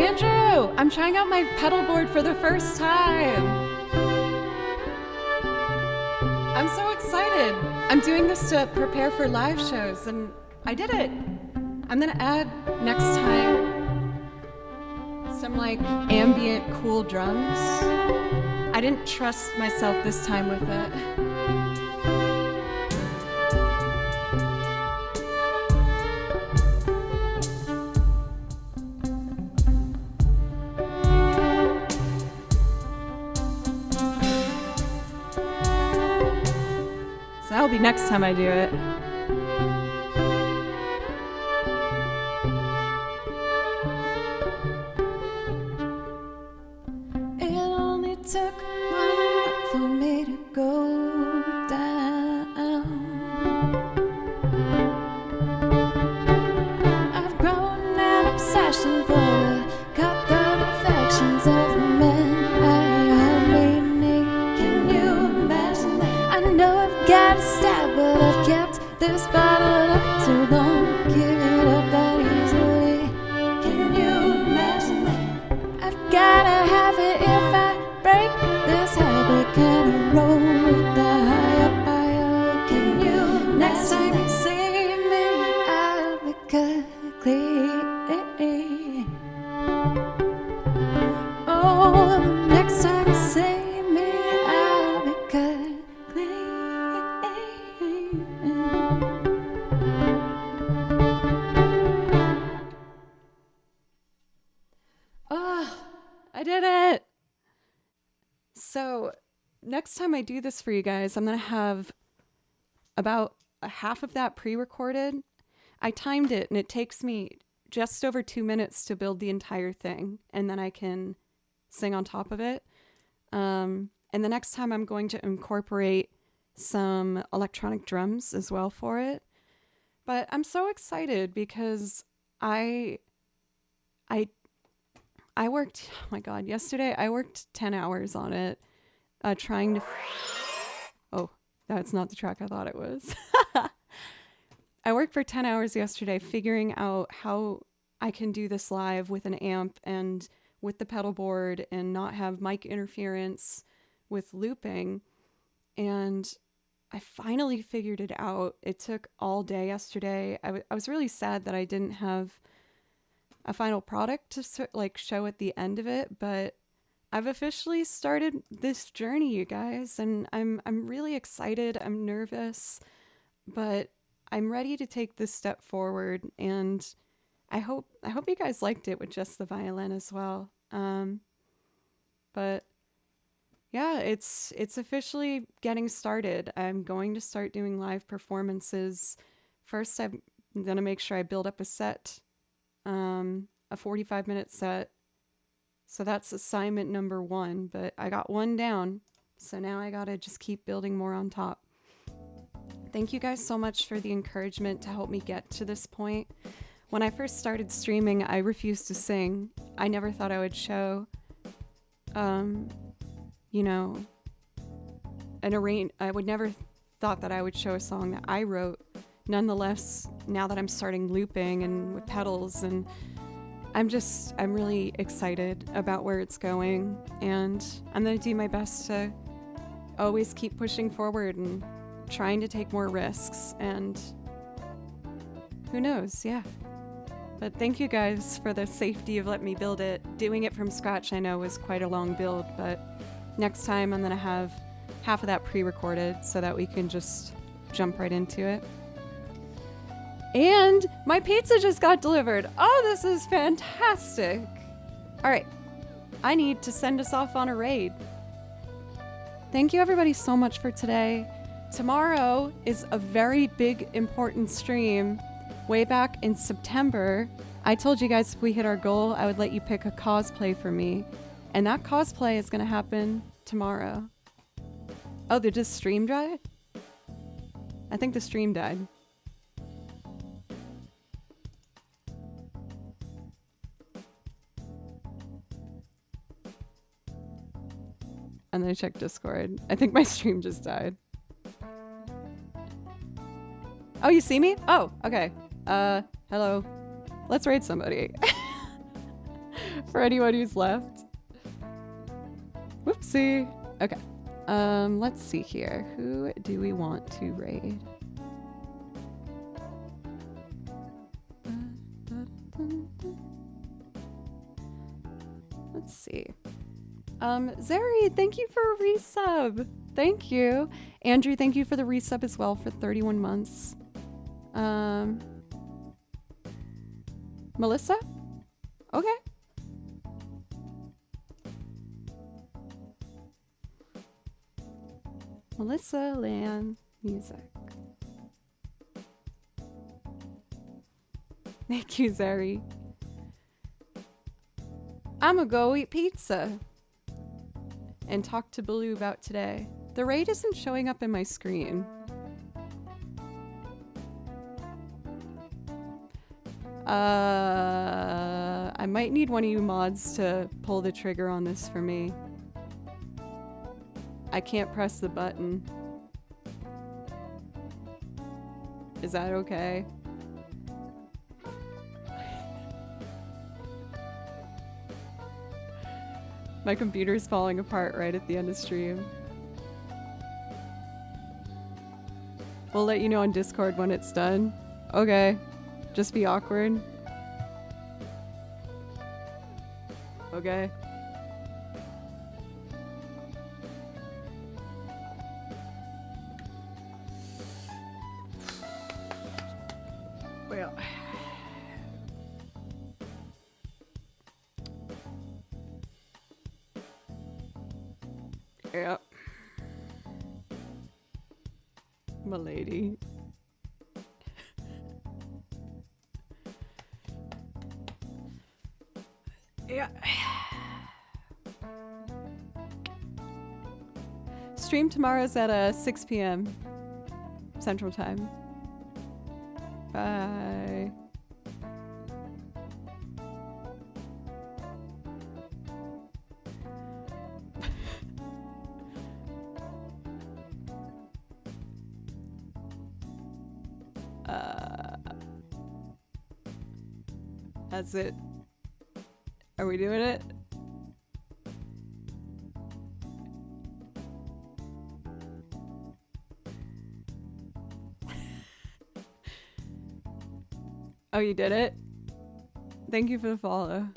Andrew, I'm trying out my pedal board for the first time. I'm so excited. I'm doing this to prepare for live shows, and I did it. I'm gonna add next time some like ambient cool drums. I didn't trust myself this time with it. So that'll be next time I do it. It only took one for me to go down. I've grown an obsession for the cutthroat affections of men I hardly need. Can you imagine that? I know I've got to stop, but I've kept this bottled up too long. Give it up that easily. Can you imagine that? I've gotta have it if I break this habit. Can I roll with the higher bio? Can you? Next time you see me, I'll be cut clean. Oh, next time you see me, I'll be cut clean. Oh, I did it. So next time I do this for you guys, I'm going to have about a half of that pre-recorded. I timed it and it takes me just over 2 minutes to build the entire thing, and then I can sing on top of it. And the next time I'm going to incorporate some electronic drums as well for it. But I'm so excited because I worked, oh my God, yesterday I worked 10 hours on it, trying to, oh, that's not the track I thought it was. I worked for 10 hours yesterday figuring out how I can do this live with an amp and with the pedal board and not have mic interference with looping. And I finally figured it out. It took all day yesterday. I was really sad that I didn't have a final product to show at the end of it, but I've officially started this journey, you guys, and I'm really excited. I'm nervous, but I'm ready to take this step forward, and I hope you guys liked it with just the violin as well. But yeah, it's officially getting started. I'm going to start doing live performances. First, I'm gonna make sure I build up a set, a 45-minute set. So that's assignment number 1, but I got 1 down. So now I gotta just keep building more on top. Thank you guys so much for the encouragement to help me get to this point. When I first started streaming, I refused to sing. I never thought I would show, you know, I would never thought that I would show a song that I wrote. Nonetheless, now that I'm starting looping and with pedals, and I'm really excited about where it's going, and I'm gonna do my best to always keep pushing forward and trying to take more risks, and who knows, yeah. But thank you guys for the safety of letting me build it. Doing it from scratch I know was quite a long build, but next time I'm gonna have half of that pre-recorded so that we can just jump right into it. And my pizza just got delivered. Oh, this is fantastic. All right, I need to send us off on a raid. Thank you everybody so much for today. Tomorrow is a very big, important stream. Way back in September, I told you guys if we hit our goal, I would let you pick a cosplay for me. And that cosplay is gonna happen tomorrow. Oh, did the stream die? I think the stream died. And then I checked Discord. I think my stream just died. Oh, you see me? Oh, okay. Hello. Let's raid somebody. For anyone who's left. Whoopsie. Okay. Let's see here. Who do we want to raid? Let's see. Zeri, thank you for a resub. Thank you. Andrew, thank you for the resub as well for 31 months. Melissa? Okay. Melissa Lan Music. Thank you, Zeri. I'ma go eat pizza and talk to Baloo about today. The raid isn't showing up in my screen. I might need one of you mods to pull the trigger on this for me. I can't press the button. Is that okay? My computer's falling apart right at the end of stream. We'll let you know on Discord when it's done. Okay. Just be awkward. Okay. Well. Yep. My lady. Stream tomorrow's at 6 p.m. Central Time. Bye. That's it. Are we doing it? Oh, you did it? Thank you for the follow.